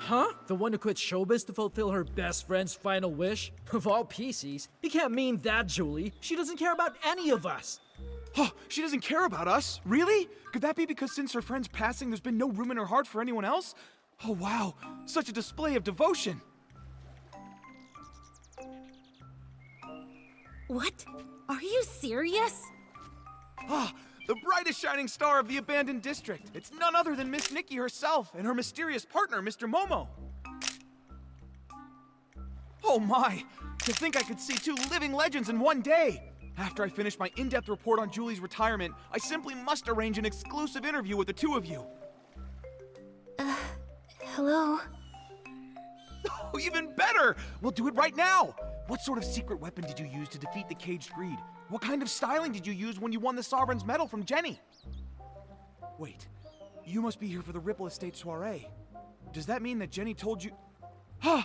Huh? The one who quit showbiz to fulfill her best friend's final wish? Of all PCs, you can't mean that, Julie. She doesn't care about any of us. Oh, she doesn't care about us? Really? Could that be because since her friend's passing, there's been no room in her heart for anyone else? Oh, wow. Such a display of devotion. What? Are you serious? Ah, the brightest shining star of the abandoned district. It's none other than Miss Nikki herself and her mysterious partner, Mr. Momo. Oh my, to think I could see two living legends in one day. After I finish my in-depth report on Julie's retirement, I simply must arrange an exclusive interview with the two of you. Hello? Oh, even better! We'll do it right now! What sort of secret weapon did you use to defeat the caged greed? What kind of styling did you use when you won the Sovereign's Medal from Jenny? Wait, you must be here for the Ripple Estate soiree. Does that mean that Jenny told you... Ah!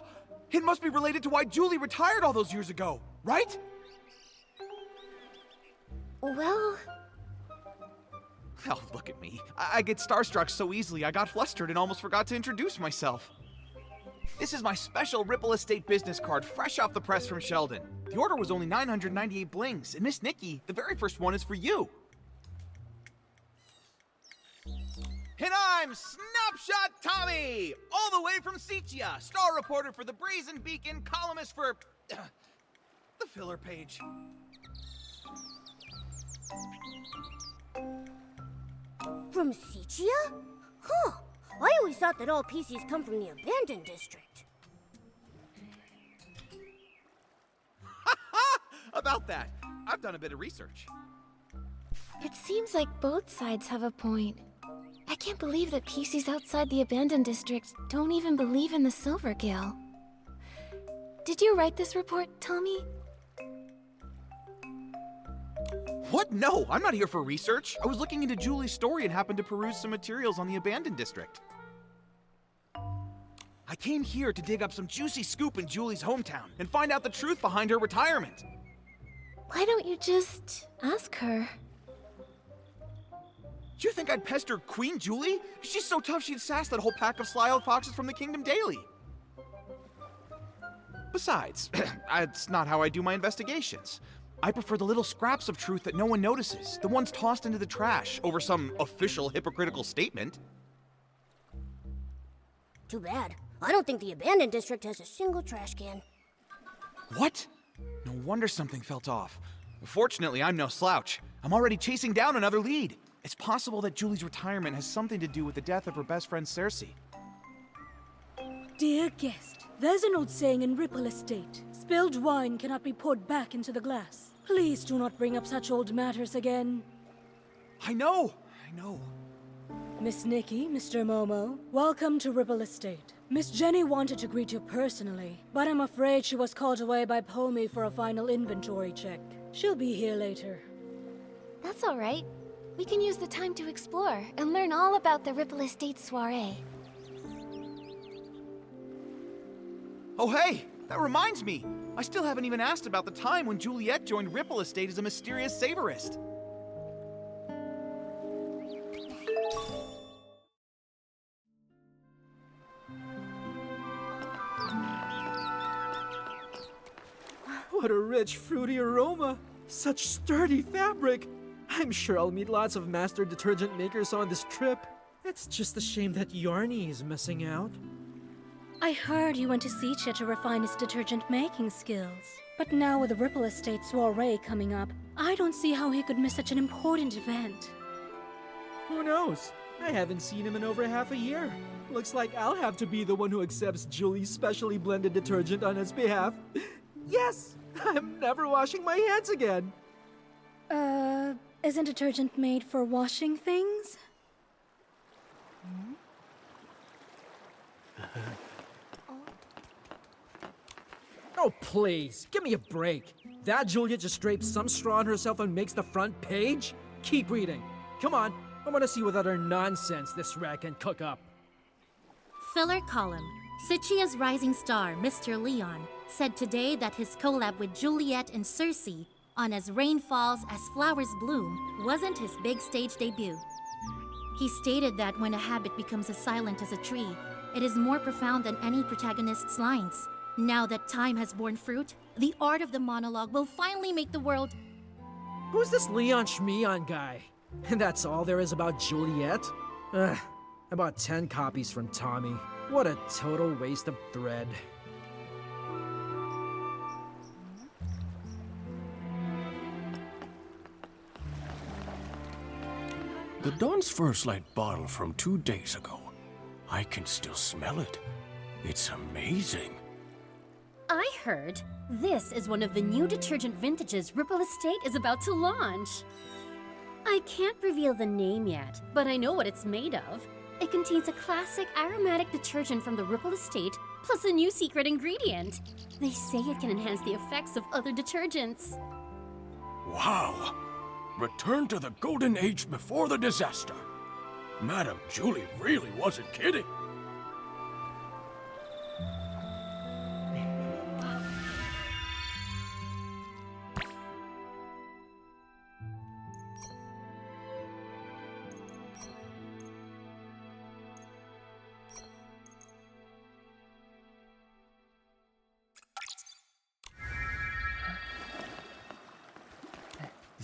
It must be related to why Julie retired all those years ago, right? Well... Oh, look at me. I get starstruck so easily I got flustered and almost forgot to introduce myself. This is my special Ripple Estate business card, fresh off the press from Sheldon. The order was only 998 blings, and Miss Nikki, the very first one is for you. And I'm Snapshot Tommy, all the way from Seachia, star reporter for the Brazen Beacon, columnist for the filler page. From Seachia? Huh. I always thought that all PCs come from the abandoned district. About that, I've done a bit of research. It seems like both sides have a point. I can't believe that PCs outside the abandoned district don't even believe in the Silver Gale. Did you write this report, Tommy? What? No, I'm not here for research. I was looking into Julie's story and happened to peruse some materials on the abandoned district. I came here to dig up some juicy scoop in Julie's hometown and find out the truth behind her retirement. Why don't you just ask her? You think I'd pester Queen Julie? She's so tough she'd sass that whole pack of sly-old foxes from the Kingdom Daily. Besides, that's not how I do my investigations. I prefer the little scraps of truth that no one notices, the ones tossed into the trash over some official hypocritical statement. Too bad. I don't think the abandoned district has a single trash can. What? No wonder something felt off. Fortunately, I'm no slouch. I'm already chasing down another lead. It's possible that Julie's retirement has something to do with the death of her best friend Cersei. Dear guest, there's an old saying in Ripple Estate. Spilled wine cannot be poured back into the glass. Please do not bring up such old matters again. I know. Miss Nikki, Mr. Momo, welcome to Ripple Estate. Miss Jenny wanted to greet you personally, but I'm afraid she was called away by Pomey for a final inventory check. She'll be here later. That's all right. We can use the time to explore and learn all about the Ripple Estate soiree. Oh hey, that reminds me. I still haven't even asked about the time when Juliet joined Ripple Estate as a mysterious savorist. What a rich, fruity aroma. Such sturdy fabric. I'm sure I'll meet lots of master detergent makers on this trip. It's just a shame that Yarny is missing out. I heard you went to Seachia to refine his detergent making skills. But now with the Ripple Estate soiree coming up, I don't see how he could miss such an important event. Who knows? I haven't seen him in over half a year. Looks like I'll have to be the one who accepts Julie's specially blended detergent on his behalf. Yes! I'm never washing my hands again! Isn't detergent made for washing things? Oh, please, give me a break. That Julia just drapes some straw on herself and makes the front page? Keep reading. Come on, I want to see what other nonsense this rag can cook up. Filler column. Sichia's rising star, Mr. Leon, said today that his collab with Juliet and Cersei on As Rain Falls, As Flowers Bloom wasn't his big stage debut. He stated that when a habit becomes as silent as a tree, It is more profound than any protagonist's lines. Now that time has borne fruit, the art of the monologue will finally make the world. Who's this Leon Schmeon guy? And that's all there is about Juliet? Ugh, I bought 10 copies from Tommy. What a total waste of thread. The Dawn's First Light bottle from 2 days ago. I can still smell it. It's amazing. I heard this is one of the new detergent vintages Ripple Estate is about to launch. I can't reveal the name yet, but I know what it's made of. It contains a classic aromatic detergent from the Ripple Estate, plus a new secret ingredient. They say it can enhance the effects of other detergents. Wow! Return to the golden age before the disaster. Madame Julie really wasn't kidding.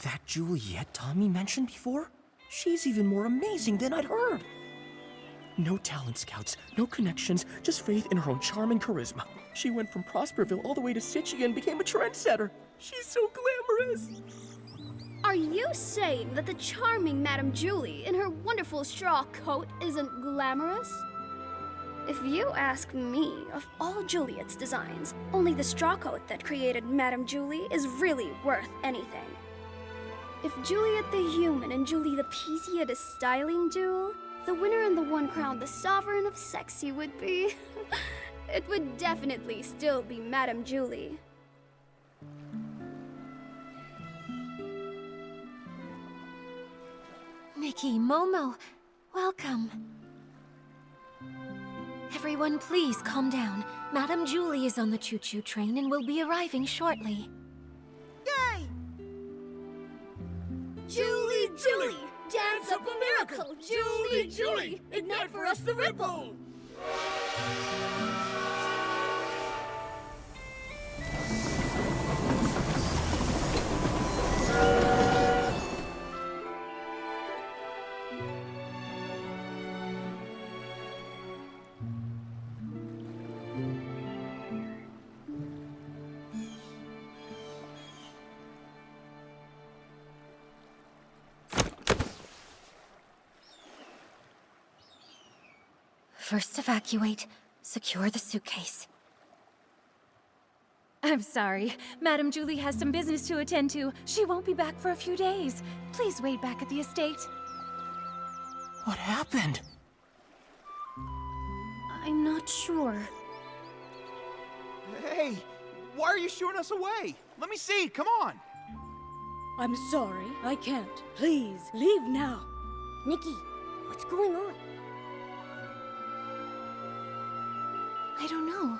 That Juliet Tommy mentioned before? She's even more amazing than I'd heard. No talent scouts, no connections, just faith in her own charm and charisma. She went from Prosperville all the way to Sitchie and became a trendsetter. She's so glamorous. Are you saying that the charming Madame Julie in her wonderful straw coat isn't glamorous? If you ask me, of all Juliet's designs, only the straw coat that created Madame Julie is really worth anything. If Juliet the human and Julie the PC had a styling duel, the winner and the one crowned the sovereign of sexy would be... it would definitely still be Madame Julie. Nikki, Momo, welcome. Everyone, please calm down. Madame Julie is on the choo-choo train and will be arriving shortly. Yay! Julie, Julie! Dance up a miracle! Julie, Julie! Ignite for us the ripple! First evacuate. Secure the suitcase. I'm sorry. Madame Julie has some business to attend to. She won't be back for a few days. Please wait back at the estate. What happened? I'm not sure. Hey, why are you shooing us away? Let me see, come on. I'm sorry, I can't. Please, leave now. Nikki, what's going on? I don't know.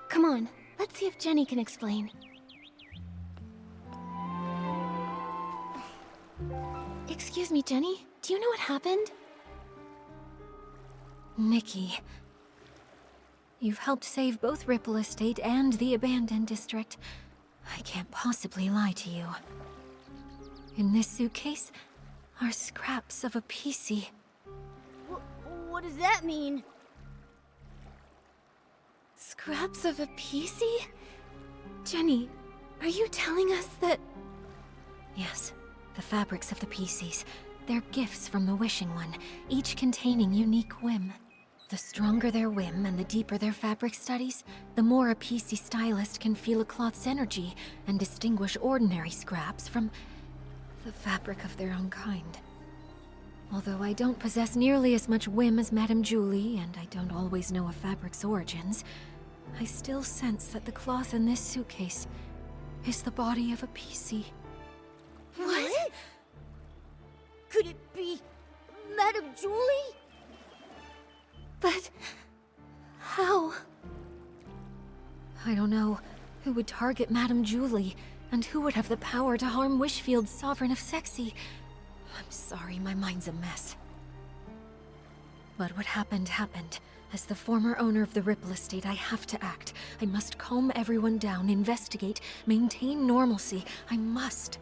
Come on, let's see if Jenny can explain. Excuse me, Jenny. Do you know what happened? Nikki. You've helped save both Ripple Estate and the Abandoned District. I can't possibly lie to you. In this suitcase are scraps of a PC. What does that mean? Scraps of a PC? Jenny, are you telling us that... Yes, the fabrics of the PCs. They're gifts from the Wishing One, each containing unique whim. The stronger their whim and the deeper their fabric studies, the more a PC stylist can feel a cloth's energy and distinguish ordinary scraps from the fabric of their own kind. Although I don't possess nearly as much whim as Madame Julie, and I don't always know a fabric's origins, I still sense that the cloth in this suitcase is the body of a PC. What? Could it be Madame Julie? But... how? I don't know who would target Madame Julie, and who would have the power to harm Wishfield's Sovereign of Sexy. I'm sorry, my mind's a mess. But what happened, happened. As the former owner of the Ripple Estate, I have to act. I must calm everyone down, investigate, maintain normalcy. I must.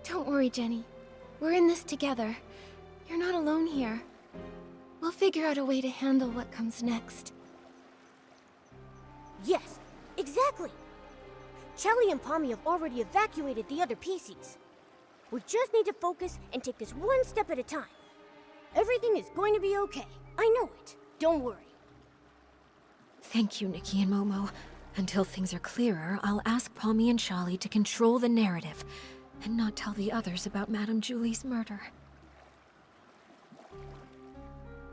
Don't worry, Jenny. We're in this together. You're not alone here. We'll figure out a way to handle what comes next. Yes, exactly. Chelly and Pommy have already evacuated the other PCs. We just need to focus and take this one step at a time. Everything is going to be okay. I know it. Don't worry. Thank you, Nikki and Momo. Until things are clearer, I'll ask Pommy and Charlie to control the narrative and not tell the others about Madame Julie's murder.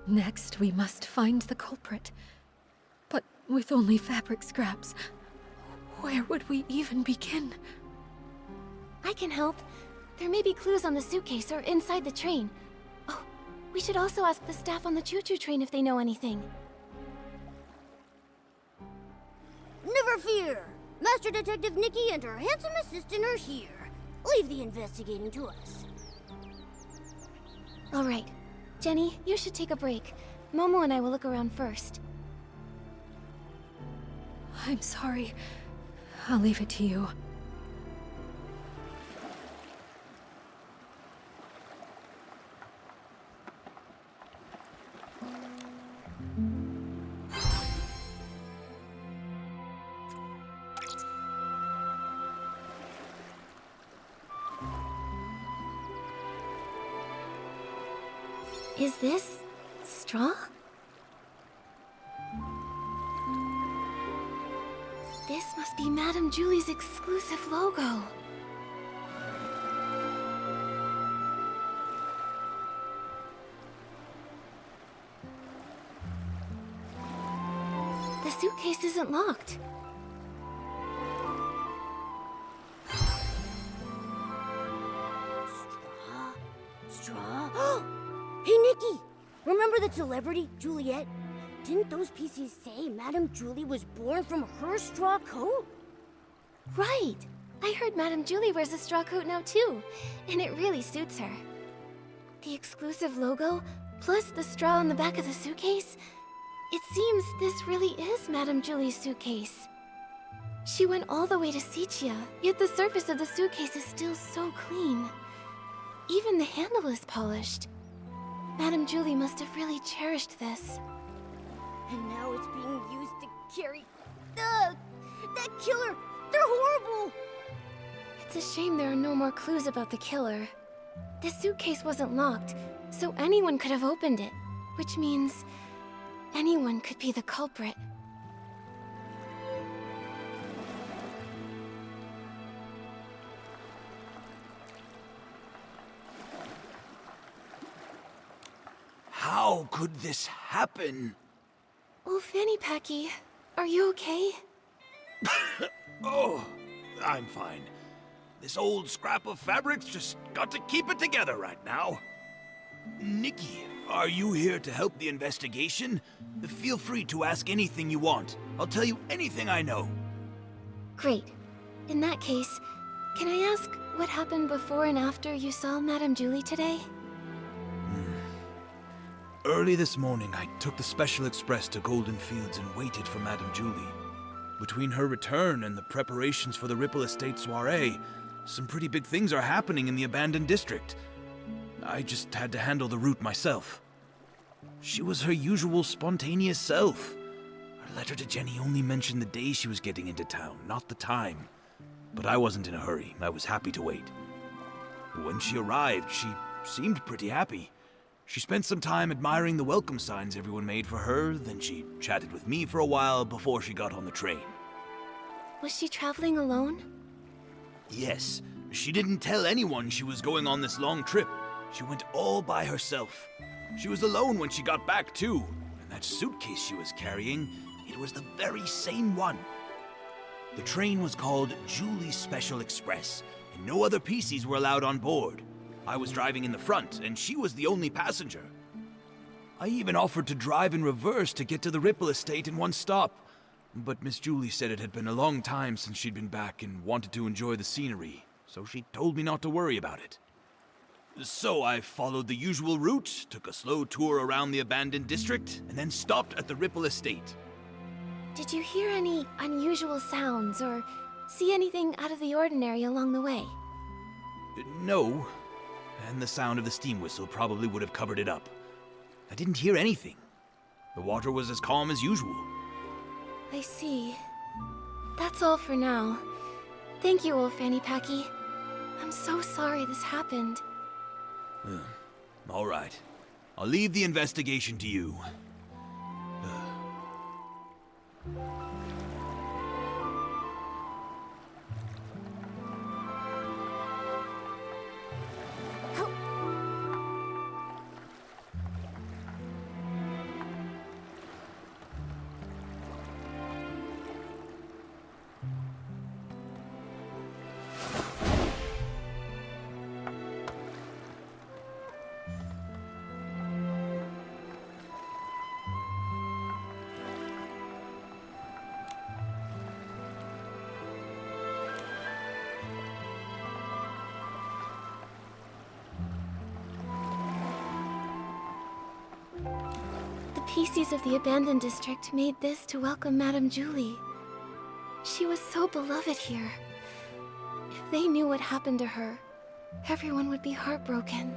Next, we must find the culprit. But with only fabric scraps, where would we even begin? I can help. There may be clues on the suitcase or inside the train. Oh, we should also ask the staff on the choo-choo train if they know anything. Never fear! Master Detective Nikki and her handsome assistant are here. Leave the investigating to us. All right. Jenny, you should take a break. Momo and I will look around first. I'm sorry. I'll leave it to you. Is this straw? This must be Madame Julie's exclusive logo. The suitcase isn't locked. Straw? Hey, Nikki! Remember that celebrity, Juliet? Didn't those PCs say Madame Julie was born from her straw coat? Right! I heard Madame Julie wears a straw coat now too, and it really suits her. The exclusive logo, plus the straw on the back of the suitcase? It seems this really is Madame Julie's suitcase. She went all the way to Sichia, yet the surface of the suitcase is still so clean. Even the handle is polished. Madame Julie must have really cherished this. And now it's being used to carry... That killer! They're horrible! It's a shame there are no more clues about the killer. The suitcase wasn't locked, so anyone could have opened it. Which means... anyone could be the culprit. How could this happen? Oh, Fanny Packy, are you okay? Oh, I'm fine. This old scrap of fabric's just got to keep it together right now. Nikki, are you here to help the investigation? Feel free to ask anything you want. I'll tell you anything I know. Great. In that case, can I ask what happened before and after you saw Madame Julie today? Early this morning, I took the Special Express to Golden Fields and waited for Madame Julie. Between her return and the preparations for the Ripple Estate soiree, some pretty big things are happening in the abandoned district. I just had to handle the route myself. She was her usual spontaneous self. Her letter to Jenny only mentioned the day she was getting into town, not the time. But I wasn't in a hurry. I was happy to wait. When she arrived, she seemed pretty happy. She spent some time admiring the welcome signs everyone made for her, then she chatted with me for a while before she got on the train. Was she traveling alone? Yes, she didn't tell anyone she was going on this long trip. She went all by herself. She was alone when she got back, too. And that suitcase she was carrying, it was the very same one. The train was called Julie's Special Express, and no other PCs were allowed on board. I was driving in the front, and she was the only passenger. I even offered to drive in reverse to get to the Ripple Estate in one stop. But Miss Julie said it had been a long time since she'd been back and wanted to enjoy the scenery, so she told me not to worry about it. So I followed the usual route, took a slow tour around the abandoned district, and then stopped at the Ripple Estate. Did you hear any unusual sounds or see anything out of the ordinary along the way? No, and the sound of the steam whistle probably would have covered it up. I didn't hear anything. The water was as calm as usual. I see. That's all for now. Thank you, old Fanny Packy. I'm so sorry this happened. All right. I'll leave the investigation to you. The PCs of the abandoned district made this to welcome Madame Julie. She was so beloved here. If they knew what happened to her, everyone would be heartbroken.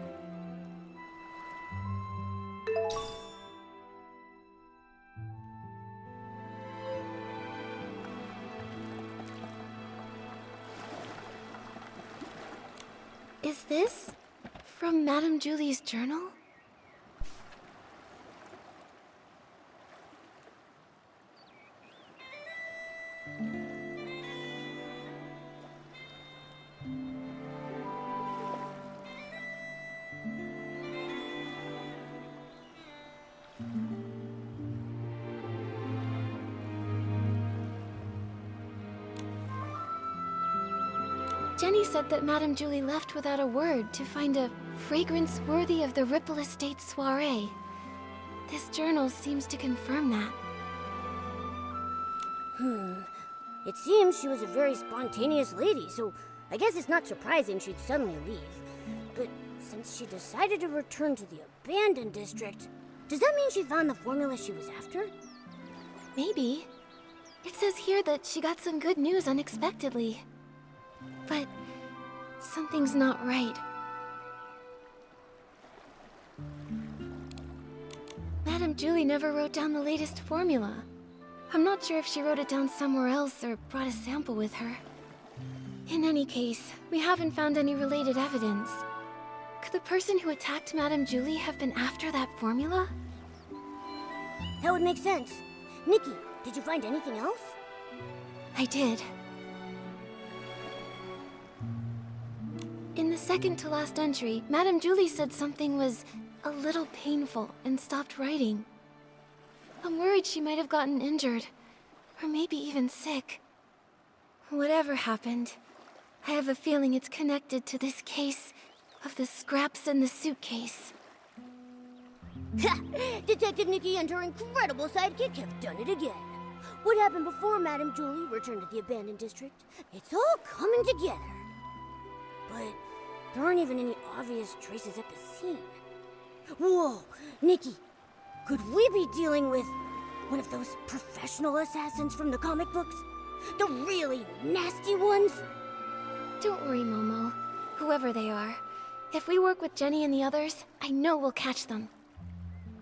Is this from Madame Julie's journal? Jenny said that Madame Julie left without a word to find a fragrance worthy of the Ripple Estate soiree. This journal seems to confirm that. It seems she was a very spontaneous lady, so I guess it's not surprising she'd suddenly leave. But since she decided to return to the abandoned district, does that mean she found the formula she was after? Maybe. It says here that she got some good news unexpectedly. But something's not right. Madame Julie never wrote down the latest formula. I'm not sure if she wrote it down somewhere else or brought a sample with her. In any case, we haven't found any related evidence. Could the person who attacked Madame Julie have been after that formula? That would make sense. Nikki, did you find anything else? I did. In the second to last entry, Madame Julie said something was a little painful and stopped writing. I'm worried she might have gotten injured, or maybe even sick. Whatever happened, I have a feeling it's connected to this case of the scraps in the suitcase. Ha! Detective Nikki and her incredible sidekick have done it again. What happened before Madame Julie returned to the abandoned district? It's all coming together. But there aren't even any obvious traces at the scene. Whoa, Nikki, could we be dealing with one of those professional assassins from the comic books? The really nasty ones? Don't worry, Momo. Whoever they are, if we work with Jenny and the others, I know we'll catch them.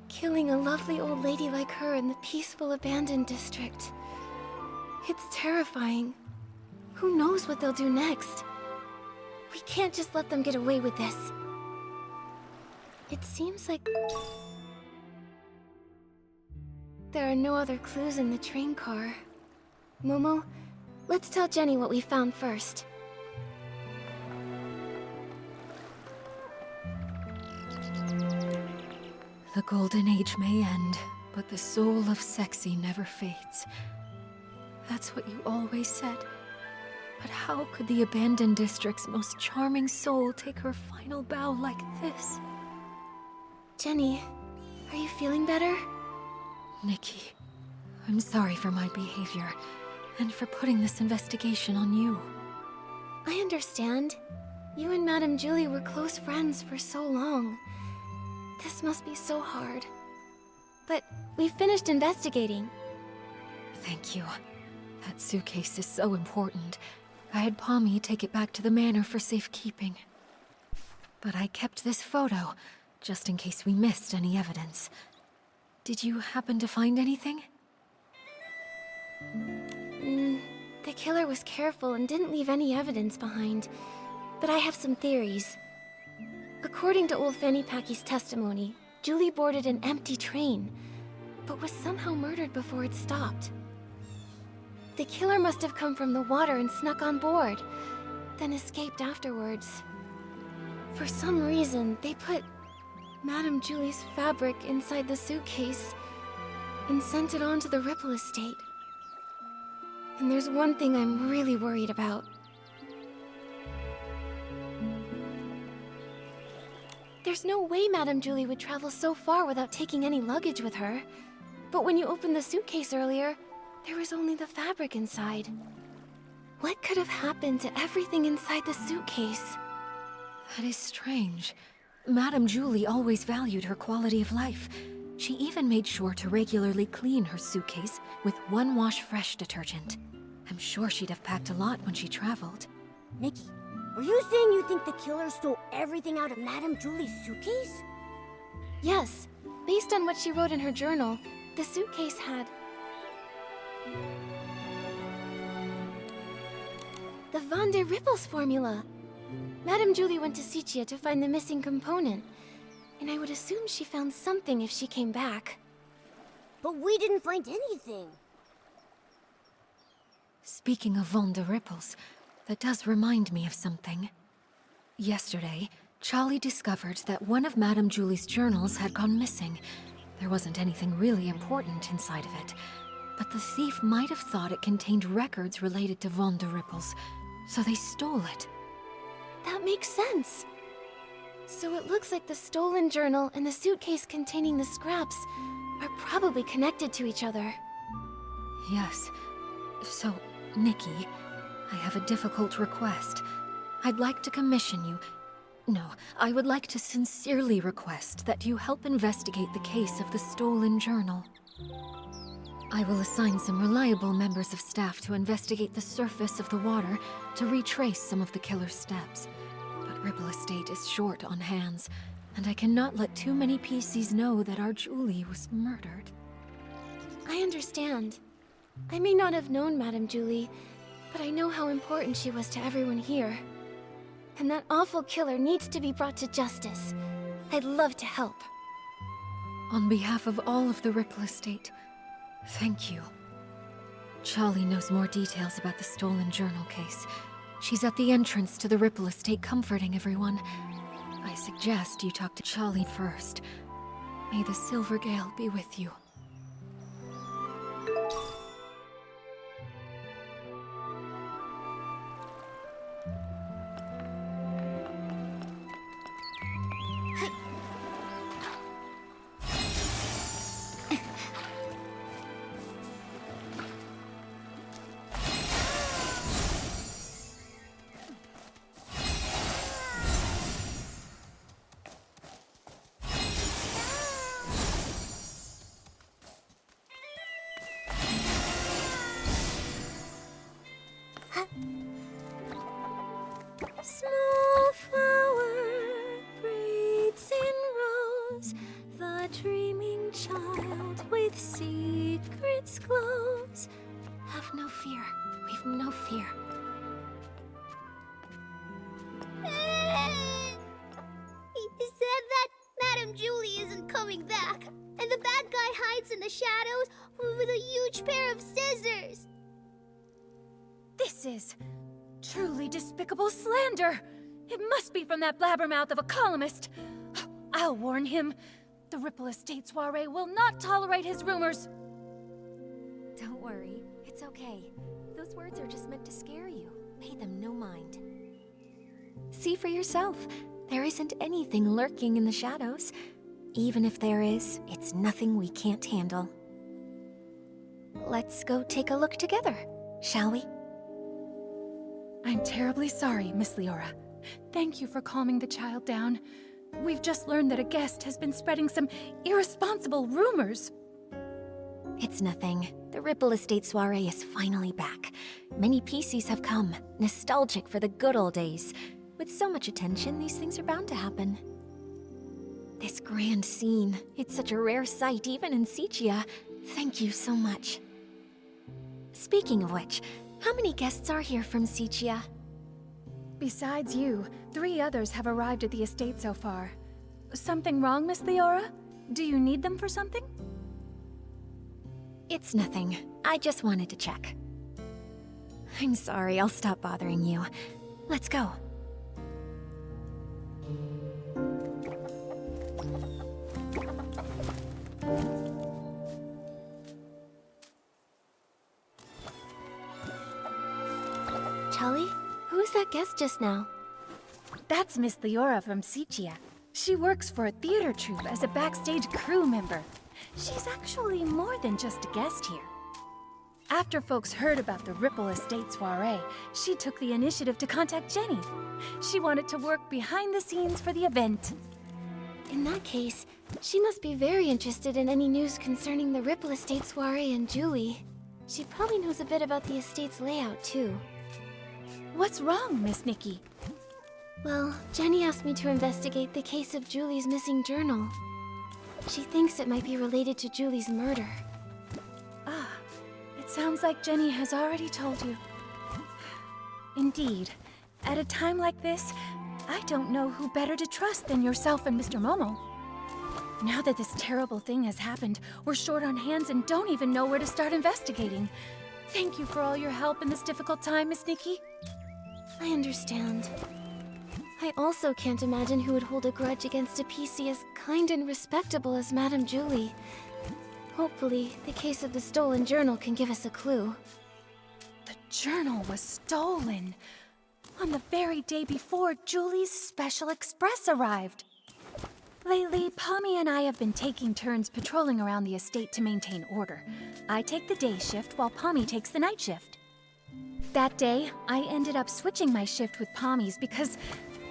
Killing a lovely old lady like her in the peaceful abandoned district. It's terrifying. Who knows what they'll do next? We can't just let them get away with this. It seems like there are no other clues in the train car. Momo, let's tell Jenny what we found first. The Golden Age may end, but the soul of Sexy never fades. That's what you always said. But how could the abandoned district's most charming soul take her final bow like this? Jenny, are you feeling better? Nikki, I'm sorry for my behavior, and for putting this investigation on you. I understand. You and Madame Julie were close friends for so long. This must be so hard. But we finished investigating. Thank you. That suitcase is so important. I had Pommy take it back to the manor for safekeeping. But I kept this photo, just in case we missed any evidence. Did you happen to find anything? The killer was careful and didn't leave any evidence behind. But I have some theories. According to old Fanny Packy's testimony, Julie boarded an empty train, but was somehow murdered before it stopped. The killer must have come from the water and snuck on board, then escaped afterwards. For some reason, they put Madame Julie's fabric inside the suitcase and sent it on to the Ripple estate. And there's one thing I'm really worried about. There's no way Madame Julie would travel so far without taking any luggage with her. But when you opened the suitcase earlier, there was only the fabric inside. What could have happened to everything inside the suitcase? That is strange. Madame Julie always valued her quality of life. She even made sure to regularly clean her suitcase with one wash fresh detergent. I'm sure she'd have packed a lot when she traveled. Nikki, are you saying you think the killer stole everything out of Madame Julie's suitcase? Yes. Based on what she wrote in her journal, the suitcase had the Van der Rippels formula. Madame Julie went to Sicia to find the missing component, and I would assume she found something if she came back. But we didn't find anything. Speaking of Van der Rippels, that does remind me of something. Yesterday, Charlie discovered that one of Madame Julie's journals had gone missing. There wasn't anything really important inside of it, but the thief might have thought it contained records related to Van der Rippels, so they stole it. That makes sense. So it looks like the stolen journal and the suitcase containing the scraps are probably connected to each other. Yes. So, Nikki, I have a difficult request. I'd like to commission you... No, I would like to sincerely request that you help investigate the case of the stolen journal. I will assign some reliable members of staff to investigate the surface of the water to retrace some of the killer's steps. But Ripple Estate is short on hands, and I cannot let too many PCs know that our Julie was murdered. I understand. I may not have known Madame Julie, but I know how important she was to everyone here. And that awful killer needs to be brought to justice. I'd love to help. On behalf of all of the Ripple Estate, thank you. Charlie knows more details about the stolen journal case. She's at the entrance to the Ripple Estate comforting everyone. I suggest you talk to Charlie first. May the Silver Gale be with you. Small flower breathes in rose, the dreaming child with secrets glows. Have no fear, we've no fear. He said that Madame Julie isn't coming back, and the bad guy hides in the shadows with a huge pair of scissors. This is truly despicable slander. It must be from that blabbermouth of a columnist. I'll warn him. The Ripple Estate soiree will not tolerate his rumors. Don't worry, it's okay. Those words are just meant to scare you. Pay them no mind. See for yourself. There isn't anything lurking in the shadows. Even if there is, it's nothing we can't handle. Let's go take a look together, shall we? I'm terribly sorry, Miss Leora. Thank you for calming the child down. We've just learned that a guest has been spreading some irresponsible rumors. It's nothing. The Ripple Estate soiree is finally back. Many PCs have come, nostalgic for the good old days. With so much attention, these things are bound to happen. This grand scene, it's such a rare sight even in Sichia. Thank you so much. Speaking of which, how many guests are here from Sichia? Besides you, 3 others have arrived at the estate so far. Something wrong, Miss Leora? Do you need them for something? It's nothing. I just wanted to check. I'm sorry, I'll stop bothering you. Let's go. Charlie, who was that guest just now? That's Miss Leora from Sichia. She works for a theater troupe as a backstage crew member. She's actually more than just a guest here. After folks heard about the Ripple Estate soiree, she took the initiative to contact Jenny. She wanted to work behind the scenes for the event. In that case, she must be very interested in any news concerning the Ripple Estate soiree and Julie. She probably knows a bit about the estate's layout, too. What's wrong, Miss Nikki? Well, Jenny asked me to investigate the case of Julie's missing journal. She thinks it might be related to Julie's murder. Ah, it sounds like Jenny has already told you. Indeed. At a time like this, I don't know who better to trust than yourself and Mr. Momo. Now that this terrible thing has happened, we're short on hands and don't even know where to start investigating. Thank you for all your help in this difficult time, Miss Nikki. I understand. I also can't imagine who would hold a grudge against a PC as kind and respectable as Madame Julie. Hopefully, the case of the stolen journal can give us a clue. The journal was stolen on the very day before Julie's special express arrived. Lately, Pommy and I have been taking turns patrolling around the estate to maintain order. I take the day shift while Pommy takes the night shift. That day, I ended up switching my shift with Pommy's because,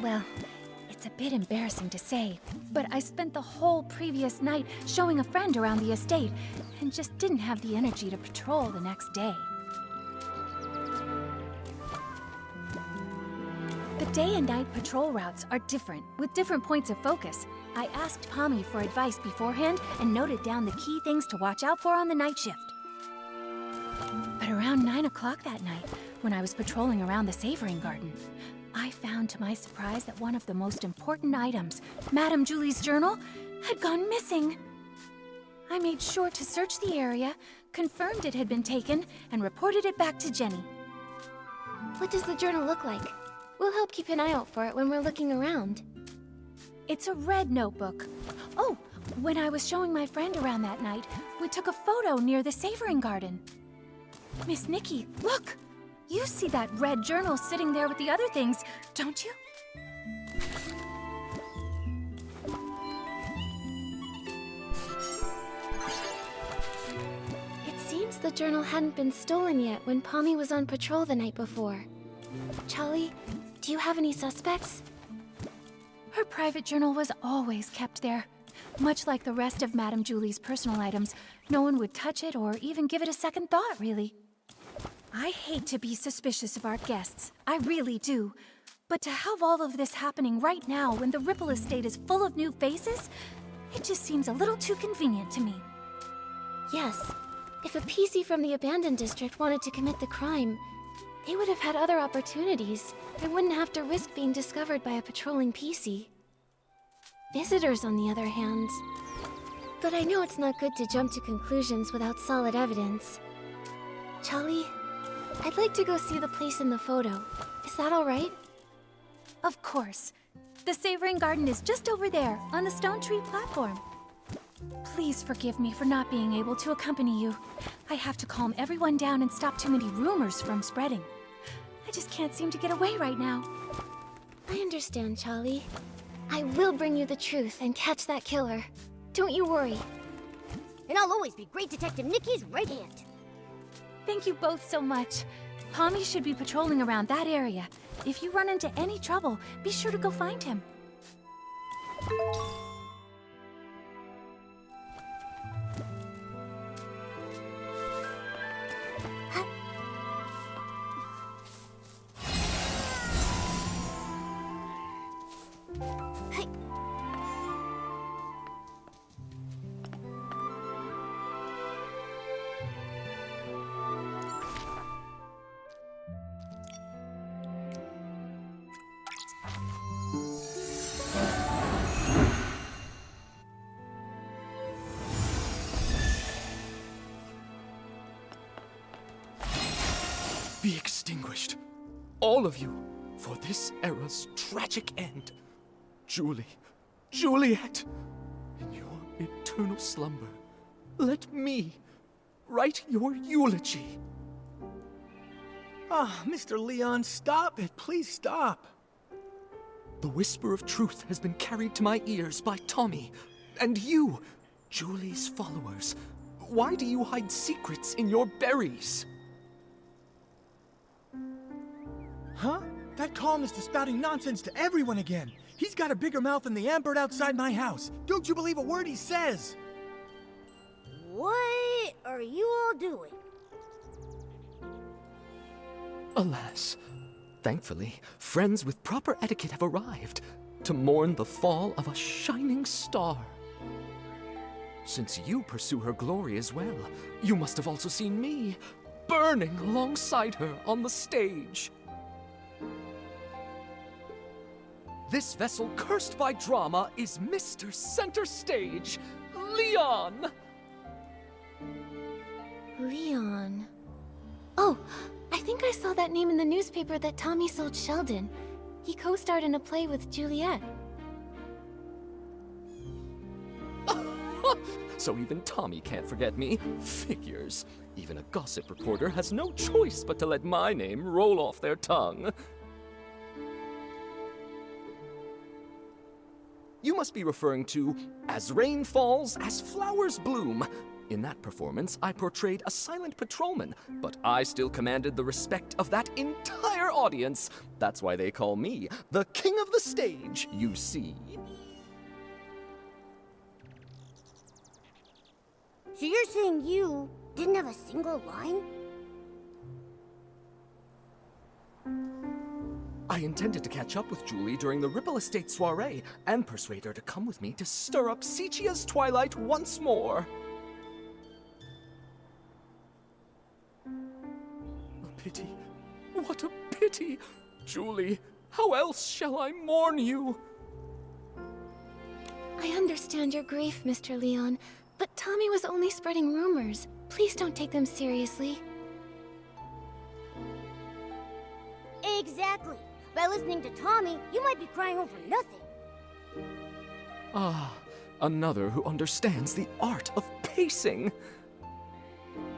well, it's a bit embarrassing to say, but I spent the whole previous night showing a friend around the estate and just didn't have the energy to patrol the next day. The day and night patrol routes are different, with different points of focus. I asked Pommy for advice beforehand and noted down the key things to watch out for on the night shift. But around 9 o'clock that night, when I was patrolling around the savoring garden, I found to my surprise that one of the most important items, Madame Julie's journal, had gone missing. I made sure to search the area, confirmed it had been taken, and reported it back to Jenny. What does the journal look like? We'll help keep an eye out for it when we're looking around. It's a red notebook. Oh, when I was showing my friend around that night, we took a photo near the savoring garden. Miss Nikki, look! You see that red journal sitting there with the other things, don't you? It seems the journal hadn't been stolen yet when Pommy was on patrol the night before. Charlie, do you have any suspects? Her private journal was always kept there. Much like the rest of Madame Julie's personal items, no one would touch it or even give it a second thought, really. I hate to be suspicious of our guests. I really do. But to have all of this happening right now when the Ripple Estate is full of new faces, it just seems a little too convenient to me. Yes. If a PC from the abandoned district wanted to commit the crime, they would have had other opportunities and wouldn't have to risk being discovered by a patrolling PC. Visitors, on the other hand. But I know it's not good to jump to conclusions without solid evidence. Charlie, I'd like to go see the place in the photo. Is that all right? Of course. The savoring garden is just over there, on the stone tree platform. Please forgive me for not being able to accompany you. I have to calm everyone down and stop too many rumors from spreading. I just can't seem to get away right now. I understand, Charlie. I will bring you the truth and catch that killer. Don't you worry. And I'll always be Great Detective Nikki's right hand. Thank you both so much. Pommy should be patrolling around that area. If you run into any trouble, be sure to go find him. Be extinguished, all of you, for this era's tragic end. Julie, Juliet, in your eternal slumber, let me write your eulogy. Ah, Mr. Leon, stop it. Please stop. The whisper of truth has been carried to my ears by Tommy, and you, Julie's followers. Why do you hide secrets in your berries? Huh? That columnist is spouting nonsense to everyone again. He's got a bigger mouth than the ambird outside my house. Don't you believe a word he says? What are you all doing? Alas, thankfully, friends with proper etiquette have arrived to mourn the fall of a shining star. Since you pursue her glory as well, you must have also seen me burning alongside her on the stage. This vessel cursed by drama is Mr. Center Stage, Leon! Leon. Oh, I think I saw that name in the newspaper that Tommy sold Sheldon. He co-starred in a play with Juliet. So even Tommy can't forget me. Figures. Even a gossip reporter has no choice but to let my name roll off their tongue. You must be referring to As Rain Falls, As Flowers Bloom. In that performance, I portrayed a silent patrolman, but I still commanded the respect of that entire audience. That's why they call me the king of the stage, you see. So you're saying you didn't have a single line? I intended to catch up with Julie during the Ripple Estate soiree and persuade her to come with me to stir up Sichia's twilight once more. A pity. What a pity! Julie, how else shall I mourn you? I understand your grief, Mr. Leon, but Tommy was only spreading rumors. Please don't take them seriously. Exactly. By listening to Tommy, you might be crying over nothing. Ah, another who understands the art of pacing.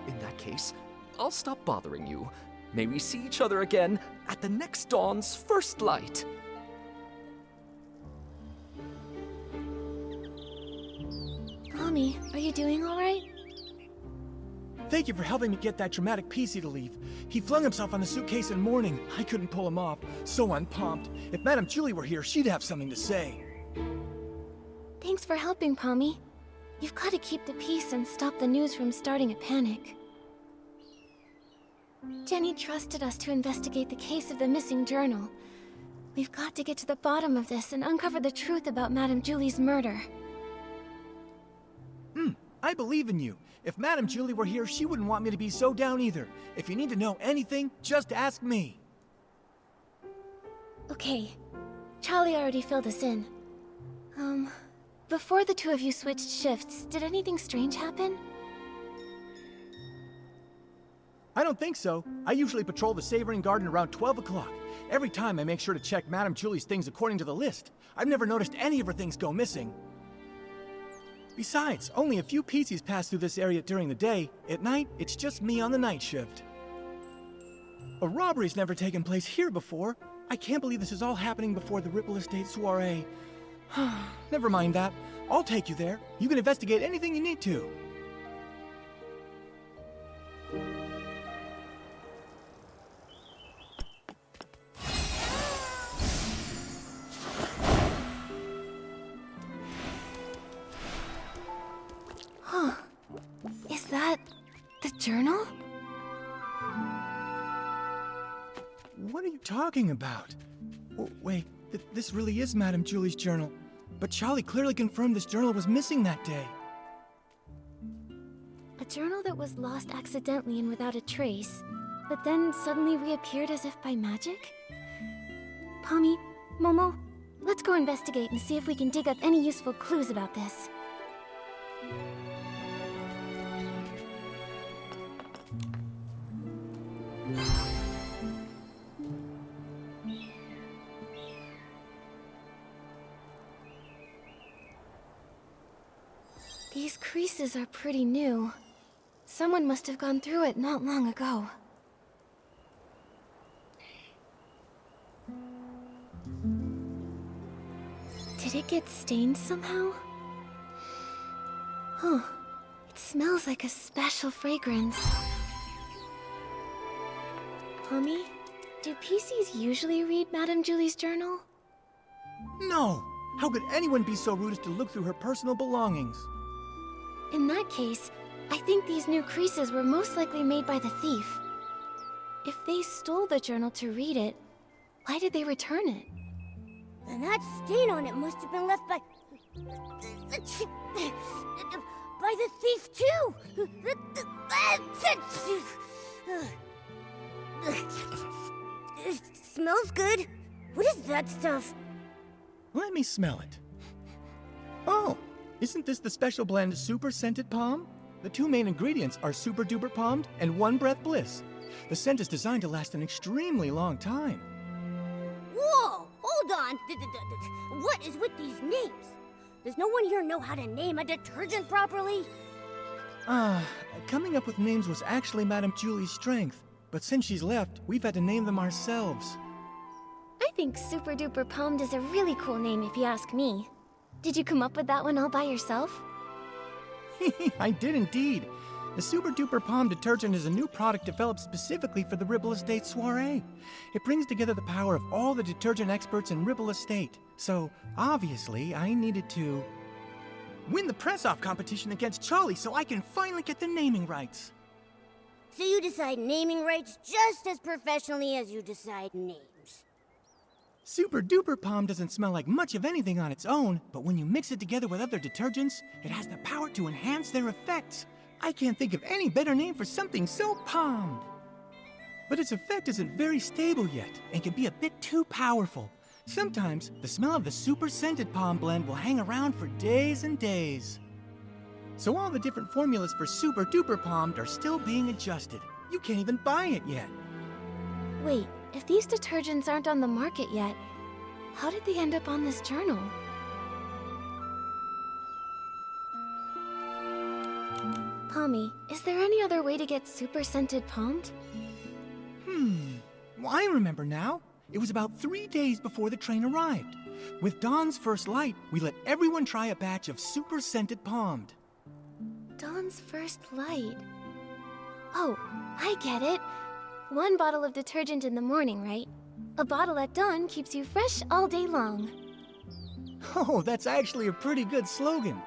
In that case, I'll stop bothering you. May we see each other again at the next dawn's first light. Tommy, are you doing all right? Thank you for helping me get that dramatic PC to leave. He flung himself on the suitcase in mourning. I couldn't pull him off. So unpumped. If Madame Julie were here, she'd have something to say. Thanks for helping, Pommy. You've got to keep the peace and stop the news from starting a panic. Jenny trusted us to investigate the case of the missing journal. We've got to get to the bottom of this and uncover the truth about Madame Julie's murder. I believe in you. If Madame Julie were here, she wouldn't want me to be so down either. If you need to know anything, just ask me. Okay. Charlie already filled us in. Before the two of you switched shifts, did anything strange happen? I don't think so. I usually patrol the Savoring Garden around 12 o'clock. Every time I make sure to check Madame Julie's things according to the list. I've never noticed any of her things go missing. Besides, only a few PCs pass through this area during the day. At night, it's just me on the night shift. A robbery's never taken place here before. I can't believe this is all happening before the Ripple Estate soiree. Never mind that. I'll take you there. You can investigate anything you need to. Is that the journal? What are you talking about? Oh, wait, this really is Madame Julie's journal. But Charlie clearly confirmed this journal was missing that day. A journal that was lost accidentally and without a trace, but then suddenly reappeared as if by magic? Pommy, Momo, let's go investigate and see if we can dig up any useful clues about this. These creases are pretty new. Someone must have gone through it not long ago. Did it get stained somehow? Huh. It smells like a special fragrance. Mommy, do PCs usually read Madame Julie's journal? No! How could anyone be so rude as to look through her personal belongings? In that case, I think these new creases were most likely made by the thief. If they stole the journal to read it, why did they return it? Then that stain on it must have been left by the thief too. It smells good. What is that stuff? Let me smell it. Oh, isn't this the special blend Super Scented Palm? The two main ingredients are Super Duper Palmed and One Breath Bliss. The scent is designed to last an extremely long time. Whoa! Hold on! What is with these names? Does no one here know how to name a detergent properly? Coming up with names was actually Madame Julie's strength. But since she's left, we've had to name them ourselves. I think Super Duper Palmed is a really cool name if you ask me. Did you come up with that one all by yourself? I did indeed. The Super Duper Palm detergent is a new product developed specifically for the Ripple Estate soiree. It brings together the power of all the detergent experts in Ripple Estate. So, obviously, I needed to win the press-off competition against Charlie so I can finally get the naming rights. So you decide naming rights just as professionally as you decide names. Super Duper Palm doesn't smell like much of anything on its own, but when you mix it together with other detergents, it has the power to enhance their effects. I can't think of any better name for something so palmed. But its effect isn't very stable yet, and can be a bit too powerful. Sometimes, the smell of the Super Scented Palm blend will hang around for days and days. So all the different formulas for Super Duper Palmed are still being adjusted. You can't even buy it yet. Wait, if these detergents aren't on the market yet, how did they end up on this journal? Pommy, is there any other way to get Super Scented Palmed? Well, I remember now. It was about 3 days before the train arrived. With dawn's first light, we let everyone try a batch of Super Scented Palmed. Dawn's first light. Oh, I get it. 1 bottle of detergent in the morning, right? A bottle at dawn keeps you fresh all day long. Oh, that's actually a pretty good slogan.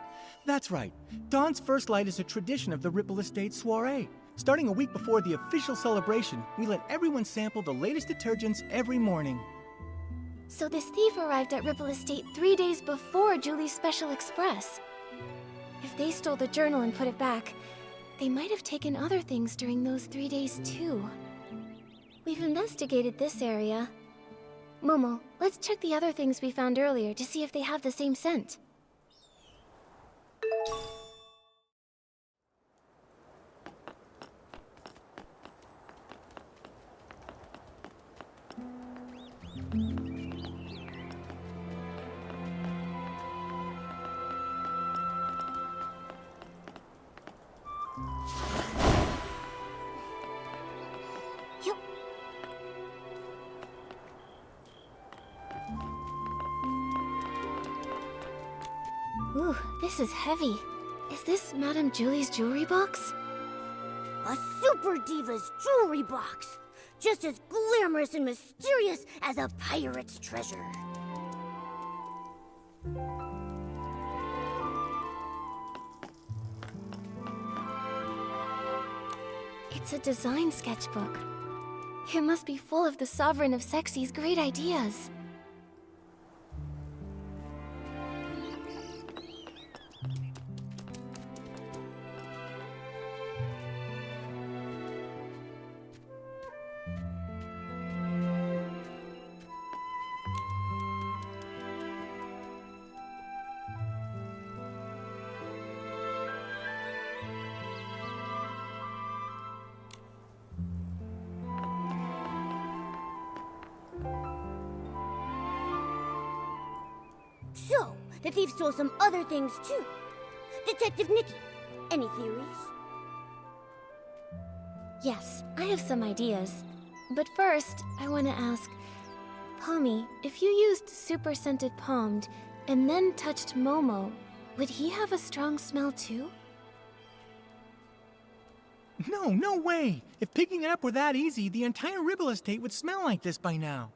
That's right. Dawn's first light is a tradition of the Ripple Estate soiree. Starting a week before the official celebration, we let everyone sample the latest detergents every morning. So this thief arrived at Ripple Estate 3 days before Julie's Special Express. If they stole the journal and put it back, they might have taken other things during those 3 days too. We've investigated this area. Momo, let's check the other things we found earlier to see if they have the same scent. Ooh, this is heavy. Is this Madame Julie's jewelry box? A super diva's jewelry box. Just as glamorous and mysterious as a pirate's treasure. It's a design sketchbook. It must be full of the Sovereign of Sexy's great ideas. So, the thief stole some other things too. Detective Nikki, any theories? Yes, I have some ideas. But first, I want to ask, Pommy, if you used Super Scented Palmed and then touched Momo, would he have a strong smell too? No way! If picking it up were that easy, the entire Ribble estate would smell like this by now.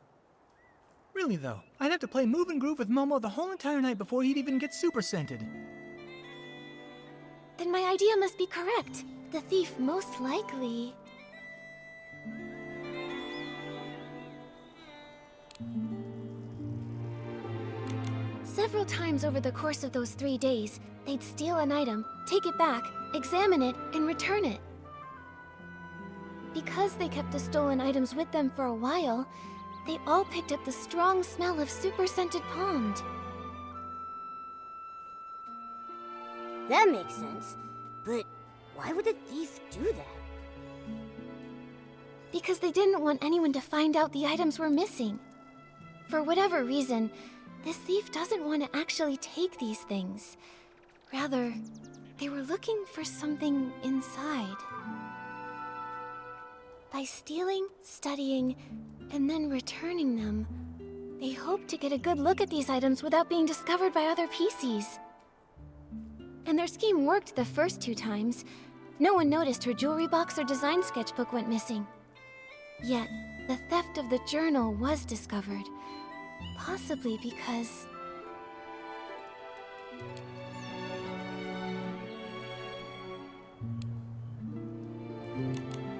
Really though, I'd have to play Move and Groove with Momo the whole entire night before he'd even get super scented. Then my idea must be correct. The thief most likely... Several times over the course of those 3 days, they'd steal an item, take it back, examine it, and return it. Because they kept the stolen items with them for a while, they all picked up the strong smell of Super Scented Palmed. That makes sense. But why would the thief do that? Because they didn't want anyone to find out the items were missing. For whatever reason, this thief doesn't want to actually take these things. Rather, they were looking for something inside. By stealing, studying, and then returning them, they hoped to get a good look at these items without being discovered by other PCs. And their scheme worked the first 2 times. No one noticed her jewelry box or design sketchbook went missing. Yet, the theft of the journal was discovered. Possibly because...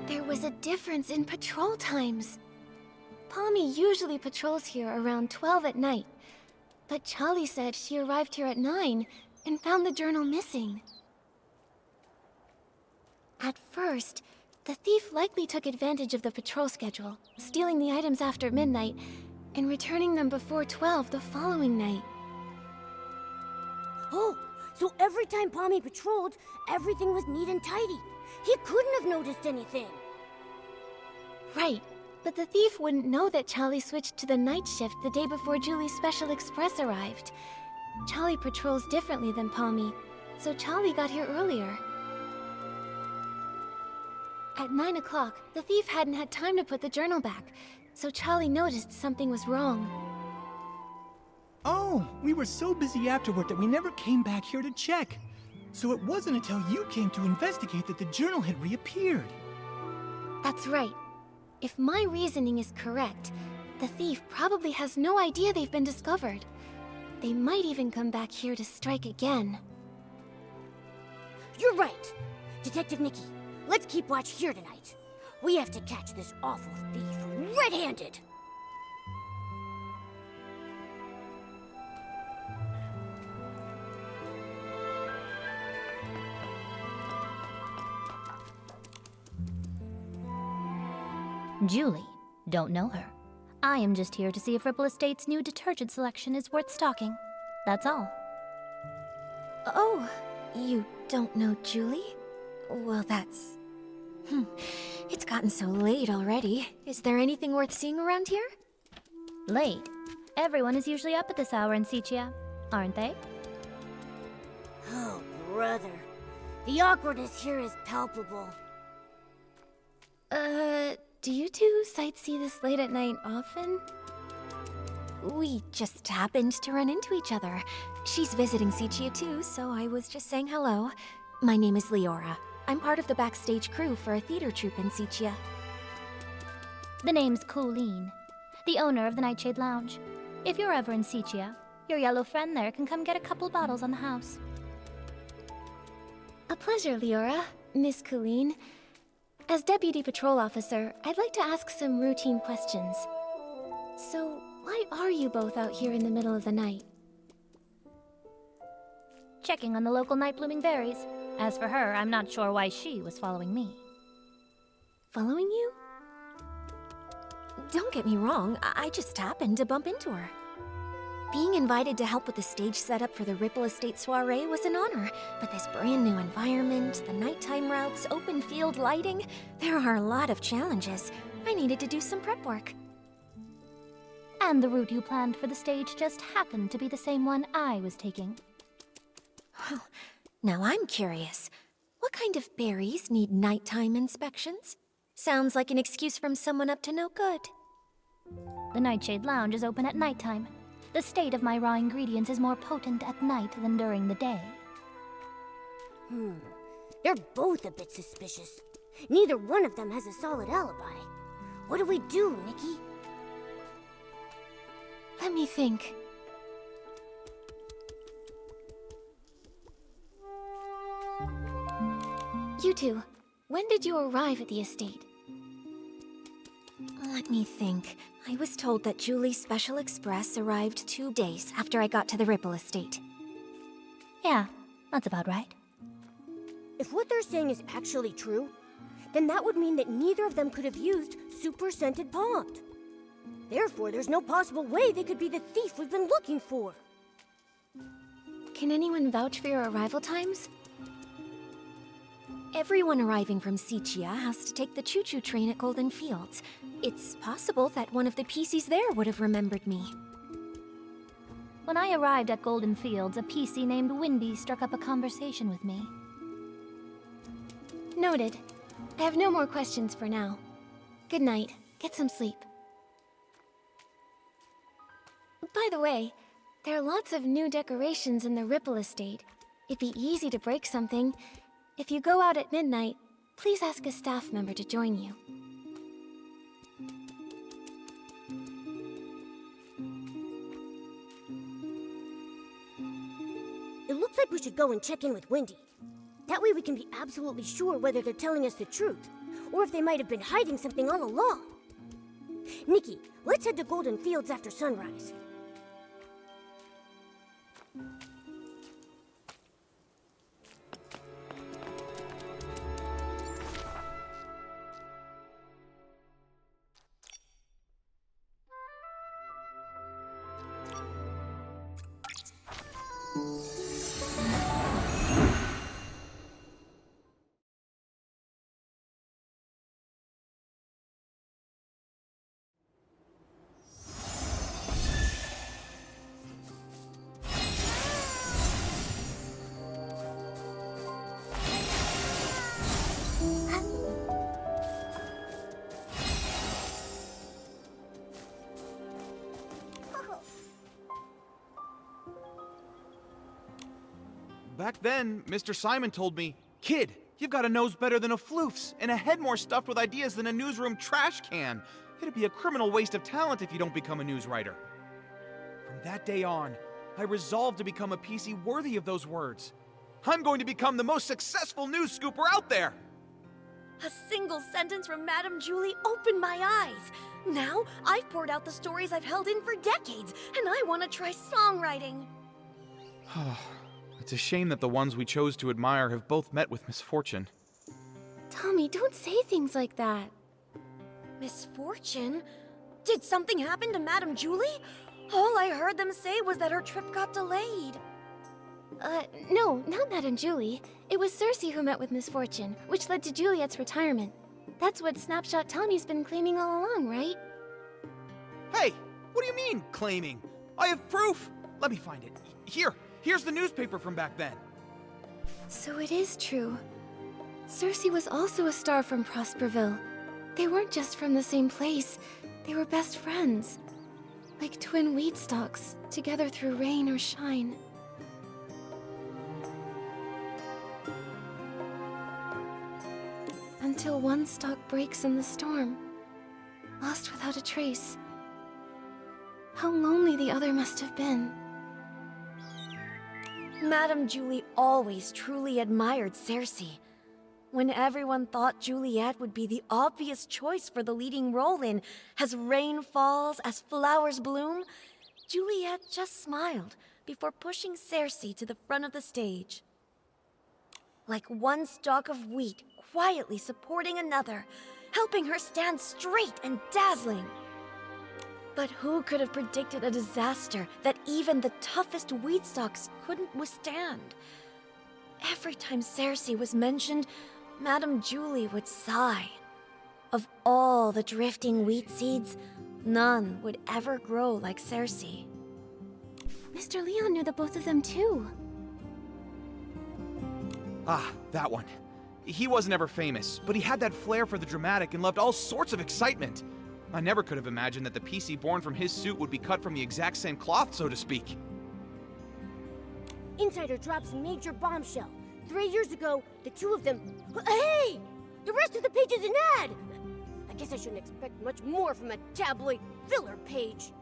there was a difference in patrol times. Pommy usually patrols here around 12 at night, but Charlie said she arrived here at 9 and found the journal missing. At first, the thief likely took advantage of the patrol schedule, stealing the items after midnight and returning them before 12 the following night. Oh, so every time Pommy patrolled, everything was neat and tidy. He couldn't have noticed anything. Right, but the thief wouldn't know that Charlie switched to the night shift the day before Julie's Special Express arrived. Charlie patrols differently than Pommy, so Charlie got here earlier. At 9 o'clock, the thief hadn't had time to put the journal back, so Charlie noticed something was wrong. Oh, we were so busy afterward that we never came back here to check. So it wasn't until you came to investigate that the journal had reappeared. That's right. If my reasoning is correct, the thief probably has no idea they've been discovered. They might even come back here to strike again. You're right. Detective Nikki, let's keep watch here tonight. We have to catch this awful thief red-handed. Julie. Don't know her. I am just here to see if Ripple Estate's new detergent selection is worth stocking. That's all. Oh, you don't know Julie? Well, that's... It's gotten so late already. Is there anything worth seeing around here? Late? Everyone is usually up at this hour in Sichia, aren't they? Oh, brother. The awkwardness here is palpable. Do you two sightsee this late at night often? We just happened to run into each other. She's visiting Sichia too, so I was just saying hello. My name is Leora. I'm part of the backstage crew for a theater troupe in Sichia. The name's Colleen, the owner of the Nightshade Lounge. If you're ever in Sichia, your yellow friend there can come get a couple bottles on the house. A pleasure, Leora. Miss Colleen. As Deputy Patrol Officer, I'd like to ask some routine questions. So, why are you both out here in the middle of the night? Checking on the local night-blooming berries. As for her, I'm not sure why she was following me. Following you? Don't get me wrong, I just happened to bump into her. Being invited to help with the stage setup for the Ripple Estate soiree was an honor, but this brand new environment, the nighttime routes, open field lighting, there are a lot of challenges. I needed to do some prep work. And the route you planned for the stage just happened to be the same one I was taking. Well, now I'm curious. What kind of berries need nighttime inspections? Sounds like an excuse from someone up to no good. The Nightshade Lounge is open at nighttime. The state of my raw ingredients is more potent at night than during the day. They're both a bit suspicious. Neither one of them has a solid alibi. What do we do, Nikki? Let me think. You two, when did you arrive at the estate? Let me think. I was told that Julie's Special Express arrived 2 days after I got to the Ripple Estate. Yeah, that's about right. If what they're saying is actually true, then that would mean that neither of them could have used Super Scented Pond. Therefore, there's no possible way they could be the thief we've been looking for. Can anyone vouch for your arrival times? Everyone arriving from Sichia has to take the choo-choo train at Golden Fields. It's possible that one of the PCs there would have remembered me. When I arrived at Golden Fields, a PC named Windy struck up a conversation with me. Noted. I have no more questions for now. Good night. Get some sleep. By the way, there are lots of new decorations in the Ripple Estate. It'd be easy to break something. If you go out at midnight, please ask a staff member to join you. It looks like we should go and check in with Windy. That way we can be absolutely sure whether they're telling us the truth, or if they might have been hiding something all along. Nikki, let's head to Golden Fields after sunrise. Back then, Mr. Simon told me, "Kid, you've got a nose better than a floof's, and a head more stuffed with ideas than a newsroom trash can. It'd be a criminal waste of talent if you don't become a news writer." From that day on, I resolved to become a PC worthy of those words. I'm going to become the most successful news scooper out there! A single sentence from Madame Julie opened my eyes. Now, I've poured out the stories I've held in for decades, and I want to try songwriting. It's a shame that the ones we chose to admire have both met with misfortune. Tommy, don't say things like that. Misfortune? Did something happen to Madame Julie? All I heard them say was that her trip got delayed. No, not Madame Julie. It was Cersei who met with misfortune, which led to Juliet's retirement. That's what Snapshot Tommy's been claiming all along, right? Hey, what do you mean, claiming? I have proof! Let me find it. Here's the newspaper from back then. So it is true. Cersei was also a star from Prosperville. They weren't just from the same place, they were best friends. Like twin weed stalks, together through rain or shine. Until one stalk breaks in the storm, lost without a trace. How lonely the other must have been. Madame Julie always truly admired Cersei. When everyone thought Juliet would be the obvious choice for the leading role in As Rain Falls, As Flowers Bloom, Juliet just smiled before pushing Cersei to the front of the stage. Like one stalk of wheat quietly supporting another, helping her stand straight and dazzling. But who could have predicted a disaster that even the toughest wheat stalks couldn't withstand? Every time Cersei was mentioned, Madame Julie would sigh. Of all the drifting wheat seeds, none would ever grow like Cersei. Mr. Leon knew the both of them too. Ah, that one. He wasn't ever famous, but he had that flair for the dramatic and loved all sorts of excitement. I never could have imagined that the PC born from his suit would be cut from the exact same cloth, so to speak. Insider drops major bombshell. 3 years ago, the two of them... Hey! The rest of the page is an ad! I guess I shouldn't expect much more from a tabloid filler page.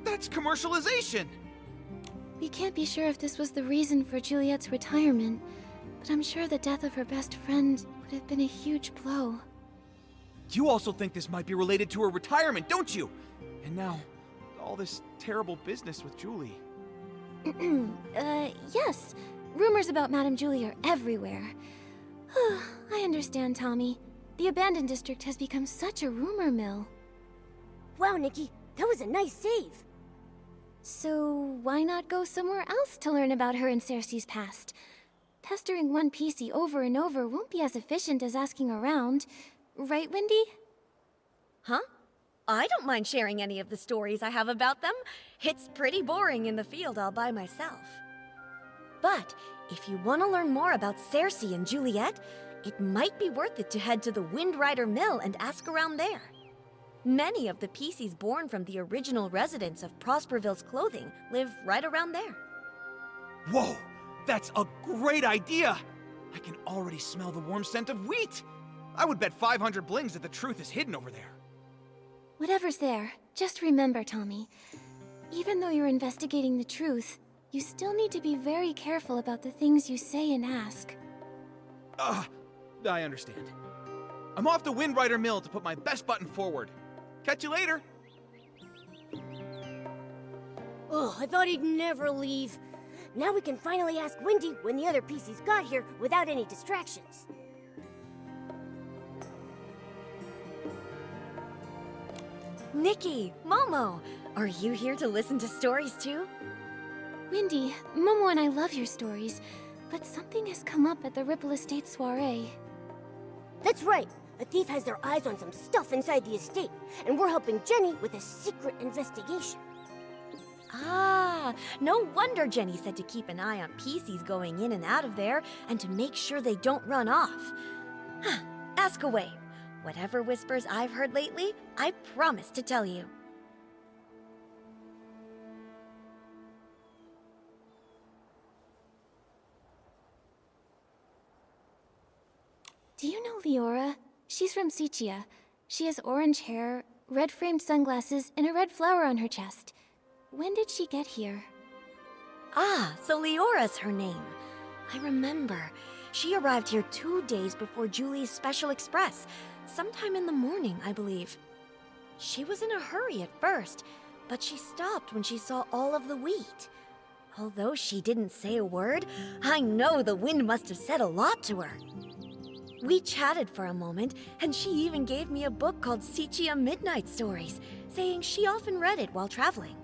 That's commercialization! We can't be sure if this was the reason for Juliet's retirement, but I'm sure the death of her best friend would have been a huge blow. You also think this might be related to her retirement, don't you? And now, all this terrible business with Julie. Yes. Rumors about Madame Julie are everywhere. I understand, Tommy. The abandoned district has become such a rumor mill. Wow, Nikki, that was a nice save. So why not go somewhere else to learn about her and Cersei's past? Pestering one PC over and over won't be as efficient as asking around. Right, Wendy? Huh? I don't mind sharing any of the stories I have about them. It's pretty boring in the field all by myself. But if you want to learn more about Cersei and Juliet, it might be worth it to head to the Windrider Mill and ask around there. Many of the PCs born from the original residents of Prosperville's clothing live right around there. Whoa! That's a great idea! I can already smell the warm scent of wheat! I would bet 500 blings that the truth is hidden over there. Whatever's there, just remember, Tommy. Even though you're investigating the truth, you still need to be very careful about the things you say and ask. I understand. I'm off to Windrider Mill to put my best button forward. Catch you later! Ugh, I thought he'd never leave. Now we can finally ask Wendy when the other PCs got here without any distractions. Nikki, Momo, are you here to listen to stories too? Wendy, Momo and I love your stories, but something has come up at the Ripple Estate soiree. That's right. A thief has their eyes on some stuff inside the estate, and we're helping Jenny with a secret investigation. Ah, no wonder Jenny said to keep an eye on PCs going in and out of there, and to make sure they don't run off. Ask away. Whatever whispers I've heard lately, I promise to tell you. Do you know Leora? She's from Sichia. She has orange hair, red-framed sunglasses, and a red flower on her chest. When did she get here? Ah, so Leora's her name. I remember. She arrived here 2 days before Julie's special express. Sometime in the morning, I believe. She was in a hurry at first, but she stopped when she saw all of the wheat. Although she didn't say a word, I know the wind must have said a lot to her. We chatted for a moment, and she even gave me a book called Sichia Midnight Stories, saying she often read it while traveling.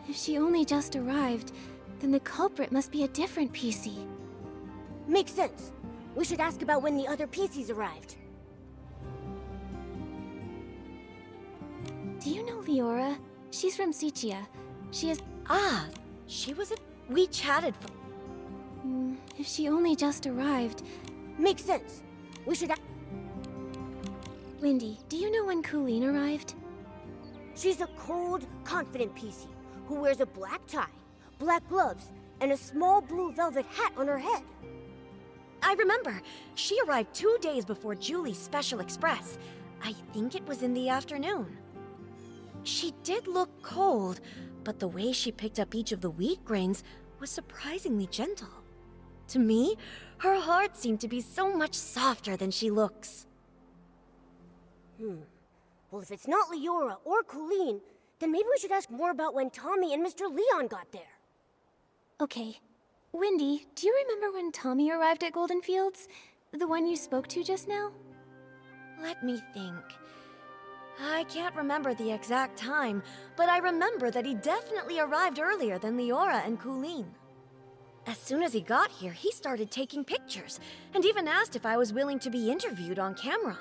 If she only just arrived, then the culprit must be a different PC. Makes sense. We should ask about when the other PCs arrived. Do you know Leora? She's from Sichia. She is... Ah, she was a... We chatted for... If she only just arrived... Makes sense. We should... Wendy, do you know when Colleen arrived? She's a cold, confident PC who wears a black tie, black gloves, and a small blue velvet hat on her head. I remember. She arrived 2 days before Julie's special express. I think it was in the afternoon. She did look cold, but the way she picked up each of the wheat grains was surprisingly gentle. To me, her heart seemed to be so much softer than she looks. Well, if it's not Leora or Colleen, then maybe we should ask more about when Tommy and Mr. Leon got there. Okay. Wendy, do you remember when Tommy arrived at Golden Fields? The one you spoke to just now? Let me think. I can't remember the exact time, but I remember that he definitely arrived earlier than Leora and Colleen. As soon as he got here, he started taking pictures, and even asked if I was willing to be interviewed on camera.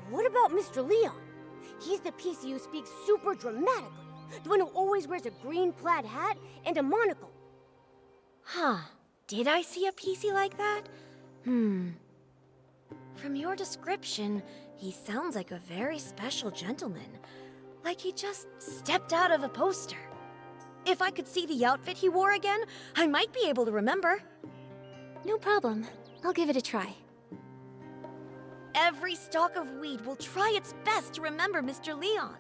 What about Mr. Leon? He's the PC who speaks super dramatically. The one who always wears a green plaid hat and a monocle. Huh. Did I see a PC like that? From your description, he sounds like a very special gentleman. Like he just stepped out of a poster. If I could see the outfit he wore again, I might be able to remember. No problem. I'll give it a try. Every stalk of weed will try its best to remember Mr. Leon.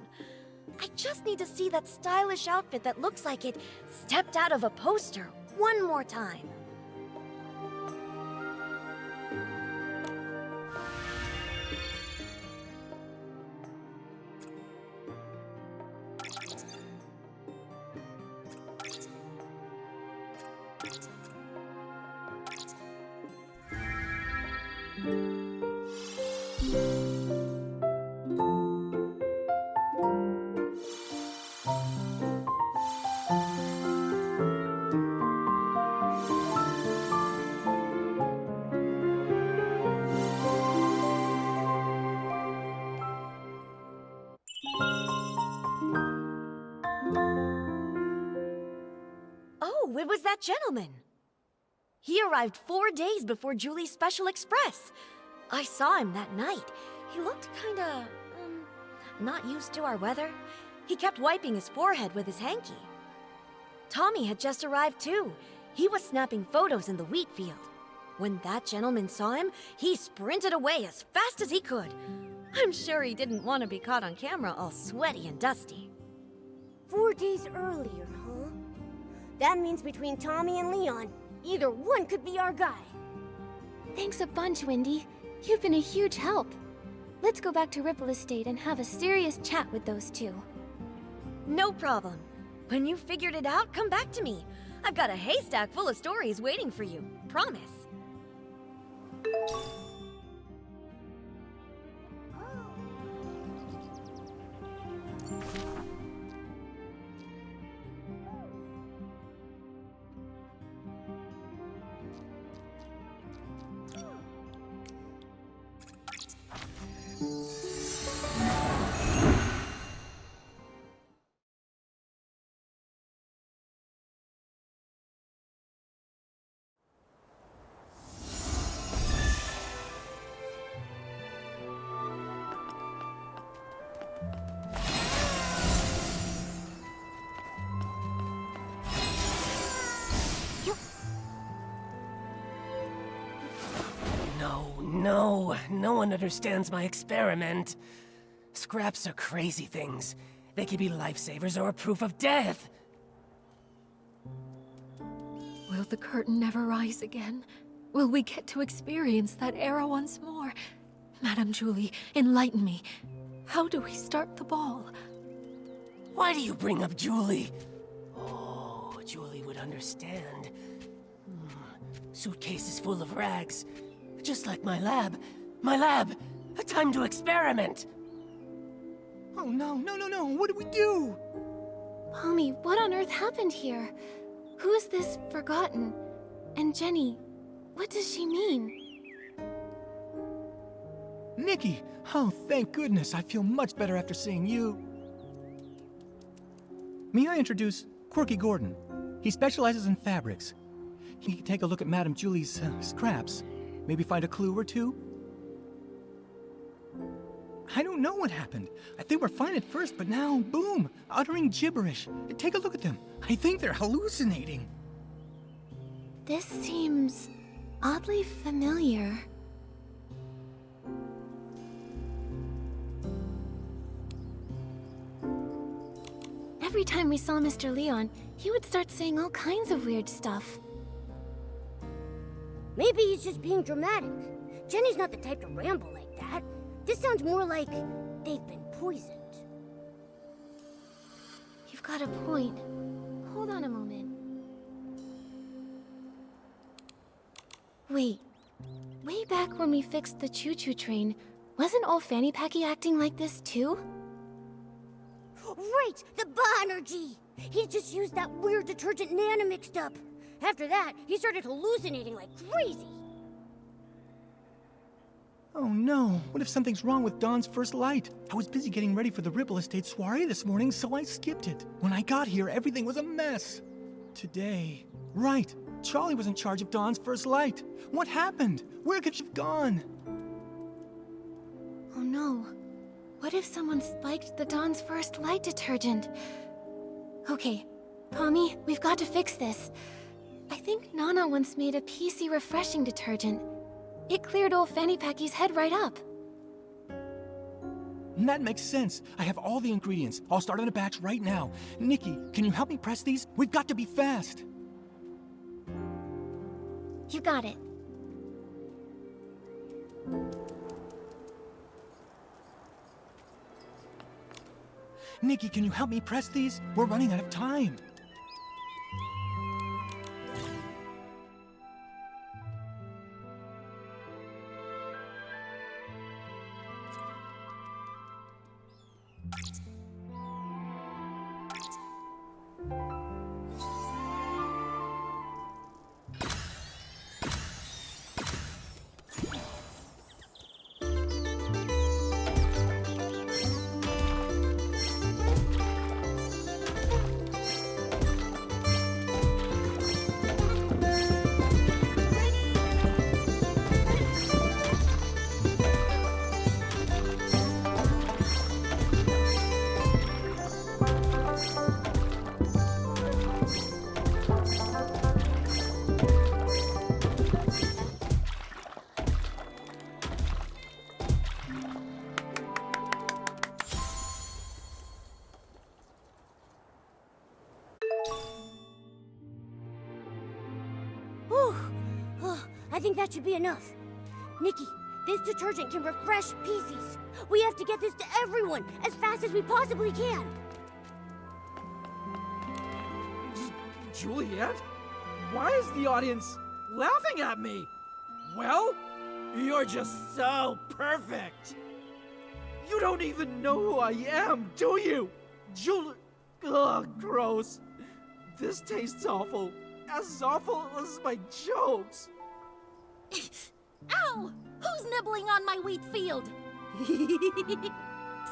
I just need to see that stylish outfit that looks like it stepped out of a poster one more time. Oh, it was that gentleman. He arrived 4 days before Julie's Special Express. I saw him that night. He looked kinda, not used to our weather. He kept wiping his forehead with his hanky. Tommy had just arrived too. He was snapping photos in the wheat field. When that gentleman saw him, he sprinted away as fast as he could. I'm sure he didn't want to be caught on camera all sweaty and dusty. 4 days earlier, huh? That means between Tommy and Leon, either one could be our guy. Thanks a bunch, Wendy. You've been a huge help. Let's go back to Ripple Estate and have a serious chat with those two. No problem. When you figured it out, come back to me. I've got a haystack full of stories waiting for you. Promise. No one understands my experiment. Scraps are crazy things. They can be lifesavers or a proof of death. Will the curtain never rise again? Will we get to experience that era once more? Madame Julie, enlighten me. How do we start the ball? Why do you bring up Julie? Oh, Julie would understand. Suitcases full of rags. Just like my lab. My lab! A time to experiment! Oh no, no. What do we do? Mommy, what on earth happened here? Who is this Forgotten? And Jenny, what does she mean? Nikki! Oh, thank goodness. I feel much better after seeing you. May I introduce Quirky Gordon? He specializes in fabrics. He can take a look at Madame Julie's scraps. Maybe find a clue or two? I don't know what happened. I think we're fine at first, but now, boom, uttering gibberish. Take a look at them. I think they're hallucinating. This seems oddly familiar. Every time we saw Mr. Leon, he would start saying all kinds of weird stuff. Maybe he's just being dramatic. Jenny's not the type to ramble like that. This sounds more like they've been poisoned. You've got a point. Hold on a moment. Wait. Way back when we fixed the choo-choo train, wasn't old Fanny Packy acting like this too? Right! The Ba-Energy! He just used that weird detergent Nana mixed up. After that, he started hallucinating like crazy. Oh no, what if something's wrong with Dawn's first light? I was busy getting ready for the Ripple Estate soiree this morning, so I skipped it. When I got here, everything was a mess. Today... Right, Charlie was in charge of Dawn's first light. What happened? Where could she have gone? Oh no. What if someone spiked the Dawn's first light detergent? Okay, Pommy, we've got to fix this. I think Nana once made a PC refreshing detergent. It cleared old Fanny Packy's head right up. That makes sense. I have all the ingredients. I'll start on a batch right now. Nikki, can you help me press these? We've got to be fast. You got it. Nikki, can you help me press these? We're running out of time. I think that should be enough. Nikki, this detergent can refresh PCs. We have to get this to everyone as fast as we possibly can. Juliet? Why is the audience laughing at me? Well, you're just so perfect. You don't even know who I am, do you? Ugh, gross. This tastes awful. As awful as my jokes. Ow! Who's nibbling on my wheat field?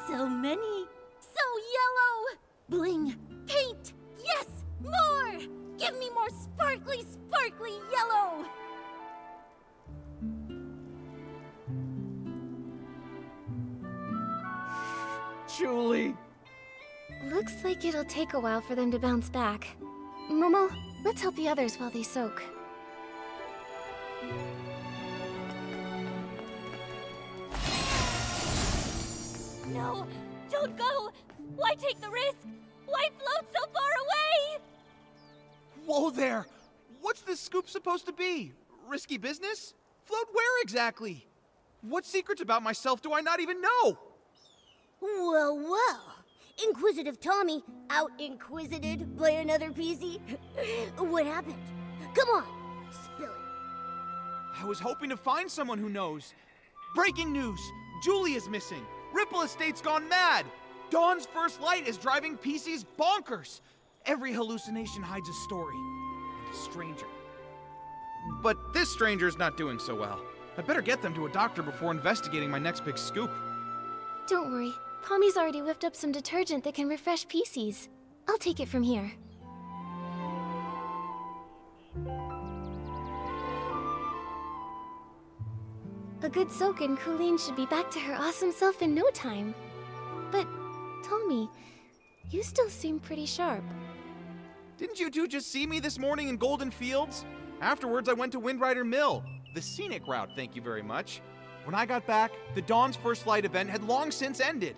So many. So yellow. Bling. Paint. Yes! More! Give me more sparkly, sparkly yellow! Julie. Looks like it'll take a while for them to bounce back. Momo, let's help the others while they soak. No! Don't go! Why take the risk? Why float so far away? Whoa there! What's this scoop supposed to be? Risky business? Float where exactly? What secrets about myself do I not even know? Well, well. Inquisitive Tommy out-inquisited by another PC? What happened? Come on, spill it. I was hoping to find someone who knows. Breaking news! Julie is missing! Ripple Estate's gone mad! Dawn's first light is driving PCs bonkers! Every hallucination hides a story. And a stranger. But this stranger's not doing so well. I'd better get them to a doctor before investigating my next big scoop. Don't worry. Pommy's already whipped up some detergent that can refresh PCs. I'll take it from here. A good soak and Colleen should be back to her awesome self in no time. But, Tommy, you still seem pretty sharp. Didn't you two just see me this morning in Golden Fields? Afterwards, I went to Windrider Mill. The scenic route, thank you very much. When I got back, the Dawn's First Light event had long since ended.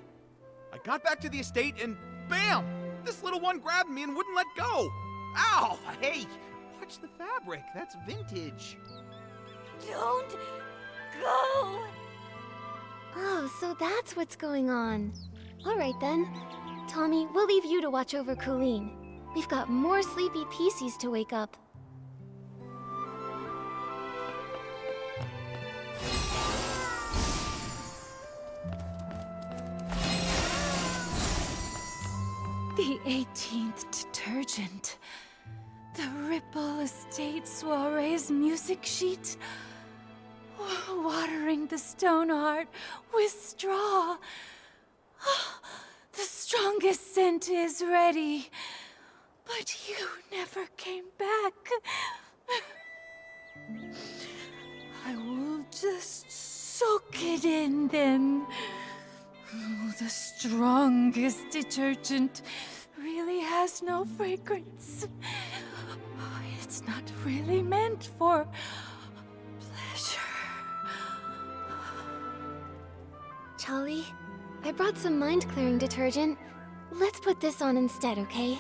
I got back to the estate and bam! This little one grabbed me and wouldn't let go. Ow! Hey! Watch the fabric. That's vintage. Don't go! Oh, so that's what's going on. All right then. Tommy, we'll leave you to watch over Colleen. We've got more sleepy PCs to wake up. The 18th detergent. The Ripple Estate Soiree's music sheet. Watering the stone heart with straw. The strongest scent is ready. But you never came back. I will just soak it in then. Oh, the strongest detergent really has no fragrance. It's not really meant for pleasure. Charlie, I brought some mind-clearing detergent. Let's put this on instead, okay?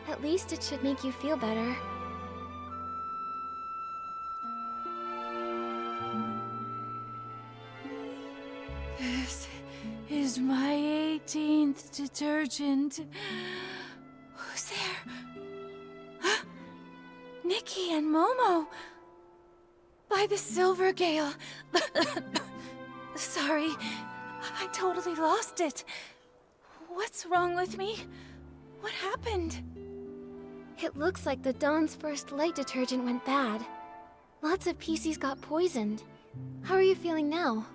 At least it should make you feel better. This is my 18th detergent. Who's there? Huh? Nikki and Momo. By the Silver Gale. Sorry, I totally lost it. What's wrong with me? What happened? It looks like the Dawn's First Light detergent went bad. Lots of PCs got poisoned. How are you feeling now?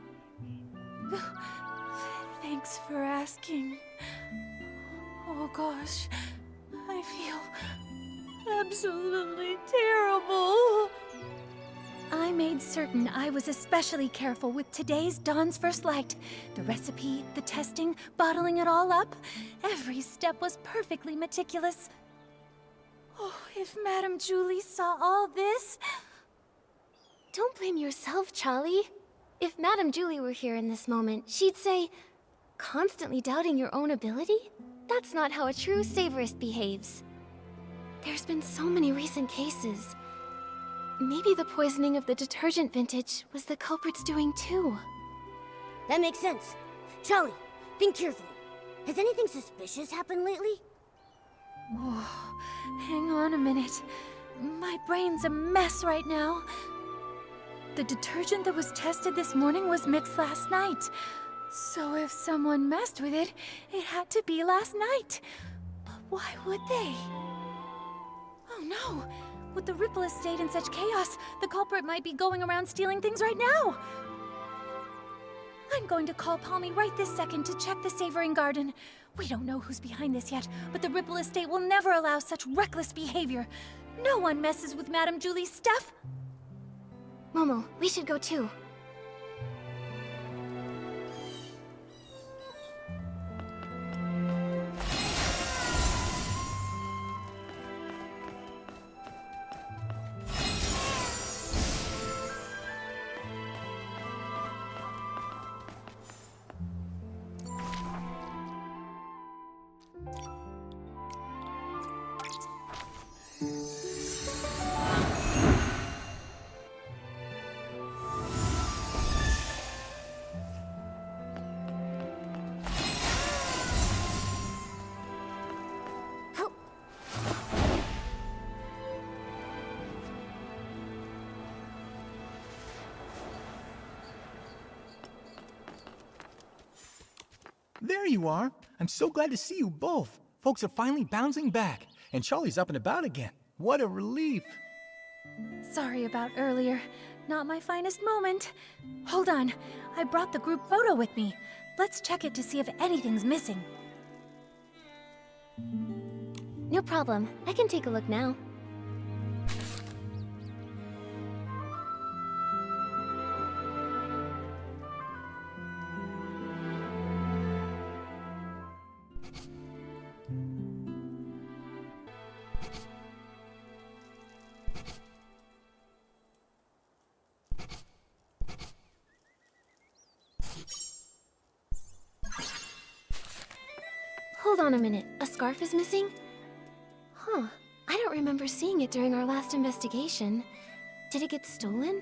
Thanks for asking. Oh gosh, I feel absolutely terrible. I made certain I was especially careful with today's Dawn's First Light. The recipe, the testing, bottling it all up. Every step was perfectly meticulous. Oh, if Madame Julie saw all this... Don't blame yourself, Charlie. If Madame Julie were here in this moment, she'd say, constantly doubting your own ability? That's not how a true savorist behaves. There's been so many recent cases. Maybe the poisoning of the detergent vintage was the culprit's doing too. That makes sense. Charlie, think carefully. Has anything suspicious happened lately? Oh, hang on a minute. My brain's a mess right now. The detergent that was tested this morning was mixed last night. So if someone messed with it, it had to be last night. But why would they? Oh no! With the Ripple Estate in such chaos, the culprit might be going around stealing things right now! I'm going to call Palmy right this second to check the Savoring Garden. We don't know who's behind this yet, but the Ripple Estate will never allow such reckless behavior. No one messes with Madame Julie's stuff! Momo, we should go too. There you are. I'm so glad to see you both. Folks are finally bouncing back, and Charlie's up and about again. What a relief. Sorry about earlier. Not my finest moment. Hold on. I brought the group photo with me. Let's check it to see if anything's missing. No problem. I can take a look now. Hold on a minute. A scarf is missing? Huh. I don't remember seeing it during our last investigation. Did it get stolen?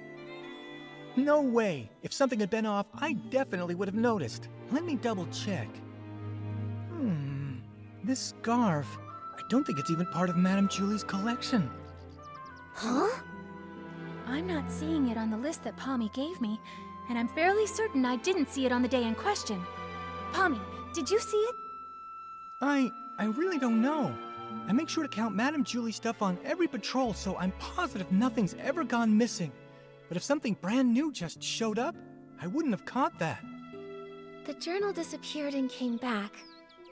No way. If something had been off, I definitely would have noticed. Let me double check. This scarf. I don't think it's even part of Madame Julie's collection. Huh? I'm not seeing it on the list that Pommy gave me, and I'm fairly certain I didn't see it on the day in question. Pommy, did you see it? I really don't know. I make sure to count Madame Julie stuff on every patrol, so I'm positive nothing's ever gone missing. But if something brand new just showed up, I wouldn't have caught that. The journal disappeared and came back.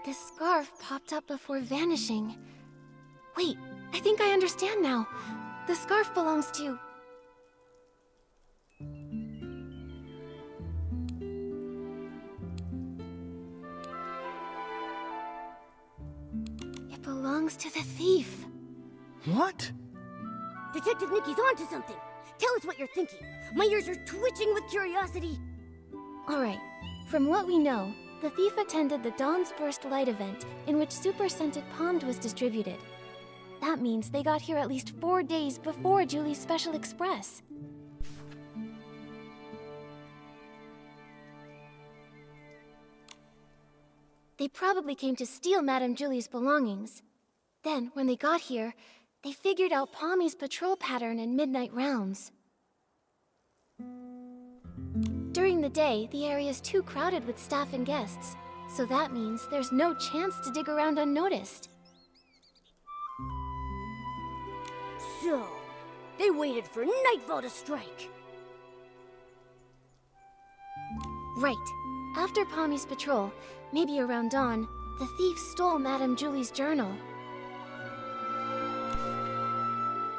This scarf popped up before vanishing. Wait, I think I understand now. The scarf belongs to... It belongs to the thief. What? Detective Nikki's onto something. Tell us what you're thinking. My ears are twitching with curiosity. Alright, from what we know, the thief attended the Dawn's Burst Light event in which Super Scented Pommed was distributed. That means they got here at least 4 days before Julie's Special Express. They probably came to steal Madame Julie's belongings. Then, when they got here, they figured out Pommy's patrol pattern and midnight rounds. During the day, the area's too crowded with staff and guests, so that means there's no chance to dig around unnoticed. So, they waited for nightfall to strike. Right. After Pommy's patrol, maybe around dawn, the thief stole Madame Julie's journal.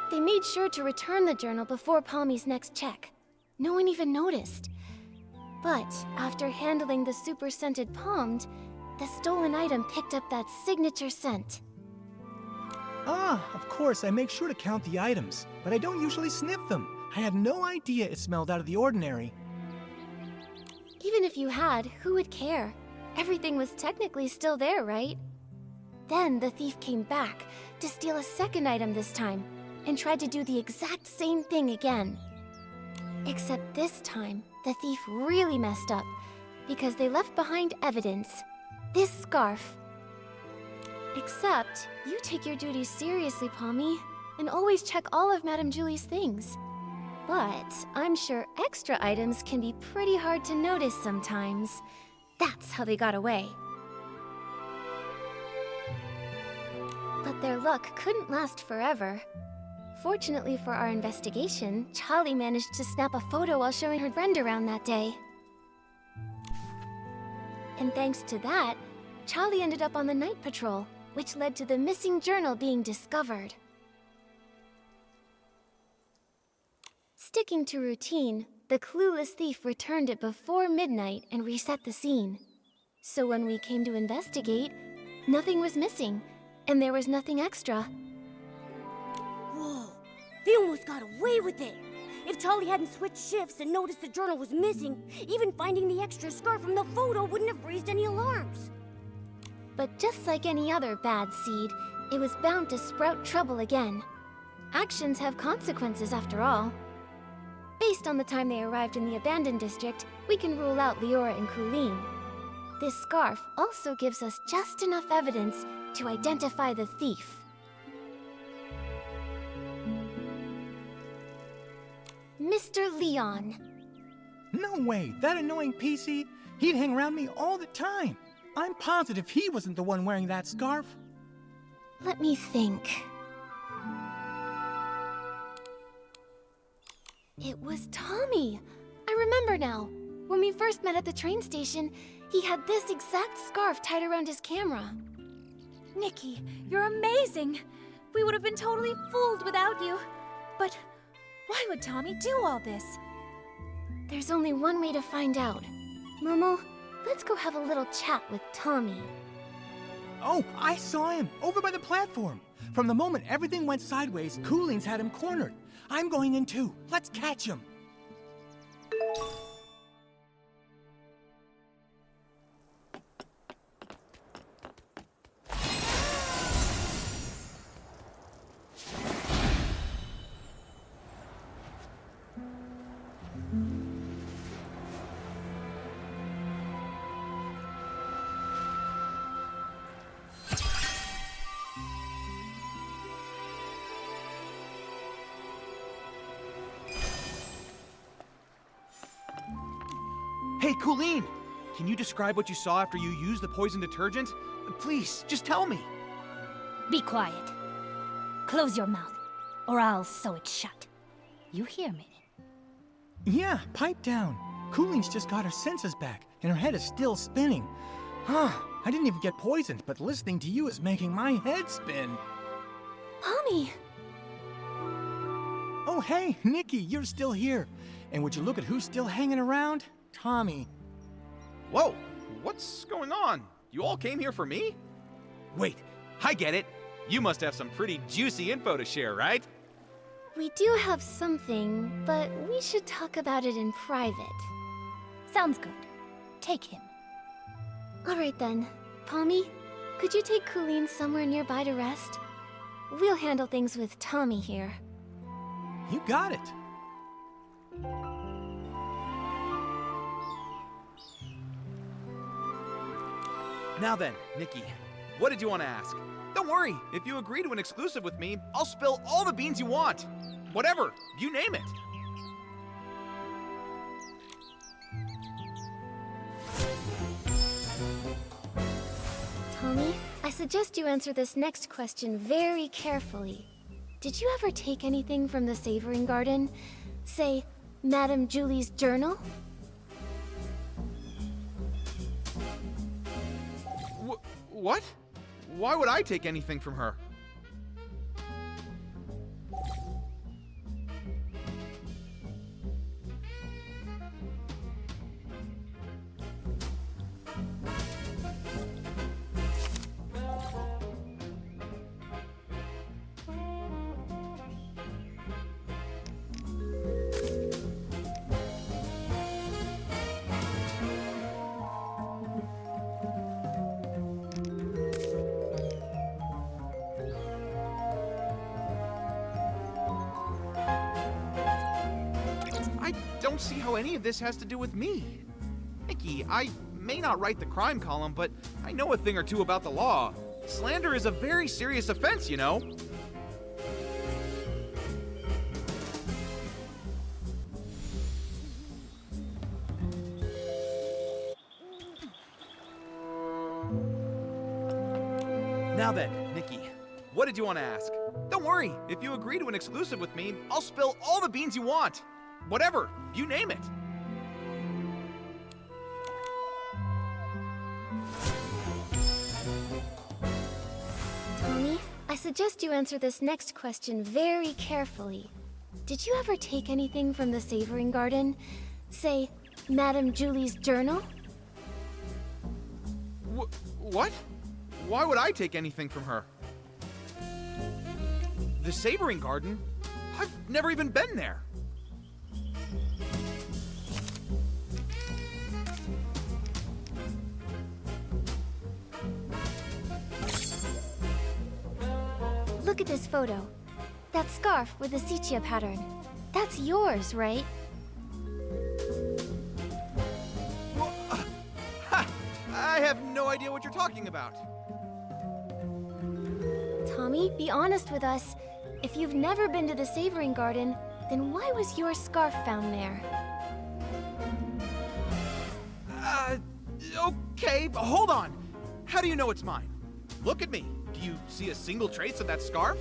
They made sure to return the journal before Pommy's next check. No one even noticed. But after handling the super scented Pommed, the stolen item picked up that signature scent. Ah, of course, I make sure to count the items, but I don't usually sniff them. I had no idea it smelled out of the ordinary. Even if you had, who would care? Everything was technically still there, right? Then the thief came back to steal a second item this time, and tried to do the exact same thing again. Except this time, the thief really messed up, because they left behind evidence. This scarf. Except, you take your duties seriously, Pommy, and always check all of Madame Julie's things. But I'm sure extra items can be pretty hard to notice sometimes. That's how they got away. But their luck couldn't last forever. Fortunately for our investigation, Charlie managed to snap a photo while showing her friend around that day. And thanks to that, Charlie ended up on the night patrol, which led to the missing journal being discovered. Sticking to routine, the clueless thief returned it before midnight and reset the scene. So when we came to investigate, nothing was missing, and there was nothing extra. Whoa, they almost got away with it. If Charlie hadn't switched shifts and noticed the journal was missing, even finding the extra scarf from the photo wouldn't have raised any alarms. But just like any other bad seed, it was bound to sprout trouble again. Actions have consequences after all. Based on the time they arrived in the abandoned district, we can rule out Leora and Colleen. This scarf also gives us just enough evidence to identify the thief. Mr. Leon. No way, that annoying PC? He'd hang around me all the time. I'm positive he wasn't the one wearing that scarf. Let me think. It was Tommy. I remember now. When we first met at the train station, he had this exact scarf tied around his camera. Nikki, you're amazing! We would have been totally fooled without you. But why would Tommy do all this? There's only one way to find out. Momo, let's go have a little chat with Tommy. Oh, I saw him, over by the platform. From the moment everything went sideways, Cooleen's had him cornered. I'm going in too. Let's catch him. Hey, Colleen! Can you describe what you saw after you used the poison detergent? Please, just tell me. Be quiet. Close your mouth, or I'll sew it shut. You hear me? Yeah, pipe down. Cooleen's just got her senses back, and her head is still spinning. Huh, I didn't even get poisoned, but listening to you is making my head spin. Mommy! Oh, hey, Nikki, you're still here. And would you look at who's still hanging around? Tommy. Whoa, what's going on? You all came here for me? Wait, I get it. You must have some pretty juicy info to share, right? We do have something, but we should talk about it in private. Sounds good. Take him. All right then. Palmy, could you take Colleen somewhere nearby to rest? We'll handle things with Tommy here. You got it. Now then, Nikki, what did you want to ask? Don't worry, if you agree to an exclusive with me, I'll spill all the beans you want. Whatever, you name it. Tommy, I suggest you answer this next question very carefully. Did you ever take anything from the Savoring Garden? Say, Madame Julie's journal? What? Why would I take anything from her? I don't see how any of this has to do with me. Nikki, I may not write the crime column, but I know a thing or two about the law. Slander is a very serious offense, you know. Now then, Nikki, what did you want to ask? Don't worry, if you agree to an exclusive with me, I'll spill all the beans you want. Whatever, you name it. Tommy, I suggest you answer this next question very carefully. Did you ever take anything from the Savoring Garden? Say, Madame Julie's journal? What? Why would I take anything from her? The Savoring Garden? I've never even been there. Look at this photo. That scarf with the sepia pattern. That's yours, right? I have no idea what you're talking about. Tommy, be honest with us. If you've never been to the Savoring Garden, then why was your scarf found there? Okay, but hold on. How do you know it's mine? Look at me. Do you see a single trace of that scarf?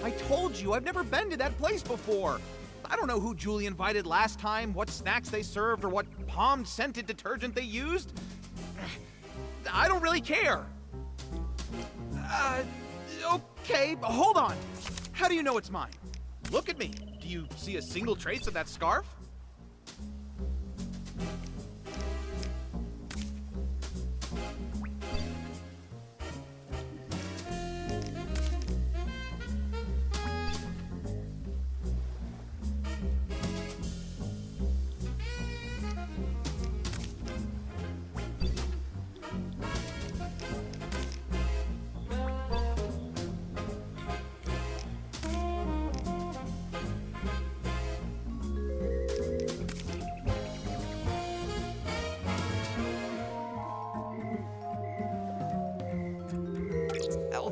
I told you, I've never been to that place before. I don't know who Julie invited last time, what snacks they served, or what palm-scented detergent they used. I don't really care. Okay, but hold on. How do you know it's mine? Look at me. Do you see a single trace of that scarf?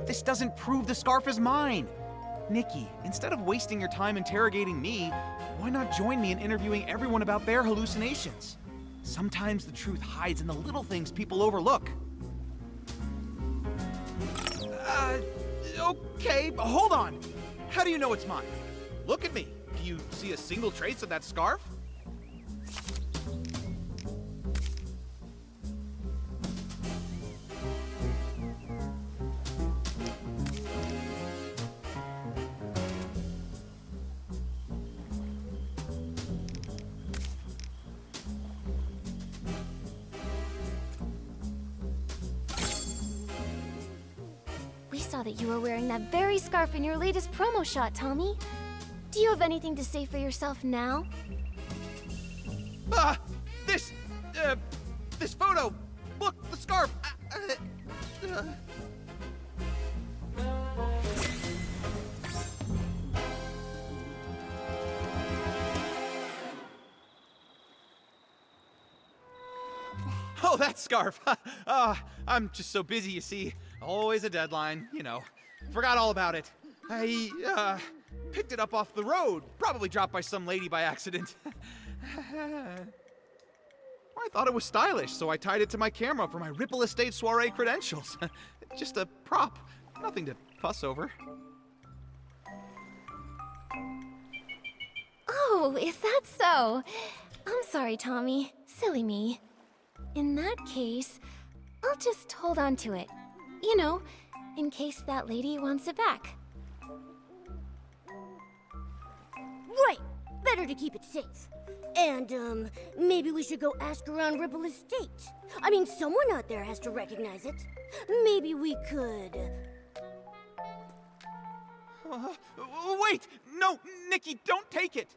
This doesn't prove the scarf is mine. Nikki, instead of wasting your time interrogating me, why not join me in interviewing everyone about their hallucinations? Sometimes the truth hides in the little things people overlook. Okay, but hold on. How do you know it's mine? Look at me. Do you see a single trace of that scarf? We saw that you were wearing that very scarf in your latest promo shot, Tommy. Do you have anything to say for yourself now? This photo! Look, the scarf! Oh, that scarf! I'm just so busy, you see. Always a deadline, you know. Forgot all about it. I picked it up off the road. Probably dropped by some lady by accident. I thought it was stylish, so I tied it to my camera for my Ripple Estate soiree credentials. Just a prop. Nothing to fuss over. Oh, is that so? I'm sorry, Tommy. Silly me. In that case, I'll just hold on to it. You know, in case that lady wants it back. Right! Better to keep it safe. And, maybe we should go ask around Ripple Estate. I mean, someone out there has to recognize it. Maybe we could... Wait! No, Nikki, don't take it!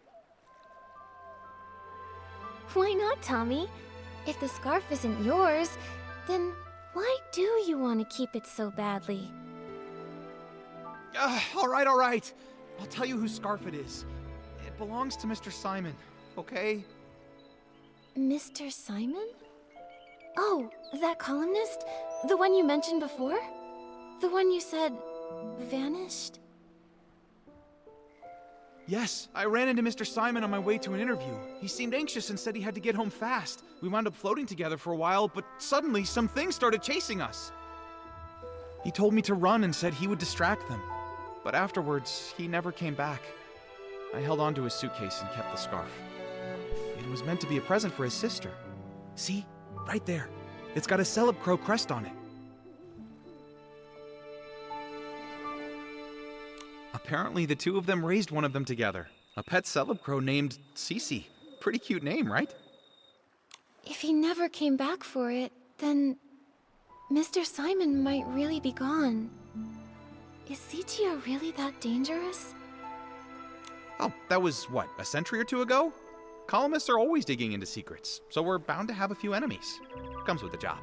Why not, Tommy? If the scarf isn't yours, then why do you want to keep it so badly? All right. I'll tell you whose scarf it is. It belongs to Mr. Simon, okay? Mr. Simon? Oh, that columnist? The one you mentioned before? The one you said vanished? Yes, I ran into Mr. Simon on my way to an interview. He seemed anxious and said he had to get home fast. We wound up floating together for a while, but suddenly some things started chasing us. He told me to run and said he would distract them. But afterwards, he never came back. I held onto his suitcase and kept the scarf. It was meant to be a present for his sister. See? Right there. It's got a Celeb Crow crest on it. Apparently, the two of them raised one of them together. A pet Celeb Crow named Cece. Pretty cute name, right? If he never came back for it, then Mr. Simon might really be gone. Is Cece really that dangerous? Oh, that was, what, a century or two ago? Columnists are always digging into secrets, so we're bound to have a few enemies. Comes with the job.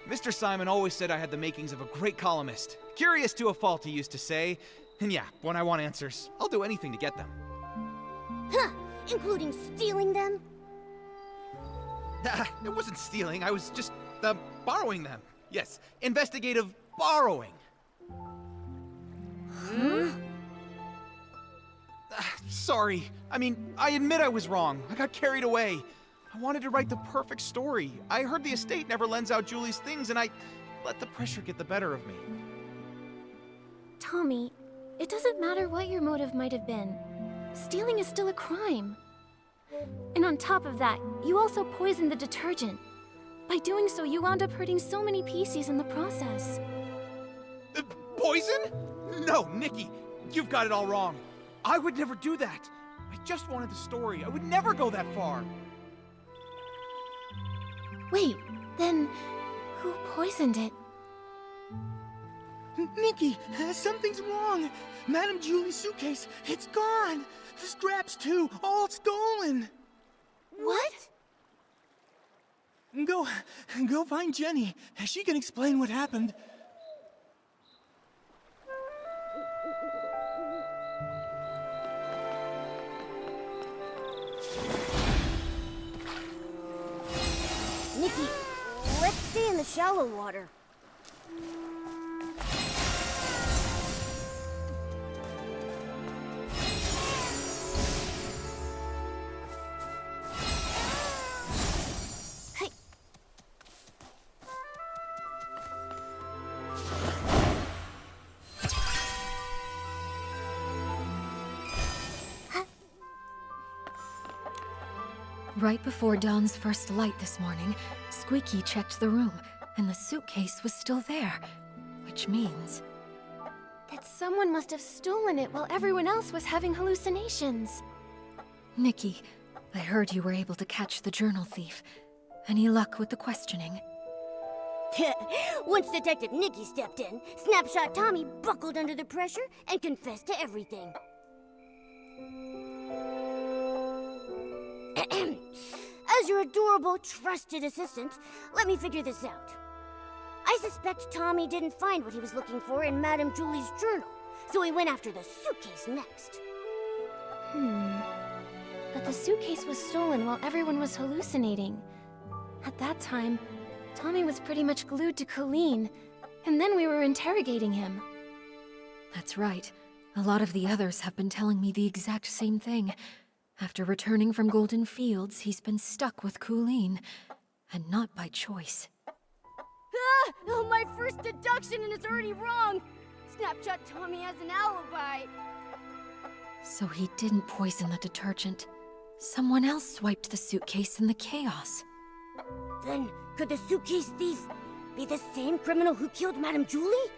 Mr. Simon always said I had the makings of a great columnist. Curious to a fault, he used to say. And yeah, when I want answers, I'll do anything to get them. Huh! Including stealing them? It wasn't stealing, I was just, borrowing them. Yes, investigative borrowing. Huh? Sorry. I mean, I admit I was wrong. I got carried away. I wanted to write the perfect story. I heard the estate never lends out Julie's things, and I let the pressure get the better of me. Tommy, it doesn't matter what your motive might have been. Stealing is still a crime. And on top of that, you also poisoned the detergent. By doing so, you wound up hurting so many PCs in the process. Poison? No, Nikki, you've got it all wrong. I would never do that. I just wanted the story. I would never go that far. Wait, then who poisoned it? Nikki, something's wrong. Madame Julie's suitcase, it's gone. The scraps too, all stolen. What? Go find Jenny. She can explain what happened. Nikki, let's stay in the shallow water. Right before Dawn's first light this morning, Squeaky checked the room, and the suitcase was still there. Which means... that someone must have stolen it while everyone else was having hallucinations. Nikki, I heard you were able to catch the journal thief. Any luck with the questioning? Once Detective Nikki stepped in, Snapshot Tommy buckled under the pressure and confessed to everything. As your adorable, trusted assistant, let me figure this out. I suspect Tommy didn't find what he was looking for in Madame Julie's journal, so he went after the suitcase next. But the suitcase was stolen while everyone was hallucinating. At that time, Tommy was pretty much glued to Colleen, and then we were interrogating him. That's right. A lot of the others have been telling me the exact same thing. After returning from Golden Fields, he's been stuck with Colleen, and not by choice. Ah! Oh, my first deduction and it's already wrong! Snapshot Tommy has an alibi! So he didn't poison the detergent. Someone else swiped the suitcase in the chaos. Then, could the suitcase thief be the same criminal who killed Madame Julie?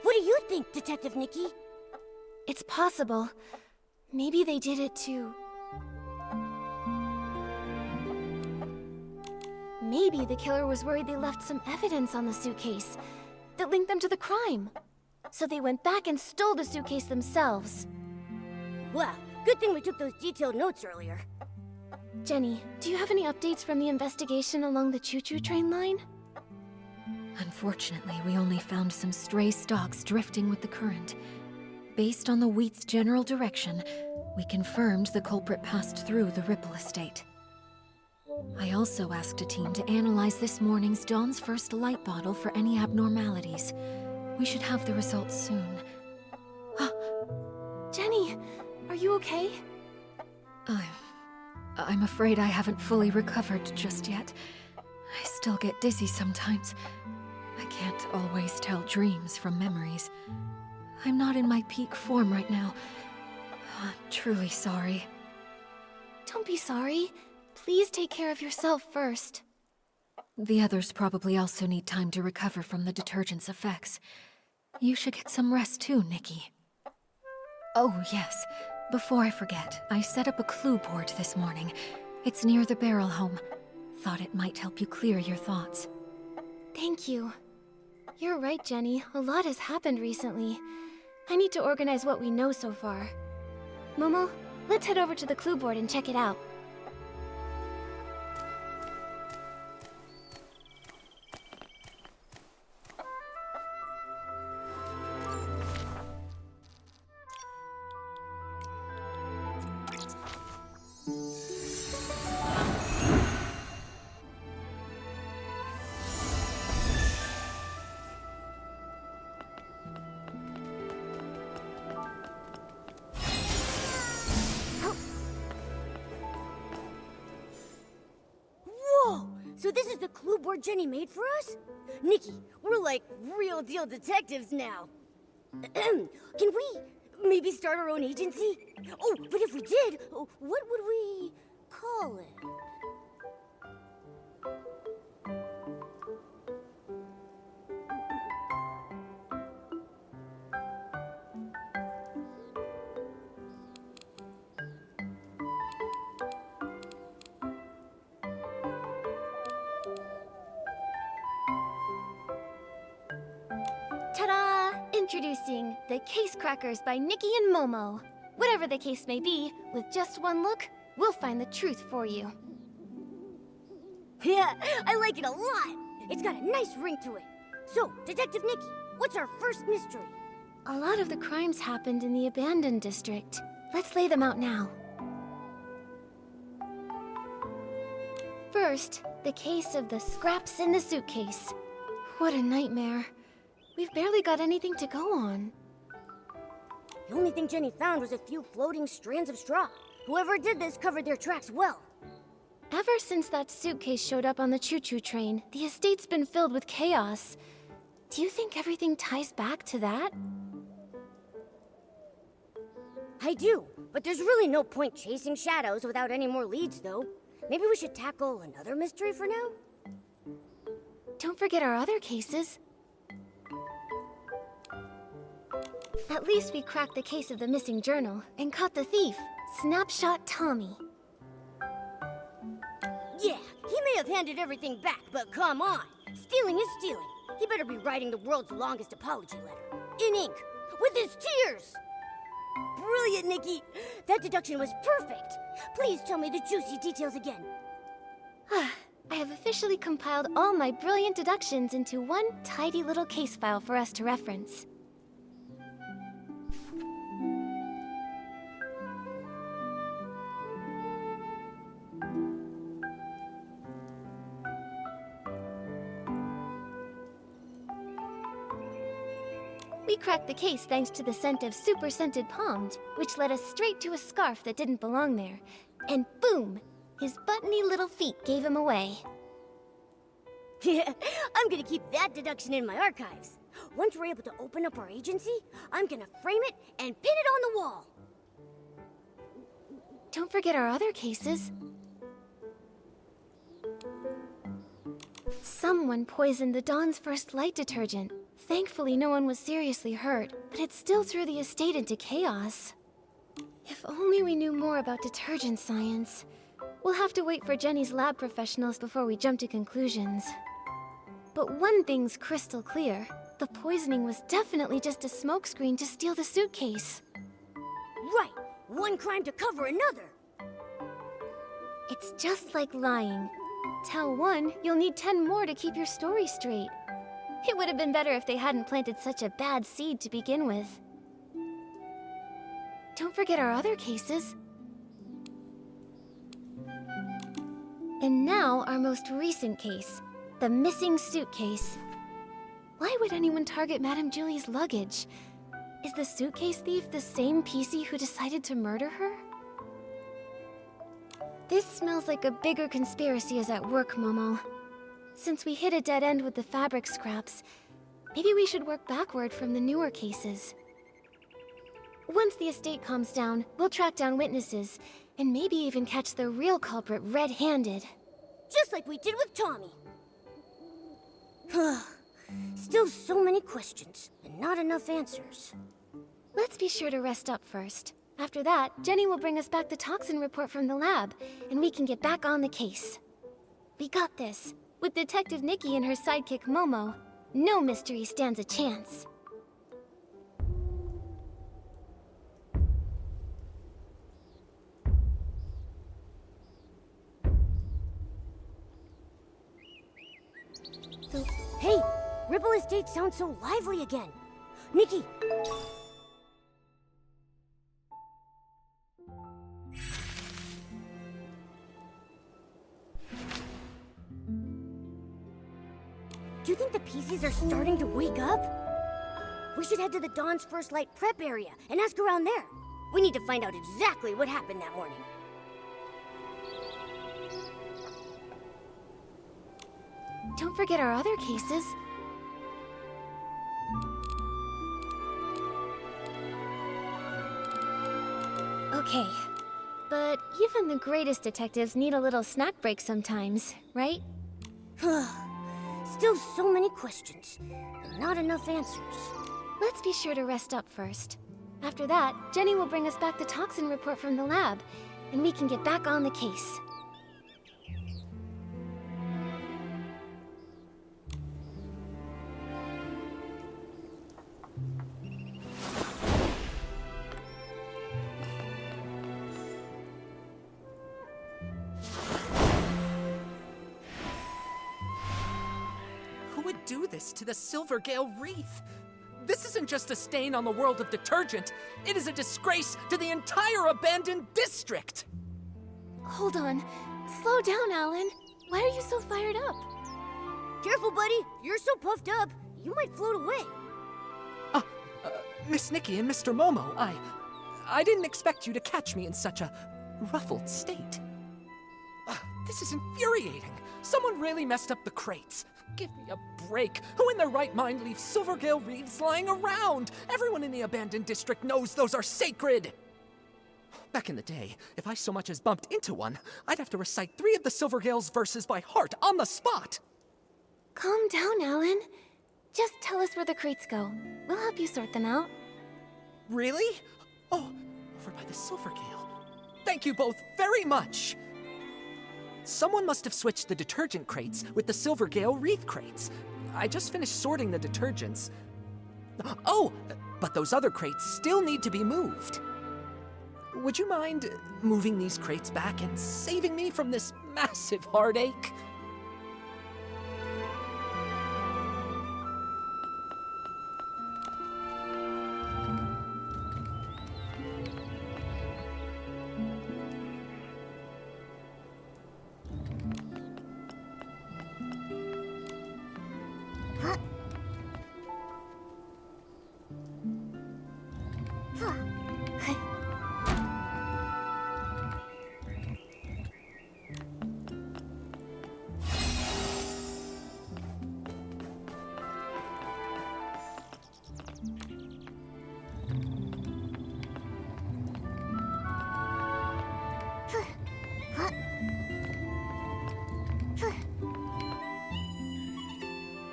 What do you think, Detective Nikki? It's possible. Maybe they did it too. Maybe the killer was worried they left some evidence on the suitcase that linked them to the crime. So they went back and stole the suitcase themselves. Well, good thing we took those detailed notes earlier. Jenny, do you have any updates from the investigation along the choo-choo train line? Unfortunately, we only found some stray stalks drifting with the current. Based on the wheat's general direction, we confirmed the culprit passed through the Ripple estate. I also asked a team to analyze this morning's Dawn's first light bottle for any abnormalities. We should have the results soon. Jenny, are you okay? I'm afraid I haven't fully recovered just yet. I still get dizzy sometimes. I can't always tell dreams from memories. I'm not in my peak form right now. I'm truly sorry. Don't be sorry. Please take care of yourself first. The others probably also need time to recover from the detergent's effects. You should get some rest too, Nikki. Oh, yes. Before I forget, I set up a clue board this morning. It's near the barrel home. Thought it might help you clear your thoughts. Thank you. You're right, Jenny. A lot has happened recently. I need to organize what we know so far. Momo, let's head over to the clue board and check it out. So this is the clue board Jenny made for us? Nikki, we're like real deal detectives now. Can we maybe start our own agency? Oh, but if we did, what would we call it? Ta-da! Introducing the Case Crackers by Nikki and Momo. Whatever the case may be, with just one look, we'll find the truth for you. Yeah, I like it a lot. It's got a nice ring to it. So, Detective Nikki, what's our first mystery? A lot of the crimes happened in the abandoned district. Let's lay them out now. First, the case of the scraps in the suitcase. What a nightmare. We've barely got anything to go on. The only thing Jenny found was a few floating strands of straw. Whoever did this covered their tracks well. Ever since that suitcase showed up on the choo-choo train, the estate's been filled with chaos. Do you think everything ties back to that? I do, but there's really no point chasing shadows without any more leads, though. maybe we should tackle another mystery for now? Don't forget our other cases. At least we cracked the case of the missing journal and caught the thief, Snapshot Tommy. Yeah, he may have handed everything back, but come on. Stealing is stealing. He better be writing the world's longest apology letter. In ink. With his tears. Brilliant, Nikki. That deduction was perfect. Please tell me the juicy details again. I have officially compiled all my brilliant deductions into one tidy little case file for us to reference. We cracked the case thanks to the scent of super scented palms, which led us straight to a scarf that didn't belong there. And boom! His buttony little feet gave him away. Yeah, I'm gonna keep that deduction in my archives. Once we're able to open up our agency, I'm gonna frame it and pin it on the wall. Don't forget our other cases. Someone poisoned the Dawn's First Light detergent. Thankfully, no one was seriously hurt, but it still threw the estate into chaos. If only we knew more about detergent science. We'll have to wait for Jenny's lab professionals before we jump to conclusions. But one thing's crystal clear. The poisoning was definitely just a smokescreen to steal the suitcase. Right! One crime to cover another! It's just like lying. Tell one, you'll need 10 more to keep your story straight. It would have been better if they hadn't planted such a bad seed to begin with. Don't forget our other cases. And now our most recent case, the missing suitcase. Why would anyone target Madame Julie's luggage? Is the suitcase thief the same PC who decided to murder her? This smells like a bigger conspiracy is at work, Momo. Since we hit a dead end with the fabric scraps, maybe we should work backward from the newer cases. Once the estate calms down, we'll track down witnesses, and maybe even catch the real culprit red-handed. Just like we did with Tommy. Still so many questions, and not enough answers. Let's be sure to rest up first. After that, Jenny will bring us back the toxin report from the lab, and we can get back on the case. We got this. With Detective Nikki and her sidekick Momo, no mystery stands a chance. Hey! Ripple Estate sounds so lively again. Nikki! Do you think the PCs are starting to wake up? We should head to the Dawn's First Light prep area and ask around there. We need to find out exactly what happened that morning. Don't forget our other cases. Okay, but even the greatest detectives need a little snack break sometimes, right? Still so many questions, and not enough answers. Let's be sure to rest up first. After that, Jenny will bring us back the toxin report from the lab, and we can get back on the case. Do this to the Silvergale Wreath. This isn't just a stain on the world of detergent. It is a disgrace to the entire abandoned district. Hold on. Slow down, Alan. Why are you so fired up? Careful, buddy. You're so puffed up, you might float away. Miss Nikki and Mr. Momo, I didn't expect you to catch me in such a ruffled state. This is infuriating. Someone really messed up the crates. Give me a break. Who in their right mind leaves Silvergale wreaths lying around? Everyone in the abandoned district knows those are sacred. Back in the day, if I so much as bumped into one, I'd have to recite 3 of the Silvergale's verses by heart on the spot. Calm down, Alan. Just tell us where the crates go. We'll help you sort them out. Really? Oh, over by the Silvergale. Thank you both very much. Someone must have switched the detergent crates with the Silvergale wreath crates. I just finished sorting the detergents. Oh, but those other crates still need to be moved. Would you mind moving these crates back and saving me from this massive heartache?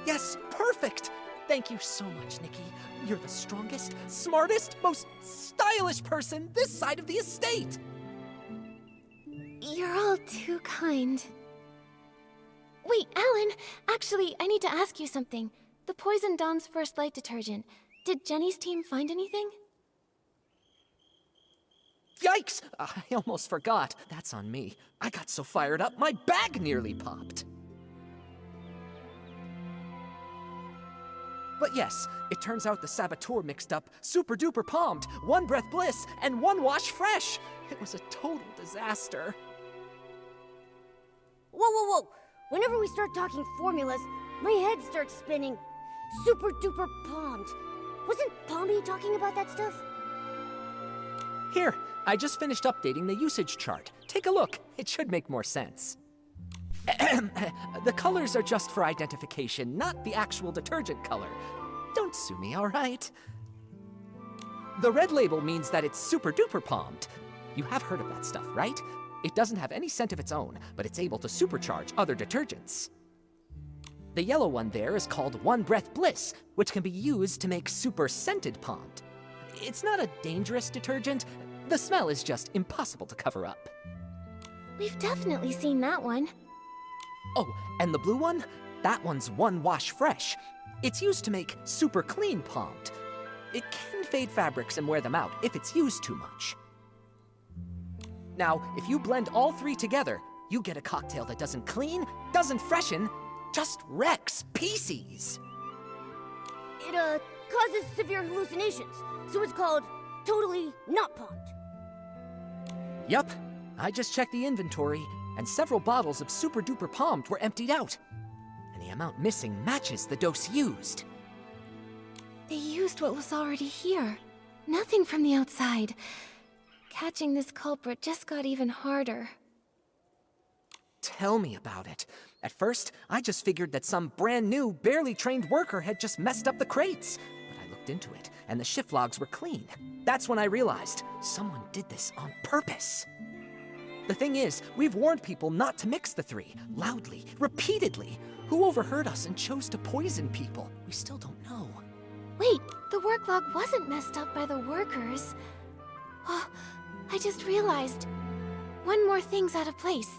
Yes, perfect! Thank you so much, Nikki. You're the strongest, smartest, most stylish person this side of the estate! You're all too kind. Wait, Alan! Actually, I need to ask you something. The Poison Dawn's First Light detergent. Did Jenny's team find anything? Yikes! I almost forgot. That's on me. I got so fired up, my bag nearly popped. But yes, it turns out the saboteur mixed up Super Duper Palmed, One Breath Bliss, and One Wash Fresh. It was a total disaster. Whoa, whoa, whoa! Whenever we start talking formulas, my head starts spinning. Super duper palmed. Wasn't Palmy talking about that stuff? Here, I just finished updating the usage chart. Take a look. It should make more sense. The colors are just for identification, not the actual detergent color. Don't sue me, all right? The red label means that it's super duper palmed. You have heard of that stuff, right? It doesn't have any scent of its own, but it's able to supercharge other detergents. The yellow one there is called One Breath Bliss, which can be used to make super scented palmed. It's not a dangerous detergent. The smell is just impossible to cover up. We've definitely seen that one. Oh, and the blue one? That one's One Wash Fresh. It's used to make super clean palmed. It can fade fabrics and wear them out if it's used too much. Now, if you blend all 3 together, you get a cocktail that doesn't clean, doesn't freshen, just wrecks pieces. It, causes severe hallucinations, so it's called totally not palmed. Yup, I just checked the inventory, and several bottles of Super Duper Palmed were emptied out. And the amount missing matches the dose used. They used what was already here. Nothing from the outside. Catching this culprit just got even harder. Tell me about it. At first, I just figured that some brand new, barely trained worker had just messed up the crates. But I looked into it, and the shift logs were clean. That's when I realized someone did this on purpose. The thing is, we've warned people not to mix the 3, loudly, repeatedly. Who overheard us and chose to poison people? We still don't know. Wait, the work log wasn't messed up by the workers. Oh, I just realized. One more thing's out of place.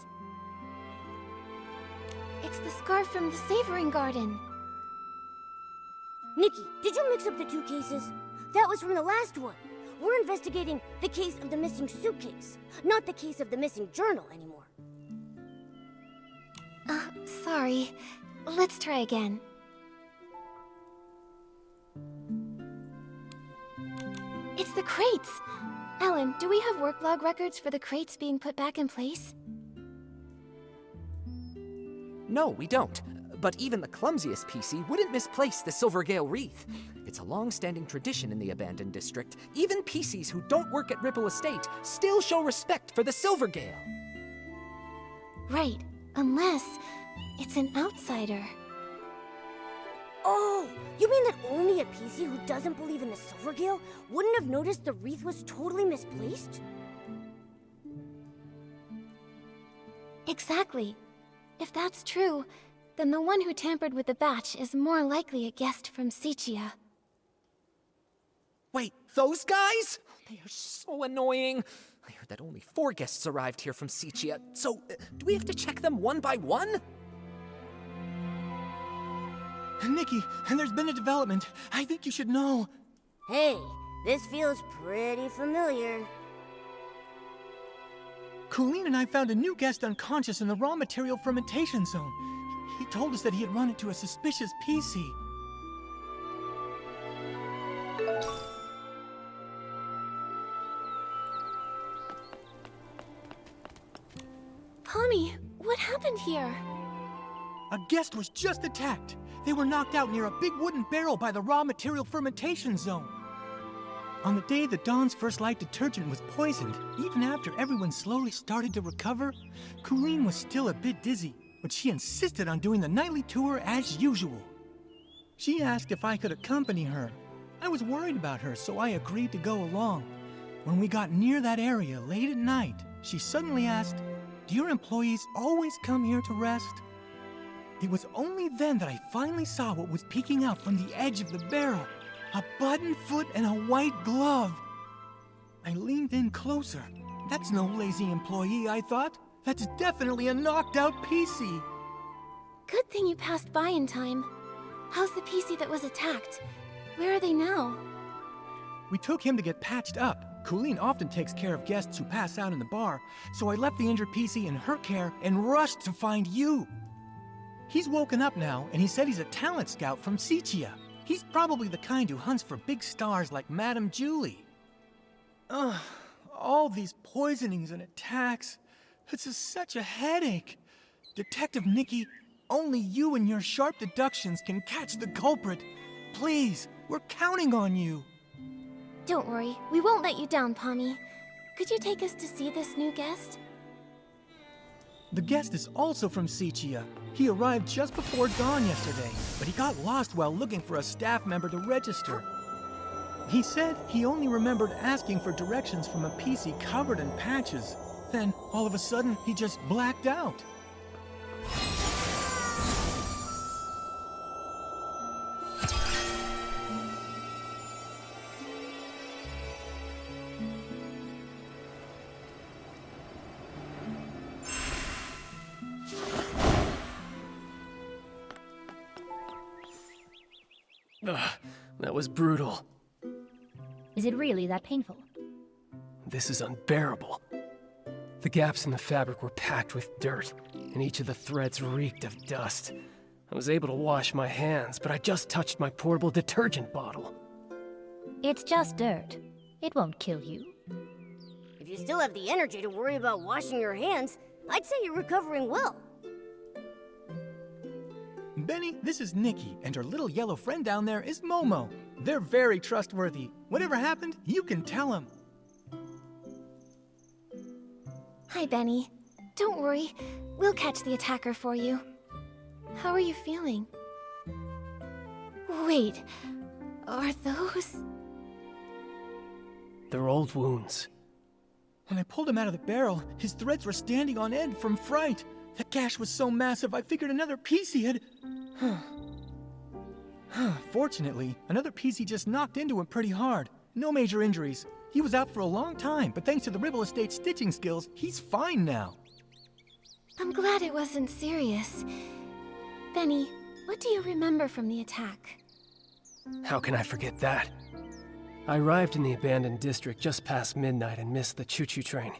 It's the scarf from the Savoring Garden. Nikki, did you mix up the 2 cases? That was from the last one. We're investigating the case of the missing suitcase, not the case of the missing journal anymore. Sorry. Let's try again. It's the crates! Alan, do we have work log records for the crates being put back in place? No, we don't. But even the clumsiest PC wouldn't misplace the Silvergale wreath. It's a long-standing tradition in the abandoned district. Even PCs who don't work at Ripple Estate still show respect for the Silvergale. Right, unless it's an outsider. Oh, you mean that only a PC who doesn't believe in the Silvergale wouldn't have noticed the wreath was totally misplaced? Exactly. If that's true, then the one who tampered with the batch is more likely a guest from Sichia. Wait, those guys? They are so annoying. I heard that only 4 guests arrived here from Sichia, so do we have to check them one by one? Nikki, and there's been a development. I think you should know. Hey, this feels pretty familiar. Colleen and I found a new guest unconscious in the raw material fermentation zone. He told us that he had run into a suspicious PC. Pommy, what happened here? A guest was just attacked. They were knocked out near a big wooden barrel by the raw material fermentation zone. On the day that Dawn's First Light detergent was poisoned, even after everyone slowly started to recover, Colleen was still a bit dizzy, but she insisted on doing the nightly tour as usual. She asked if I could accompany her. I was worried about her, so I agreed to go along. When we got near that area late at night, she suddenly asked, "Do your employees always come here to rest?" It was only then that I finally saw what was peeking out from the edge of the barrel. A button foot and a white glove. I leaned in closer. That's no lazy employee, I thought. That's definitely a knocked out PC. Good thing you passed by in time. How's the PC that was attacked? Where are they now? We took him to get patched up. Colleen often takes care of guests who pass out in the bar, so I left the injured PC in her care and rushed to find you. He's woken up now, and he said he's a talent scout from Sichia. He's probably the kind who hunts for big stars like Madame Julie. Ugh, all these poisonings and attacks. It's just such a headache. Detective Nikki, only you and your sharp deductions can catch the culprit. Please, we're counting on you. Don't worry, we won't let you down, Pommy. Could you take us to see this new guest? The guest is also from Sichia. He arrived just before dawn yesterday, but he got lost while looking for a staff member to register. He said he only remembered asking for directions from a PC covered in patches. Then, all of a sudden, he just blacked out. Ugh, that was brutal. Is it really that painful? This is unbearable. The gaps in the fabric were packed with dirt, and each of the threads reeked of dust. I was able to wash my hands, but I just touched my portable detergent bottle. It's just dirt. It won't kill you. If you still have the energy to worry about washing your hands, I'd say you're recovering well. Benny, this is Nikki, and her little yellow friend down there is Momo. They're very trustworthy. Whatever happened, you can tell them. Hi, Benny. Don't worry, we'll catch the attacker for you. How are you feeling? Wait, are those... They're old wounds. When I pulled him out of the barrel, his threads were standing on end from fright. The gash was so massive, I figured another PC had... Fortunately, another PC just knocked into him pretty hard. No major injuries. He was out for a long time, but thanks to the Ribble Estate stitching skills, he's fine now. I'm glad it wasn't serious. Benny, what do you remember from the attack? How can I forget that? I arrived in the abandoned district just past midnight and missed the choo-choo train.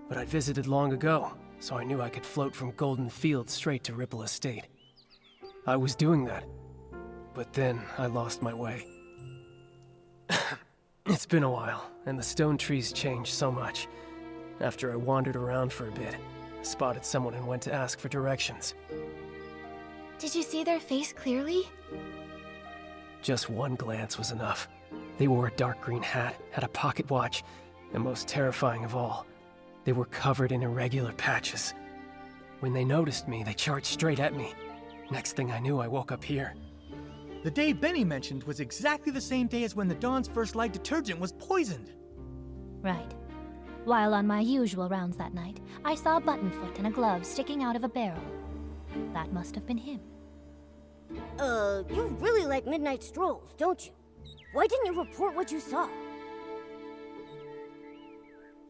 But I'd visited long ago, so I knew I could float from Golden Fields straight to Ripple Estate. I was doing that, but then I lost my way. It's been a while, and the stone trees changed so much. After I wandered around for a bit, I spotted someone and went to ask for directions. Did you see their face clearly? Just one glance was enough. They wore a dark green hat, had a pocket watch, and most terrifying of all, they were covered in irregular patches. When they noticed me, they charged straight at me. Next thing I knew, I woke up here. The day Benny mentioned was exactly the same day as when the Dawn's First Light detergent was poisoned. Right. While on my usual rounds that night, I saw a buttonfoot and a glove sticking out of a barrel. That must have been him. You really like midnight strolls, don't you? Why didn't you report what you saw?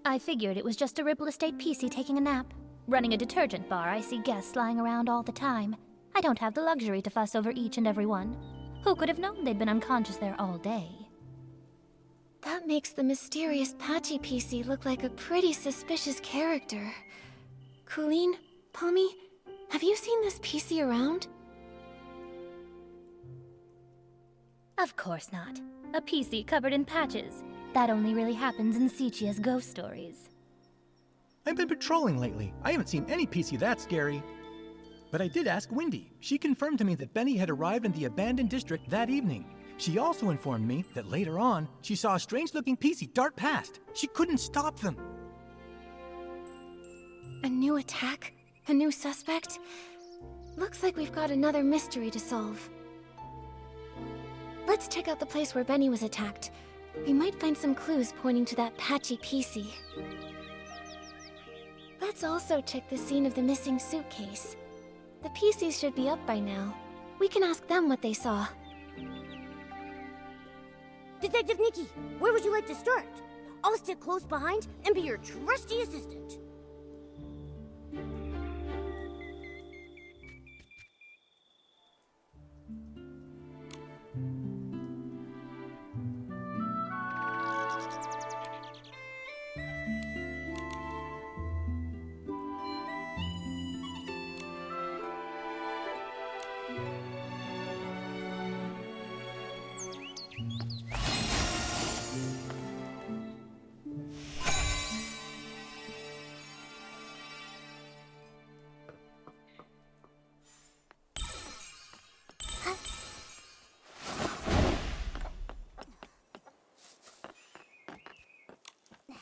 I figured it was just a Ripple Estate PC taking a nap. Running a detergent bar, I see guests lying around all the time. I don't have the luxury to fuss over each and every one. Who could have known they'd been unconscious there all day? That makes the mysterious Patchy PC look like a pretty suspicious character. Colleen, Pommy, have you seen this PC around? Of course not. A PC covered in patches. That only really happens in Sichia's ghost stories. I've been patrolling lately. I haven't seen any PC that scary. But I did ask Wendy. She confirmed to me that Benny had arrived in the abandoned district that evening. She also informed me that later on, she saw a strange-looking PC dart past. She couldn't stop them. A new attack? A new suspect? Looks like we've got another mystery to solve. Let's check out the place where Benny was attacked. We might find some clues pointing to that Patchy PC. Let's also check the scene of the missing suitcase. The PCs should be up by now. We can ask them what they saw. Detective Nikki, where would you like to start? I'll stick close behind and be your trusty assistant.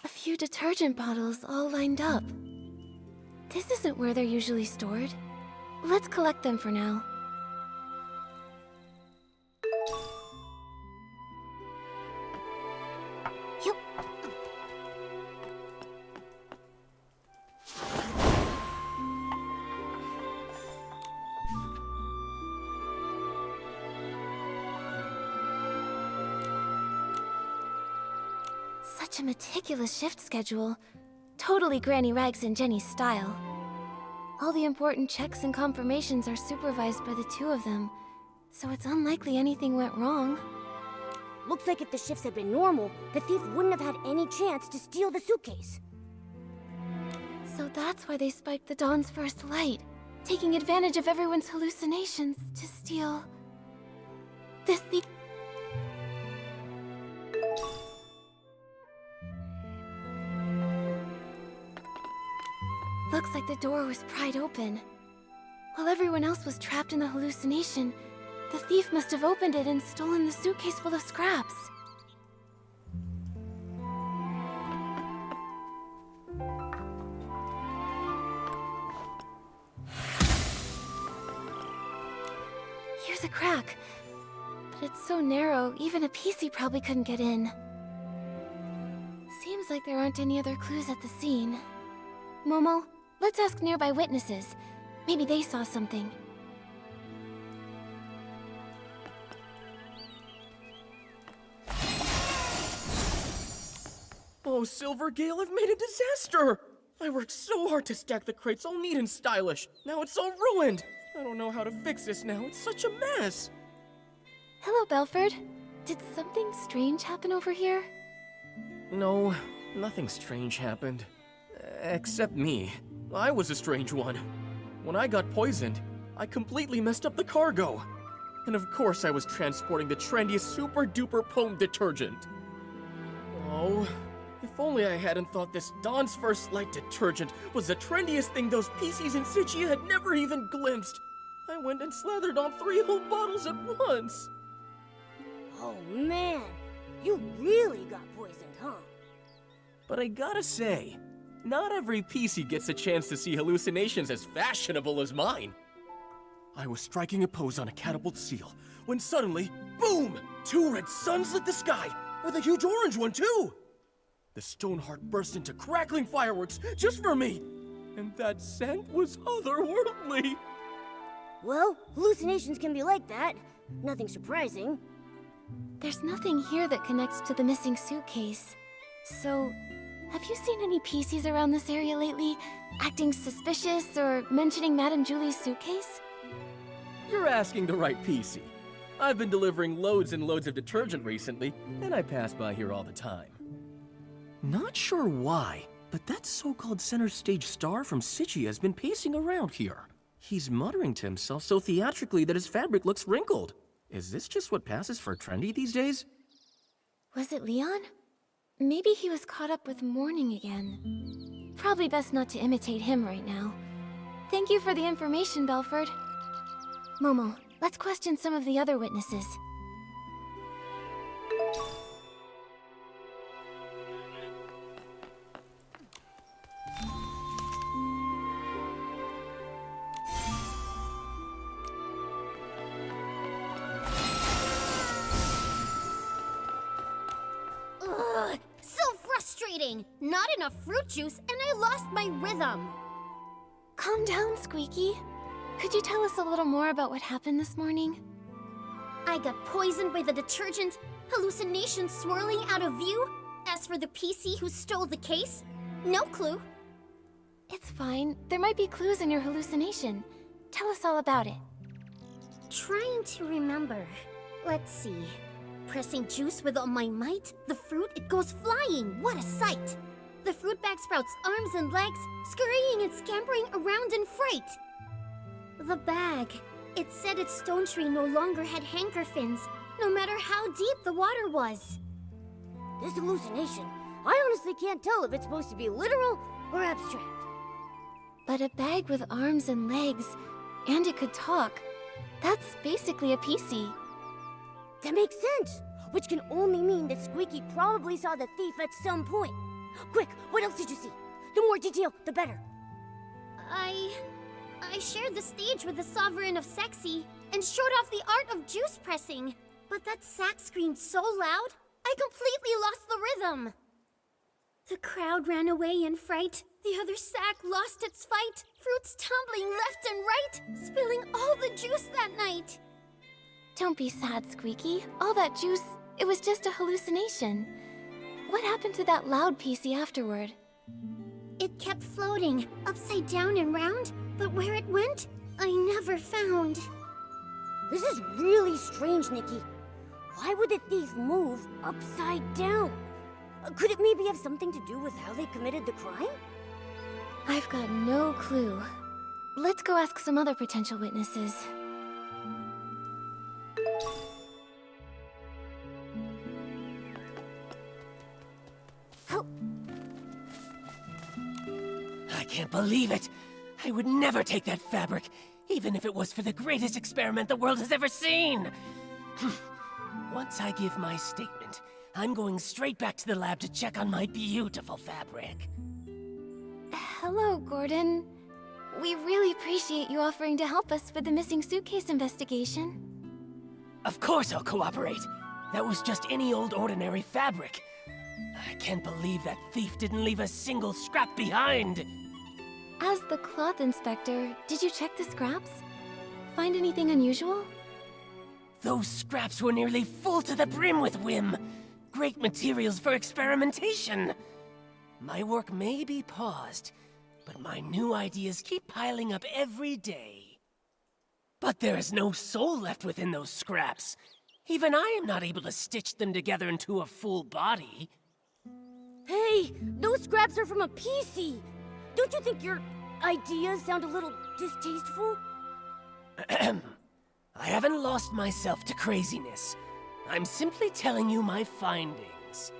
A few detergent bottles all lined up. This isn't where they're usually stored. Let's collect them for now. Yup. Such a meticulous shift schedule. Totally Granny Rags and Jenny's style. All the important checks and confirmations are supervised by the two of them, so it's unlikely anything went wrong. Looks like if the shifts had been normal, the thief wouldn't have had any chance to steal the suitcase. So that's why they spiked the Dawn's first light, taking advantage of everyone's hallucinations to steal... this thief. Looks like the door was pried open. While everyone else was trapped in the hallucination, the thief must have opened it and stolen the suitcase full of scraps. Here's a crack, but it's so narrow, even a PC probably couldn't get in. Seems like there aren't any other clues at the scene. Momo, let's ask nearby witnesses. Maybe they saw something. Oh, Silvergale, I've made a disaster! I worked so hard to stack the crates all neat and stylish. Now it's all ruined! I don't know how to fix this now. It's such a mess! Hello, Belford. Did something strange happen over here? No, nothing strange happened. Except me. I was a strange one. When I got poisoned, I completely messed up the cargo. And of course I was transporting the trendiest super-duper poem detergent. Oh, if only I hadn't thought this Dawn's First Light detergent was the trendiest thing those PCs in Sichia had never even glimpsed. I went and slathered on 3 whole bottles at once. Oh man, you really got poisoned, huh? But I gotta say, not every PC gets a chance to see hallucinations as fashionable as mine. I was striking a pose on a catapult seal, when suddenly, boom! 2 red suns lit the sky, with a huge orange one too! The The Stoneheart burst into crackling fireworks just for me! And that scent was otherworldly! Well, hallucinations can be like that. Nothing surprising. There's nothing here that connects to the missing suitcase. So, have you seen any PCs around this area lately? Acting suspicious or mentioning Madame Julie's suitcase? You're asking the right PC. I've been delivering loads and loads of detergent recently, and I pass by here all the time. Not sure why, but that so-called center stage star from Sitchi has been pacing around here. He's muttering to himself so theatrically that his fabric looks wrinkled. Is this just what passes for trendy these days? Was it Leon? Maybe he was caught up with mourning again. Probably best not to imitate him right now. Thank you for the information, Belford. Momo, let's question some of the other witnesses. Ugh, so frustrating! Not enough fruit juice, and I lost my rhythm. Calm down, Squeaky. Could you tell us a little more about what happened this morning? I got poisoned by the detergent, hallucinations swirling out of view. As for the PC who stole the case, no clue. It's fine. There might be clues in your hallucination. Tell us all about it. Trying to remember. Let's see. Pressing juice with all my might, the fruit, it goes flying. What a sight! The fruit bag sprouts arms and legs, scurrying and scampering around in fright. The bag. It said its stone tree no longer had hanker fins, no matter how deep the water was. This hallucination, I honestly can't tell if it's supposed to be literal or abstract. But a bag with arms and legs, and it could talk. That's basically a PC. That makes sense, which can only mean that Squeaky probably saw the thief at some point. Quick, what else did you see? The more detail, the better. I shared the stage with the Sovereign of Sexy and showed off the art of juice pressing. But that sack screamed so loud, I completely lost the rhythm. The crowd ran away in fright. The other sack lost its fight. Fruits tumbling left and right, spilling all the juice that night. Don't be sad, Squeaky. All that juice, it was just a hallucination. What happened to that loud PC afterward? It kept floating, upside down and round, but where it went, I never found. This is really strange, Nikki. Why would the thief move upside down? Could it maybe have something to do with how they committed the crime? I've got no clue. Let's go ask some other potential witnesses. I can't believe it! I would never take that fabric, even if it was for the greatest experiment the world has ever seen! Once I give my statement, I'm going straight back to the lab to check on my beautiful fabric. Hello, Gordon. We really appreciate you offering to help us with the missing suitcase investigation. Of course I'll cooperate. That was just any old ordinary fabric. I can't believe that thief didn't leave a single scrap behind. As the cloth inspector, did you check the scraps? Find anything unusual? Those scraps were nearly full to the brim with whim. Great materials for experimentation. My work may be paused, but my new ideas keep piling up every day. But there is no soul left within those scraps. Even I am not able to stitch them together into a full body. Hey, those scraps are from a PC. Don't you think your ideas sound a little distasteful? I haven't lost myself to craziness. I'm simply telling you my findings.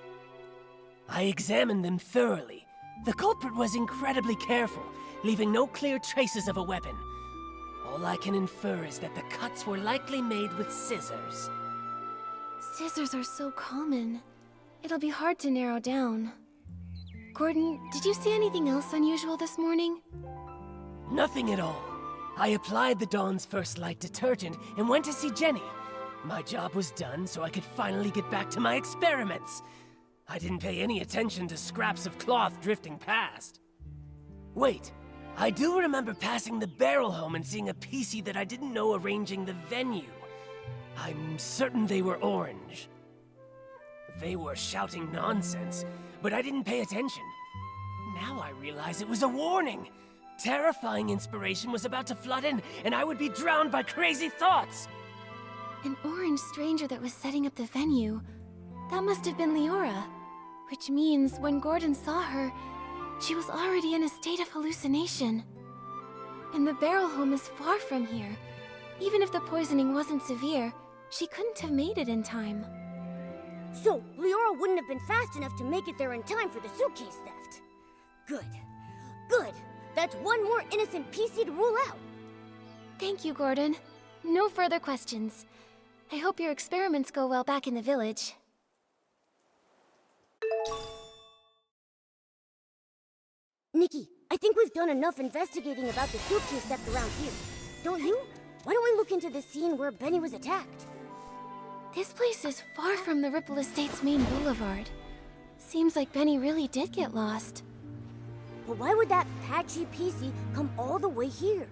I examined them thoroughly. The culprit was incredibly careful, leaving no clear traces of a weapon. All I can infer is that the cuts were likely made with scissors. Scissors are so common. It'll be hard to narrow down. Gordon, did you see anything else unusual this morning? Nothing at all. I applied the Dawn's First Light detergent and went to see Jenny. My job was done, so I could finally get back to my experiments. I didn't pay any attention to scraps of cloth drifting past. Wait, I do remember passing the barrel home and seeing a PC that I didn't know arranging the venue. I'm certain they were orange. They were shouting nonsense, but I didn't pay attention. Now I realize it was a warning. Terrifying inspiration was about to flood in, and I would be drowned by crazy thoughts. An orange stranger that was setting up the venue. That must have been Leora. Which means when Gordon saw her, she was already in a state of hallucination. And the barrel home is far from here. Even if the poisoning wasn't severe, she couldn't have made it in time. So, Leora wouldn't have been fast enough to make it there in time for the suitcase theft. Good. Good. That's one more innocent PC to rule out. Thank you, Gordon. No further questions. I hope your experiments go well back in the village. Nikki, I think we've done enough investigating about the suitcase theft around here. Don't you? Why don't we look into the scene where Benny was attacked? This place is far from the Ripple Estate's main boulevard. Seems like Benny really did get lost. But why would that patchy PC come all the way here?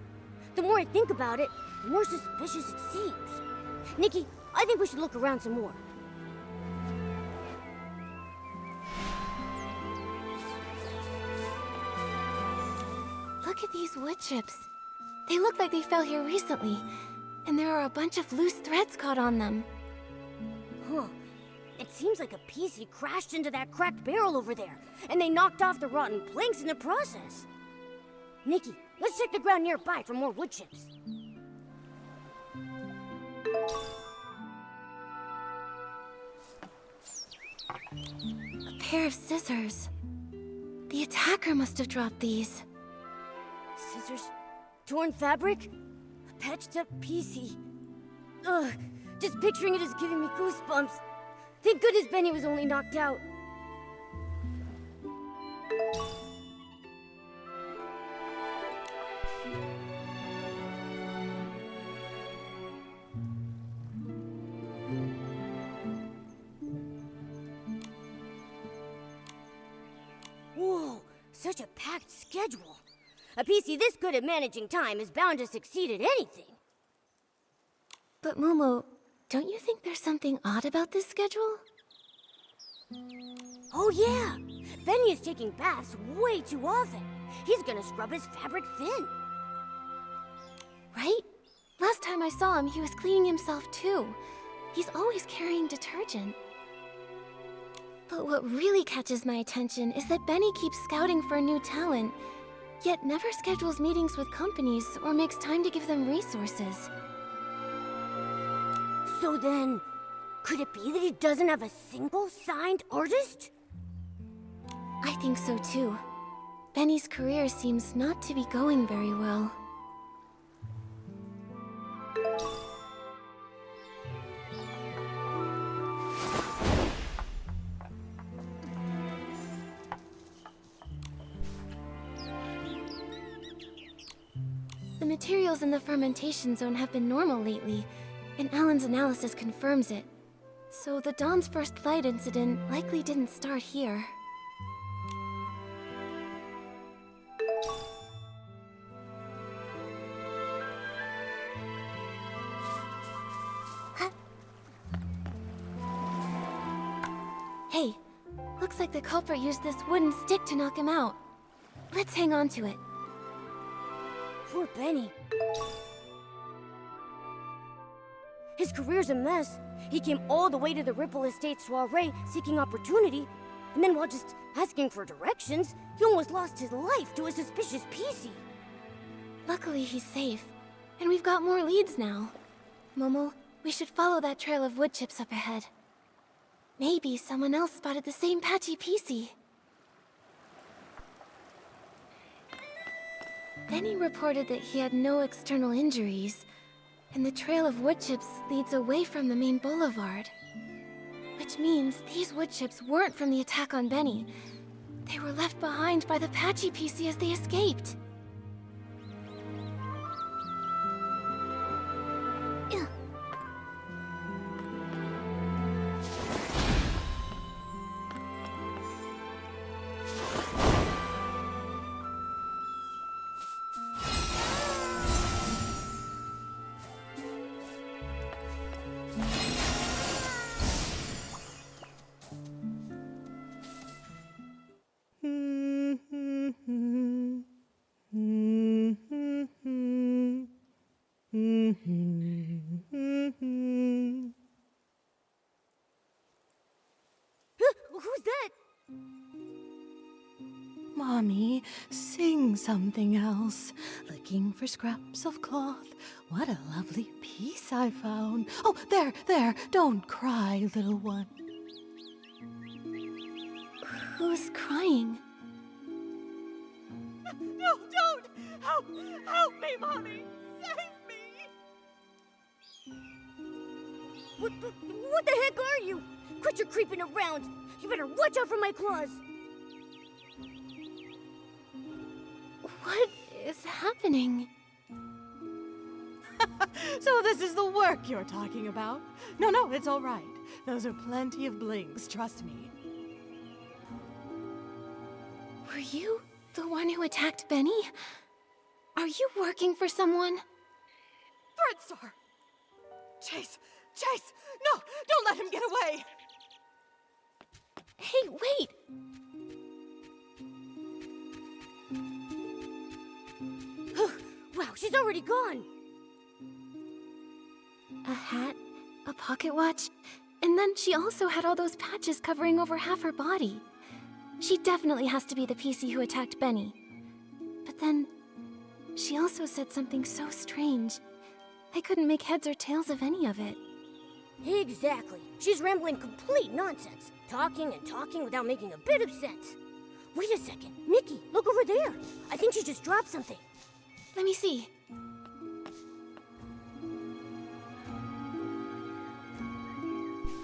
The more I think about it, the more suspicious it seems. Nikki, I think we should look around some more. Look at these wood chips. They look like they fell here recently, and there are a bunch of loose threads caught on them. Huh. It seems like a PC crashed into that cracked barrel over there, and they knocked off the rotten planks in the process. Nikki, let's check the ground nearby for more wood chips. A pair of scissors. The attacker must have dropped these. Scissors? Torn fabric? A patched up PC. Ugh, just picturing it is giving me goosebumps. Thank goodness Benny was only knocked out. Whoa, such a packed schedule. A PC this good at managing time is bound to succeed at anything. But Momo, don't you think there's something odd about this schedule? Oh yeah! Benny is taking baths way too often. He's gonna scrub his fabric thin. Right? Last time I saw him, he was cleaning himself too. He's always carrying detergent. But what really catches my attention is that Benny keeps scouting for a new talent, yet never schedules meetings with companies or makes time to give them resources. So then, could it be that he doesn't have a single signed artist? I think so too. Benny's career seems not to be going very well. The materials in the fermentation zone have been normal lately, and Alan's analysis confirms it. So the Dawn's first light incident likely didn't start here. Hey, looks like the culprit used this wooden stick to knock him out. Let's hang on to it. Poor Benny. His career's a mess. He came all the way to the Ripple Estate soiree seeking opportunity, and then while just asking for directions, he almost lost his life to a suspicious PC. Luckily, he's safe, and we've got more leads now. Momo, we should follow that trail of wood chips up ahead. Maybe someone else spotted the same patchy PC. Benny reported that he had no external injuries, and the trail of wood chips leads away from the main boulevard. Which means these wood chips weren't from the attack on Benny. They were left behind by the patchy PC as they escaped. Ugh. Mommy, sing something else. Looking for scraps of cloth. What a lovely piece I found. Oh, there, don't cry, little one. Who's crying? No, don't! Help me, Mommy! Save me! What the heck are you? Quit your creeping around! You better watch out for my claws! What is happening? So this is the work you're talking about? No, it's all right. Those are plenty of blings, trust me. Were you the one who attacked Benny? Are you working for someone? Threadstar! Chase! No! Don't let him get away! Hey, wait! Wow, she's already gone! A hat, a pocket watch, and then she also had all those patches covering over half her body. She definitely has to be the PC who attacked Benny. But then, she also said something so strange. I couldn't make heads or tails of any of it. Exactly. She's rambling complete nonsense. Talking and talking without making a bit of sense. Wait a second. Nikki, look over there. I think she just dropped something. Let me see.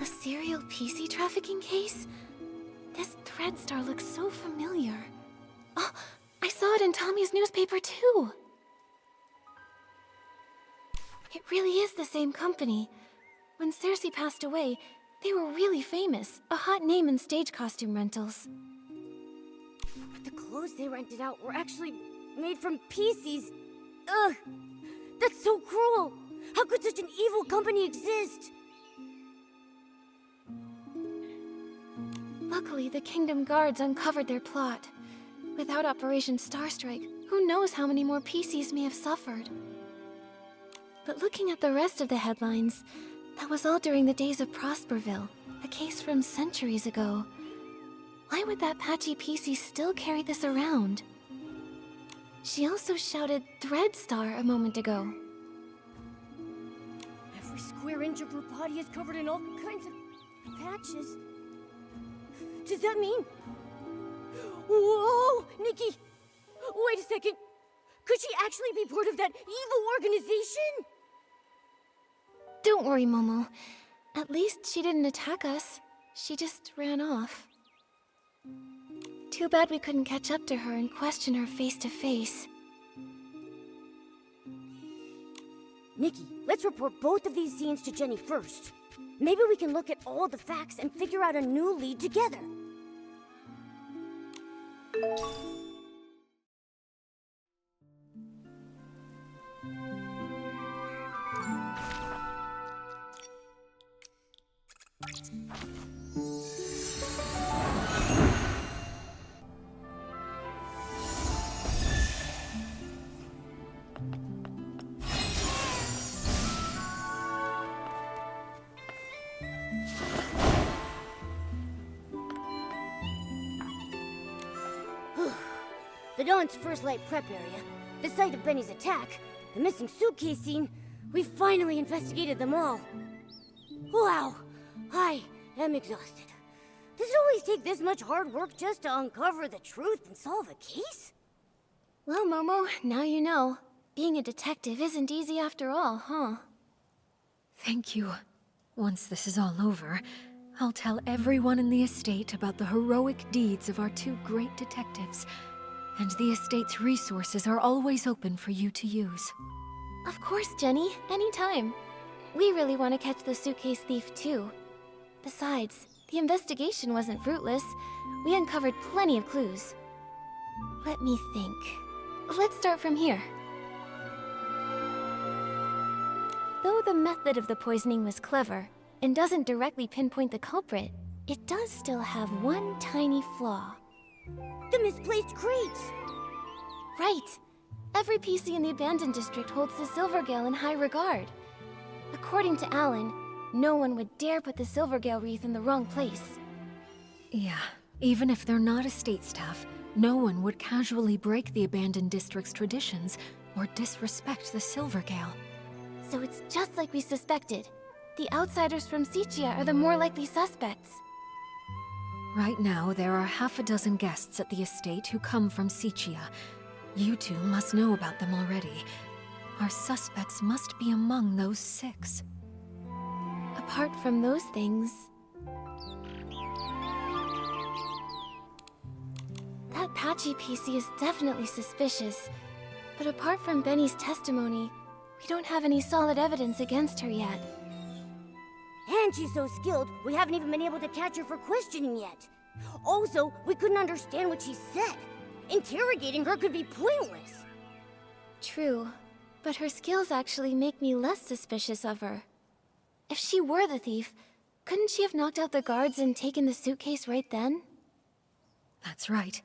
A serial PC trafficking case? This Threadstar looks so familiar. Oh, I saw it in Tommy's newspaper too. It really is the same company. When Cersei passed away, they were really famous, a hot name in stage costume rentals. But the clothes they rented out were actually made from PCs. Ugh! That's so cruel! How could such an evil company exist? Luckily, the Kingdom Guards uncovered their plot. Without Operation Starstrike, who knows how many more PCs may have suffered. But looking at the rest of the headlines, that was all during the days of Prosperville, a case from centuries ago. Why would that patchy PC still carry this around? She also shouted Threadstar a moment ago. Every square inch of her body is covered in all kinds of patches. Does that mean... Whoa! Nikki! Wait a second! Could she actually be part of that evil organization? Don't worry, Momo. At least she didn't attack us. She just ran off. Too bad we couldn't catch up to her and question her face to face. Nikki, let's report both of these scenes to Jenny first. Maybe we can look at all the facts and figure out a new lead together. The Dawn's first light prep area, the site of Benny's attack, the missing suitcase scene, we finally investigated them all. Wow, I am exhausted. Does it always take this much hard work just to uncover the truth and solve a case? Well, Momo, now you know. Being a detective isn't easy after all, huh? Thank you. Once this is all over, I'll tell everyone in the estate about the heroic deeds of our two great detectives. And the estate's resources are always open for you to use. Of course, Jenny. Anytime. We really want to catch the suitcase thief, too. Besides, the investigation wasn't fruitless. We uncovered plenty of clues. Let me think. Let's start from here. Though the method of the poisoning was clever, and doesn't directly pinpoint the culprit, it does still have one tiny flaw. The misplaced crates! Right. Every PC in the abandoned district holds the Silvergale in high regard. According to Alan, no one would dare put the Silvergale wreath in the wrong place. Yeah, Even if they're not estate staff, no one would casually break the abandoned district's traditions or disrespect the Silvergale. So it's just like we suspected. The outsiders from Sichia are the more likely suspects. Right now, there are half a dozen guests at the estate who come from Sichia. You two must know about them already. Our suspects must be among those 6. Apart from those things... That Patchy PC is definitely suspicious. But apart from Benny's testimony, we don't have any solid evidence against her yet. And she's so skilled, we haven't even been able to catch her for questioning yet. Also, we couldn't understand what she said. Interrogating her could be pointless. True, but her skills actually make me less suspicious of her. If she were the thief, couldn't she have knocked out the guards and taken the suitcase right then? That's right.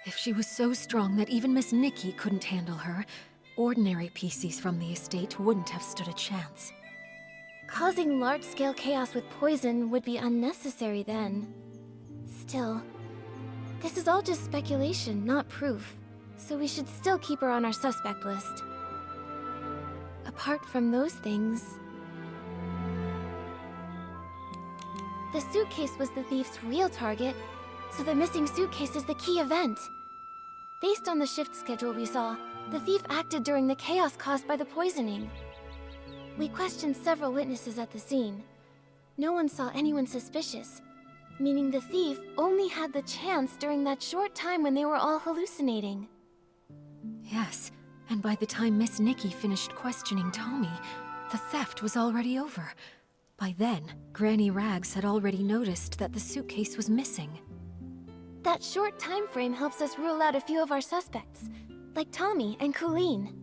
If she was so strong that even Miss Nikki couldn't handle her, ordinary PCs from the estate wouldn't have stood a chance. Causing large-scale chaos with poison would be unnecessary then. Still, this is all just speculation, not proof, so we should still keep her on our suspect list. Apart from those things... The suitcase was the thief's real target, so the missing suitcase is the key event. Based on the shift schedule we saw, the thief acted during the chaos caused by the poisoning. We questioned several witnesses at the scene. No one saw anyone suspicious, meaning the thief only had the chance during that short time when they were all hallucinating. Yes, and by the time Miss Nikki finished questioning Tommy, the theft was already over. By then, Granny Rags had already noticed that the suitcase was missing. That short time frame helps us rule out a few of our suspects, like Tommy and Colleen.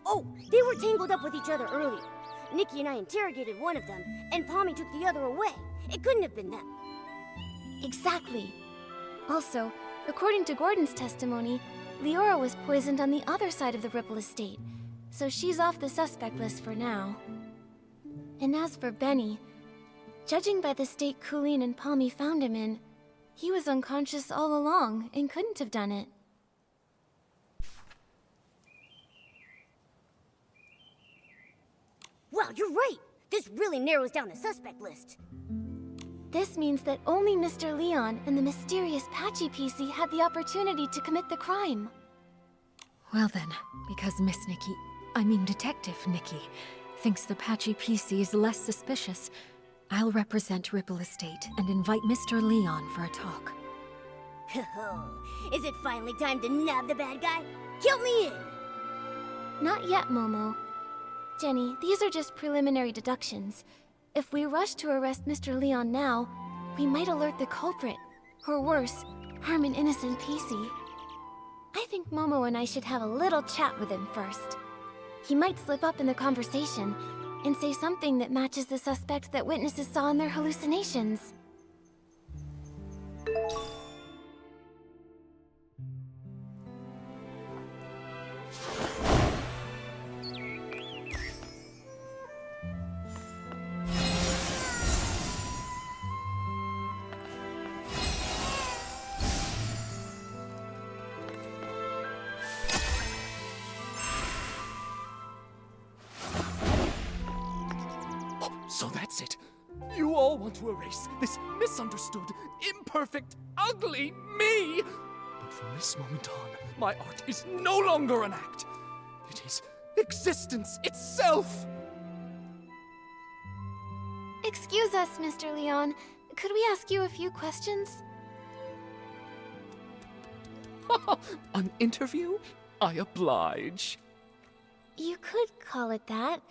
Oh, they were tangled up with each other earlier. Nikki and I interrogated one of them, and Pommy took the other away. It couldn't have been them. Exactly. Also, according to Gordon's testimony, Leora was poisoned on the other side of the Ripple estate, so she's off the suspect list for now. And as for Benny, judging by the state Colleen and Pommy found him in, he was unconscious all along and couldn't have done it. Wow, you're right! This really narrows down the suspect list. This means that only Mr. Leon and the mysterious Patchy PC had the opportunity to commit the crime. Well then, because Detective Nikki, thinks the Patchy PC is less suspicious, I'll represent Ripple Estate and invite Mr. Leon for a talk. Is it finally time to nab the bad guy? Count me in! Not yet, Momo. Jenny, these are just preliminary deductions. If we rush to arrest Mr. Leon now, we might alert the culprit. Or worse, harm an innocent PC. I think Momo and I should have a little chat with him first. He might slip up in the conversation and say something that matches the suspect that witnesses saw in their hallucinations. So that's it. You all want to erase this misunderstood, imperfect, ugly me! But from this moment on, my art is no longer an act. It is existence itself! Excuse us, Mr. Leon. Could we ask you a few questions? An interview? I oblige. You could call it that.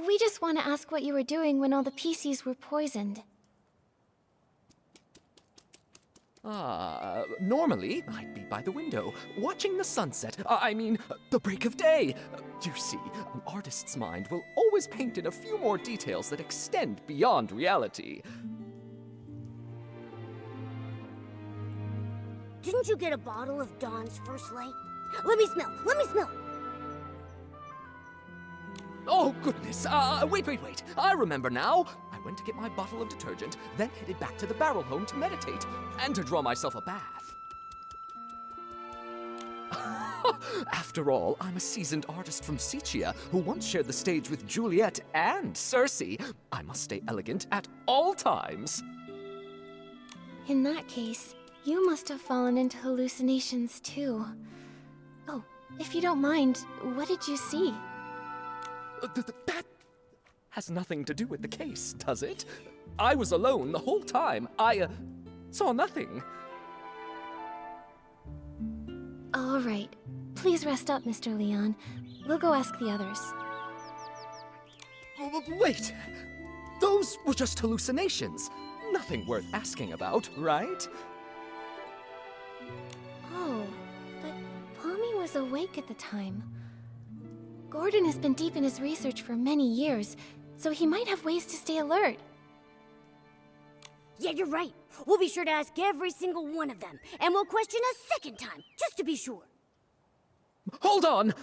We just want to ask what you were doing when all the PCs were poisoned. Normally, I'd be by the window, watching the sunset. The break of day. You see, an artist's mind will always paint in a few more details that extend beyond reality. Didn't you get a bottle of Dawn's first light? Let me smell! Let me smell! Oh, goodness. Wait. I remember now. I I went to get my bottle of detergent, then headed back to the barrel home to meditate and to draw myself a bath. After all, I'm a seasoned artist from Sicia who once shared the stage with Juliet and Circe. I must stay elegant at all times. In that case, you must have fallen into hallucinations too. Oh, if you don't mind, what did you see? That has nothing to do with the case, does it? I was alone the whole time. I saw nothing. All right. Please rest up, Mr. Leon. We'll go ask the others. Wait! Those were just hallucinations. Nothing worth asking about, right? Oh, but Pommy was awake at the time. Gordon has been deep in his research for many years, so he might have ways to stay alert. Yeah, you're right. We'll be sure to ask every single one of them, and we'll question a second time, just to be sure. Hold on!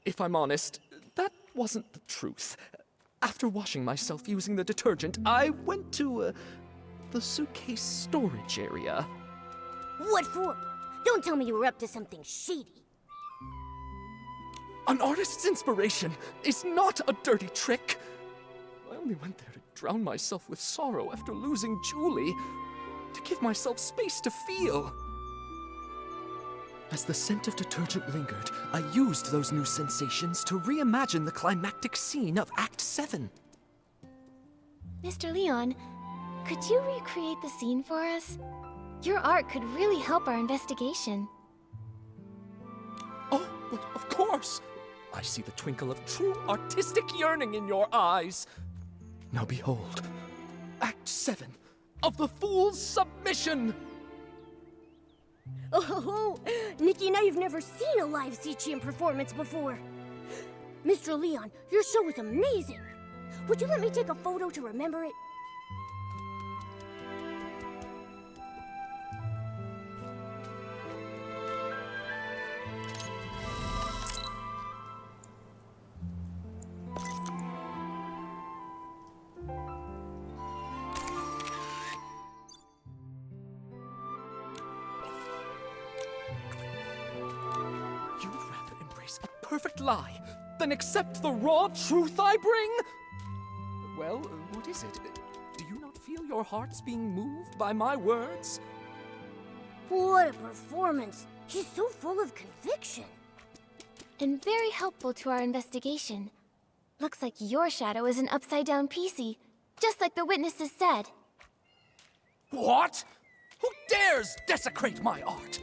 If I'm honest, that wasn't the truth. After washing myself using the detergent, I went to, the suitcase storage area. What for? Don't tell me you were up to something shady. An artist's inspiration is not a dirty trick. I only went there to drown myself with sorrow after losing Julie, to give myself space to feel. As the scent of detergent lingered, I used those new sensations to reimagine the climactic scene of Act 7. Mr. Leon, could you recreate the scene for us? Your art could really help our investigation. Oh, but of course! I see the twinkle of true artistic yearning in your eyes. Now behold, Act 7 of the Fool's Submission! Oh, Nikki and I have never seen a live Sicilian performance before. Mr. Leon, your show was amazing. Would you let me take a photo to remember it? Perfect lie, then accept the raw truth I bring? Well, what is it? Do you not feel your hearts being moved by my words? What a performance! He's so full of conviction. And very helpful to our investigation. Looks like your shadow is an upside-down PC, just like the witnesses said. What? Who dares desecrate my art?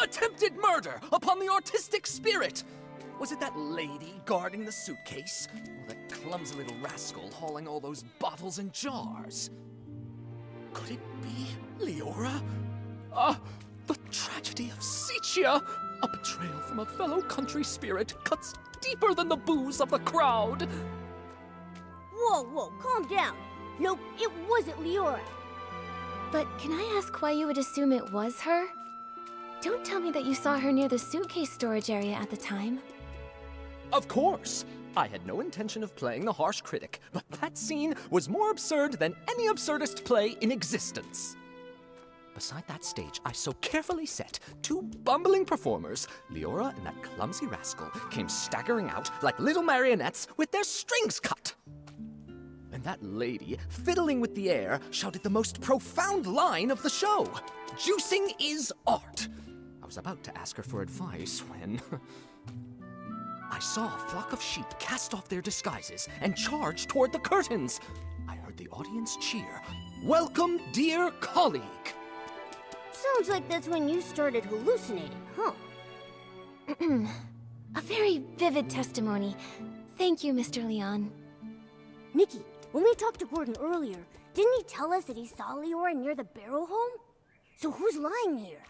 Attempted murder upon the artistic spirit! Was it that lady guarding the suitcase? Or that clumsy little rascal hauling all those bottles and jars? Could it be Leora? The tragedy of Sicia! A betrayal from a fellow country spirit cuts deeper than the booze of the crowd! Whoa, calm down. Nope, it wasn't Leora. But can I ask why you would assume it was her? Don't tell me that you saw her near the suitcase storage area at the time. Of course! I had no intention of playing the harsh critic, but that scene was more absurd than any absurdist play in existence. Beside that stage I so carefully set, two bumbling performers, Leora and that clumsy rascal, came staggering out like little marionettes with their strings cut. And that lady, fiddling with the air, shouted the most profound line of the show. Juicing is art. I was about to ask her for advice when... I saw a flock of sheep cast off their disguises and charge toward the curtains. I heard the audience cheer, "Welcome, dear colleague." Sounds like that's when you started hallucinating, huh? A very vivid testimony. Thank you, Mr. Leon. Nikki, when we talked to Gordon earlier, didn't he tell us that he saw Leora near the barrel home? So who's lying here?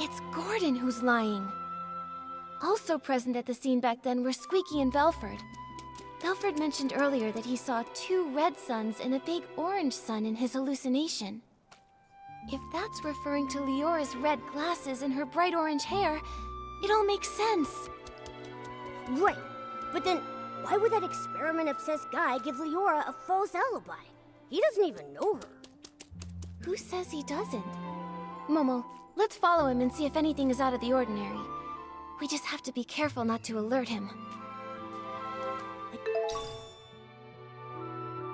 It's Gordon who's lying. Also present at the scene back then were Squeaky and Velford. Velford mentioned earlier that he saw two red suns and a big orange sun in his hallucination. If that's referring to Leora's red glasses and her bright orange hair, it all makes sense. Right. But then, why would that experiment-obsessed guy give Leora a false alibi? He doesn't even know her. Who says he doesn't? Momo, let's follow him and see if anything is out of the ordinary. We just have to be careful not to alert him.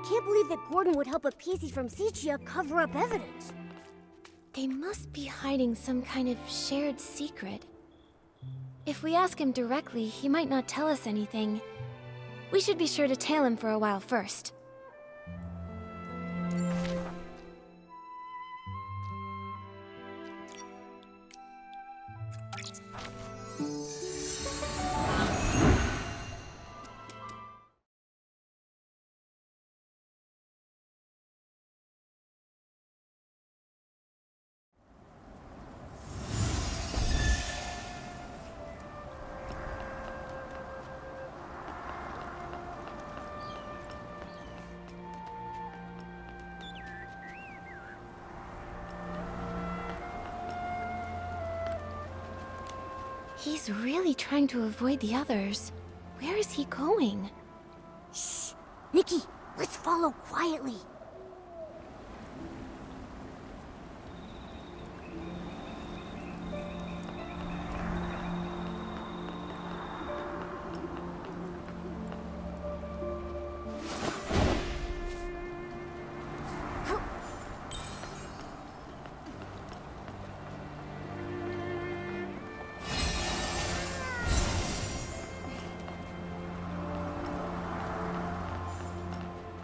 Can't believe that Gordon would help a PC from Sichia cover up evidence. They must be hiding some kind of shared secret. If we ask him directly, he might not tell us anything. We should be sure to tail him for a while first. He's really trying to avoid the others. Where is he going? Shh! Nikki, let's follow quietly.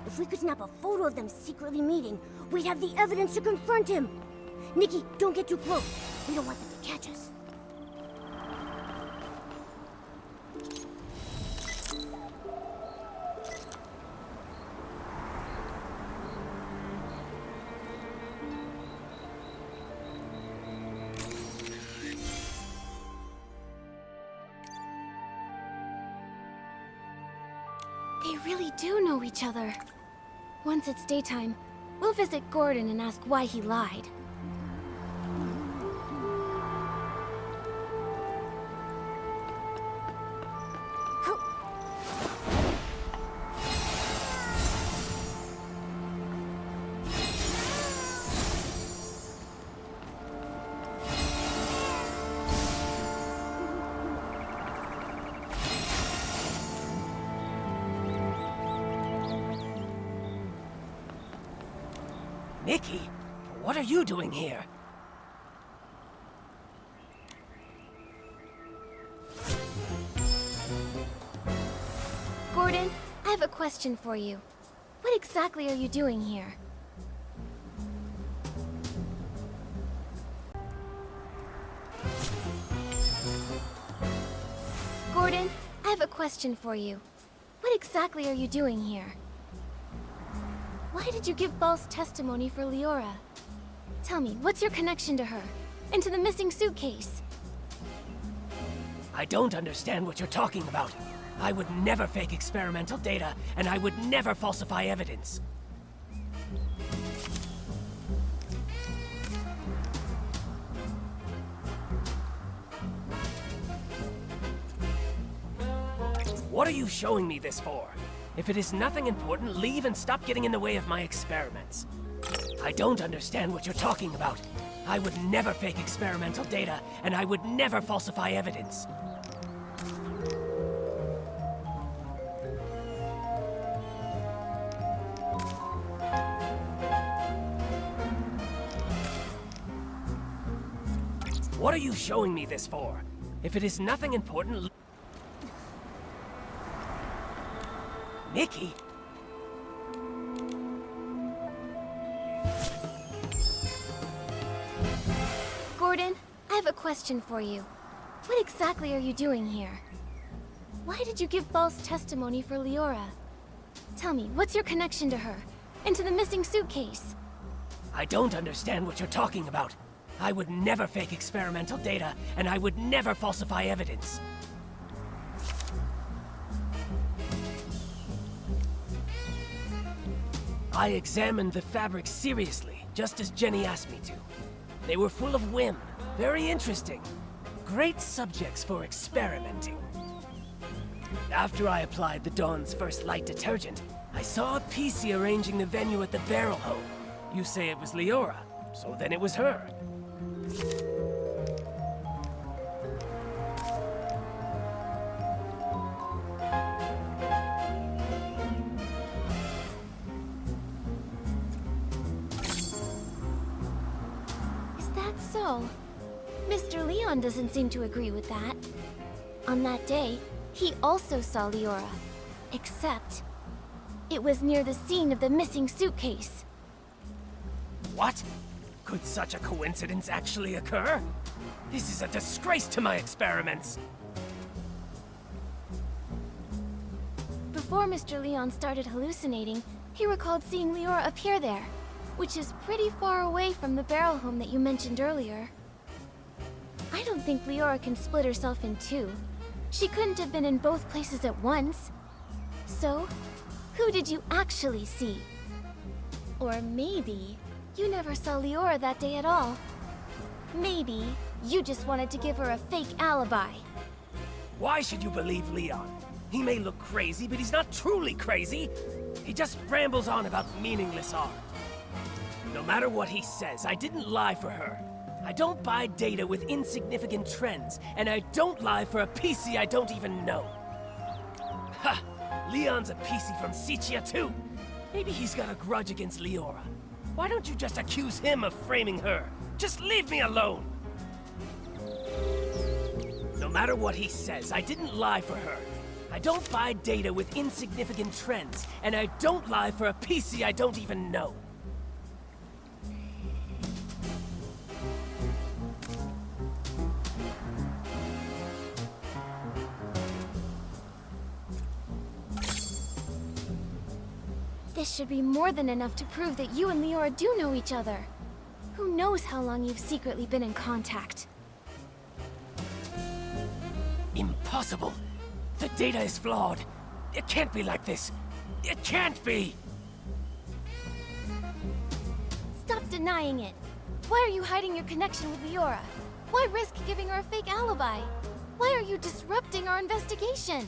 If we could snap a photo of them secretly meeting, we'd have the evidence to confront him. Nikki, don't get too close. We don't want them to catch us. They really do know each other. Once it's daytime, we'll visit Gordon and ask why he lied. Nikki, what are you doing here? Gordon, I have a question for you. What exactly are you doing here? Gordon, I have a question for you. What exactly are you doing here? Why did you give false testimony for Leora? Tell me, what's your connection to her? And to the missing suitcase? I don't understand what you're talking about. I would never fake experimental data, and I would never falsify evidence. What are you showing me this for? If it is nothing important, leave and stop getting in the way of my experiments. I don't understand what you're talking about. I would never fake experimental data, and I would never falsify evidence. What are you showing me this for? If it is nothing important... Nikki? Gordon, I have a question for you. What exactly are you doing here? Why did you give false testimony for Leora? Tell me, what's your connection to her? And to the missing suitcase? I don't understand what you're talking about. I would never fake experimental data, and I would never falsify evidence. I examined the fabric seriously, just as Jenny asked me to. They were full of whim, very interesting. Great subjects for experimenting. After I applied the Dawn's First Light detergent, I saw a PC arranging the venue at the barrel home. You say it was Leora, so then it was her. Is that so? Mr. Leon doesn't seem to agree with that. On that day, he also saw Leora. Except, it was near the scene of the missing suitcase. What? Could such a coincidence actually occur? This is a disgrace to my experiments! Before Mr. Leon started hallucinating, he recalled seeing Leora appear there, which is pretty far away from the barrel home that you mentioned earlier. I don't think Leora can split herself in two. She couldn't have been in both places at once. So, who did you actually see? Or maybe you never saw Leora that day at all. Maybe you just wanted to give her a fake alibi. Why should you believe Leon? He may look crazy, but he's not truly crazy. He just rambles on about meaningless art. No matter what he says, I didn't lie for her. I don't buy data with insignificant trends, and I don't lie for a PC I don't even know. Ha! Leon's a PC from Sichia too. Maybe he's got a grudge against Leora. Why don't you just accuse him of framing her? Just leave me alone! No matter what he says, I didn't lie for her. I don't buy data with insignificant trends, and I don't lie for a PC I don't even know. This should be more than enough to prove that you and Leora do know each other. Who knows how long you've secretly been in contact? Impossible! The data is flawed. It can't be like this. It can't be! Stop denying it. Why are you hiding your connection with Leora? Why risk giving her a fake alibi? Why are you disrupting our investigation?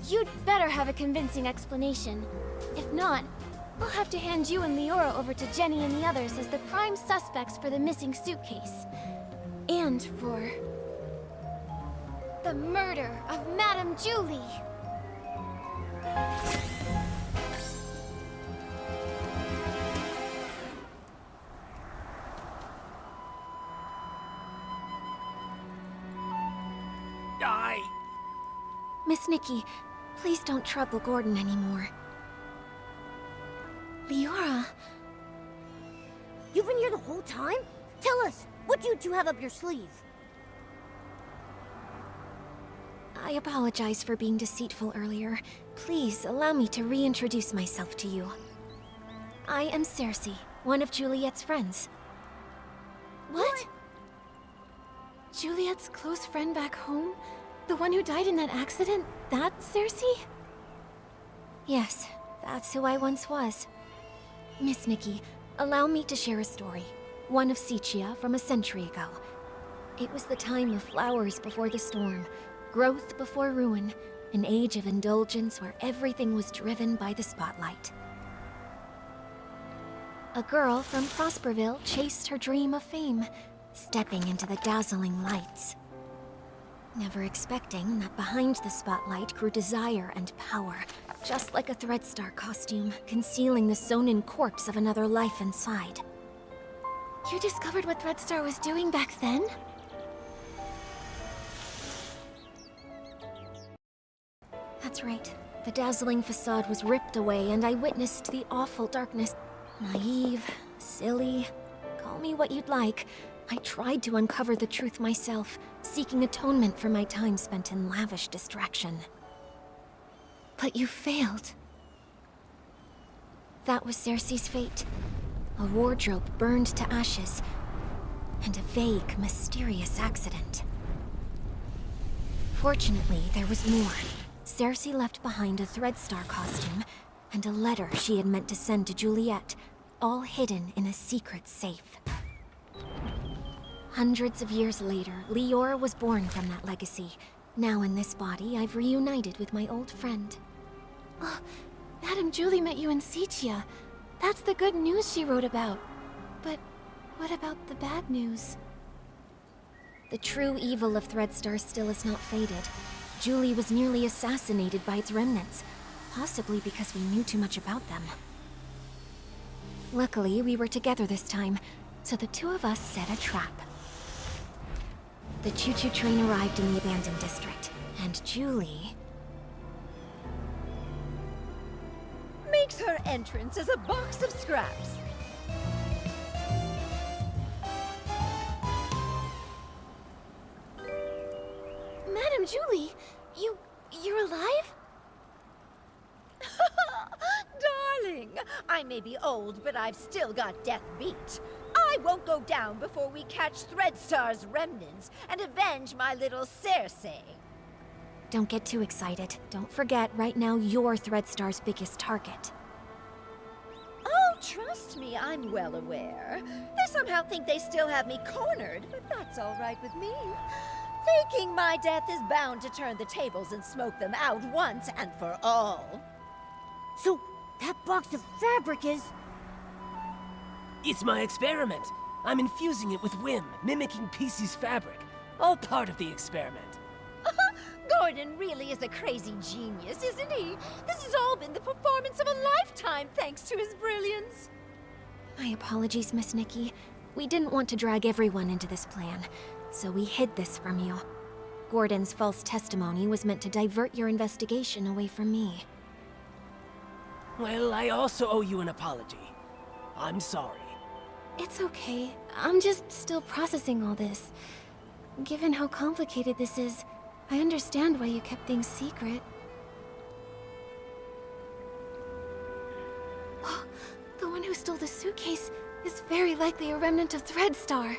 You'd better have a convincing explanation. If not, I'll have to hand you and Leora over to Jenny and the others as the prime suspects for the missing suitcase. And for the murder of Madame Julie. Miss Nikki, please don't trouble Gordon anymore. Leora. You've been here the whole time? Tell us, what do you two have up your sleeve? I apologize for being deceitful earlier. Please allow me to reintroduce myself to you. I am Cersei, one of Juliet's friends. What? Juliet's close friend back home? The one who died in that accident? That's Cersei? Yes, that's who I once was. Miss Nikki, allow me to share a story. One of Sichia from a century ago. It was the time of flowers before the storm, growth before ruin, an age of indulgence where everything was driven by the spotlight. A girl from Prosperville chased her dream of fame, stepping into the dazzling lights. Never expecting that behind the spotlight grew desire and power, just like a Threadstar costume, concealing the sewn-in corpse of another life inside. You discovered what Threadstar was doing back then? That's right. The dazzling facade was ripped away, and I witnessed the awful darkness. Naive, silly, call me what you'd like. I tried to uncover the truth myself, seeking atonement for my time spent in lavish distraction. But you failed. That was Cersei's fate. A wardrobe burned to ashes, and a vague, mysterious accident. Fortunately, there was more. Cersei left behind a Threadstar costume, and a letter she had meant to send to Juliet, all hidden in a secret safe. Hundreds of years later, Leora was born from that legacy. Now in this body, I've reunited with my old friend. Oh, Madame Julie met you in Sitia. That's the good news she wrote about. But what about the bad news? The true evil of Threadstar still has not faded. Julie was nearly assassinated by its remnants, possibly because we knew too much about them. Luckily, we were together this time, so the two of us set a trap. The choo-choo train arrived in the abandoned district, and Julie... makes her entrance as a box of scraps. Madame Julie, you're alive? Darling, I may be old, but I've still got death beat. I won't go down before we catch Threadstar's remnants and avenge my little Cersei. Don't get too excited. Don't forget, right now you're Threadstar's biggest target. Oh, trust me, I'm well aware. They somehow think they still have me cornered, but that's all right with me. Faking my death is bound to turn the tables and smoke them out once and for all. So, that box of fabric is... It's my experiment. I'm infusing it with whim, mimicking Piecie's fabric. All part of the experiment. Gordon really is a crazy genius, isn't he? This has all been the performance of a lifetime thanks to his brilliance. My apologies, Miss Nikki. We didn't want to drag everyone into this plan, so we hid this from you. Gordon's false testimony was meant to divert your investigation away from me. Well, I also owe you an apology. I'm sorry. It's okay. I'm just still processing all this. Given how complicated this is, I understand why you kept things secret. The one who stole the suitcase is very likely a remnant of Threadstar.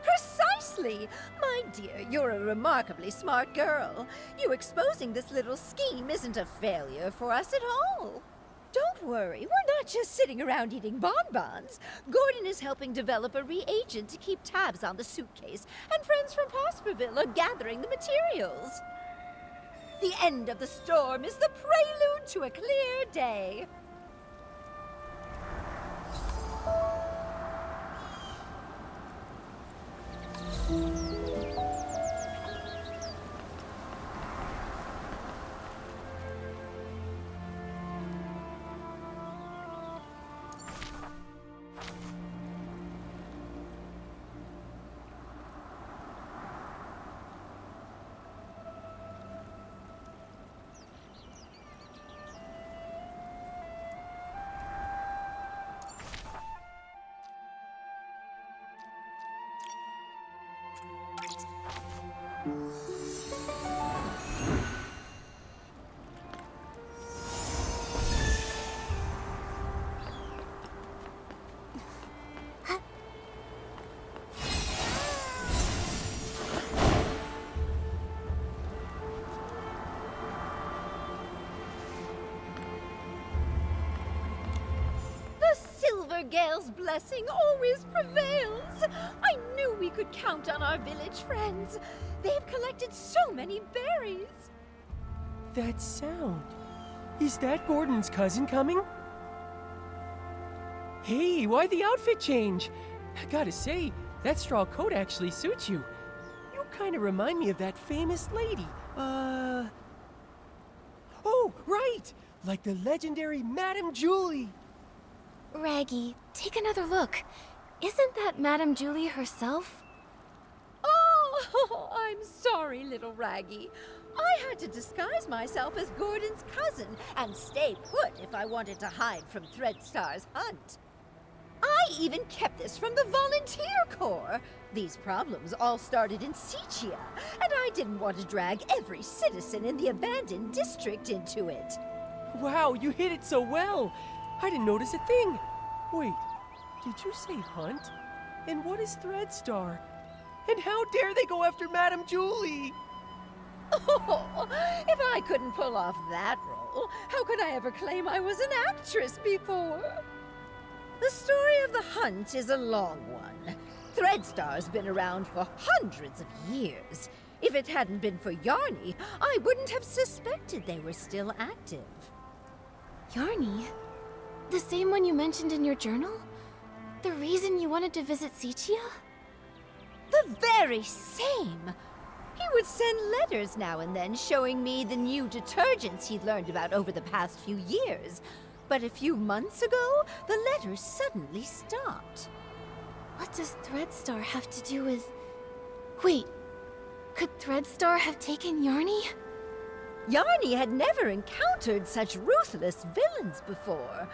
Precisely! My dear, you're a remarkably smart girl. You exposing this little scheme isn't a failure for us at all. Don't worry, we're not just sitting around eating bonbons. Gordon is helping develop a reagent to keep tabs on the suitcase, and friends from Prosperville are gathering the materials. The end of the storm is the prelude to a clear day. Gale's blessing always prevails. I knew we could count on our village friends. They've collected so many berries. That sound. Is that Gordon's cousin coming? Hey, why the outfit change? I gotta say, that straw coat actually suits you. You kind of remind me of that famous lady. Oh, right! Like the legendary Madame Julie. Raggy, take another look. Isn't that Madame Julie herself? Oh, I'm sorry, little Raggy. I had to disguise myself as Gordon's cousin and stay put if I wanted to hide from Threadstar's hunt. I even kept this from the Volunteer Corps. These problems all started in Sitia, and I didn't want to drag every citizen in the abandoned district into it. Wow, you hit it so well. I didn't notice a thing. Wait, did you say hunt? And what is Threadstar? And how dare they go after Madame Julie? Oh, if I couldn't pull off that role, how could I ever claim I was an actress before? The story of the hunt is a long one. Threadstar's been around for hundreds of years. If it hadn't been for Yarny, I wouldn't have suspected they were still active. Yarny? The same one you mentioned in your journal? The reason you wanted to visit Sichia? The very same! He would send letters now and then showing me the new detergents he'd learned about over the past few years. But a few months ago, the letters suddenly stopped. What does Threadstar have to do with... Wait, could Threadstar have taken Yarny? Yarny had never encountered such ruthless villains before.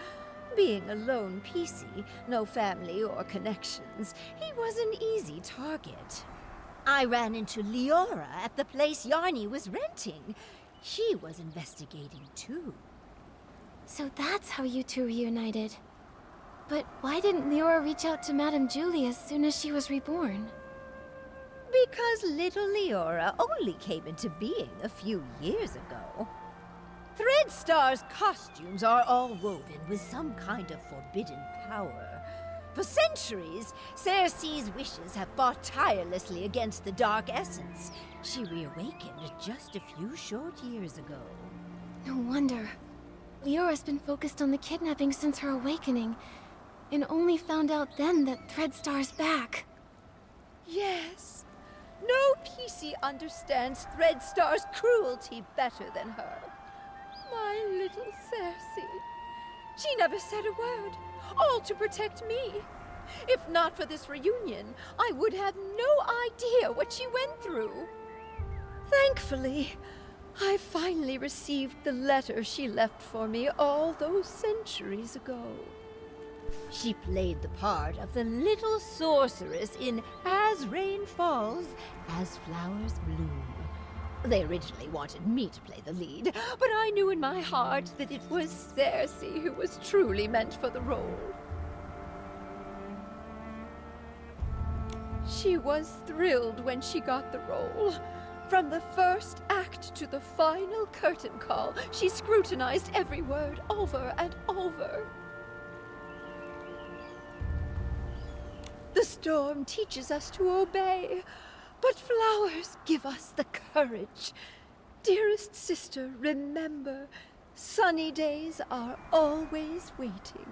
Being a lone PC, no family or connections, he was an easy target. I ran into Leora at the place Yarny was renting. She was investigating too. So that's how you two reunited. But why didn't Leora reach out to Madame Julie as soon as she was reborn? Because little Leora only came into being a few years ago. Threadstar's costumes are all woven with some kind of forbidden power. For centuries, Cersei's wishes have fought tirelessly against the dark essence. She reawakened just a few short years ago. No wonder. Leora's been focused on the kidnapping since her awakening, and only found out then that Threadstar's back. Yes. No PC understands Threadstar's cruelty better than her. My little Cersei. She never said a word, all to protect me. If not for this reunion, I would have no idea what she went through. Thankfully, I finally received the letter she left for me all those centuries ago. She played the part of the little sorceress in As Rain Falls, As Flowers Bloom. They originally wanted me to play the lead, but I knew in my heart that it was Cersei who was truly meant for the role. She was thrilled when she got the role. From the first act to the final curtain call, she scrutinized every word over and over. The storm teaches us to obey, but flowers give us the courage. Dearest sister, remember, sunny days are always waiting.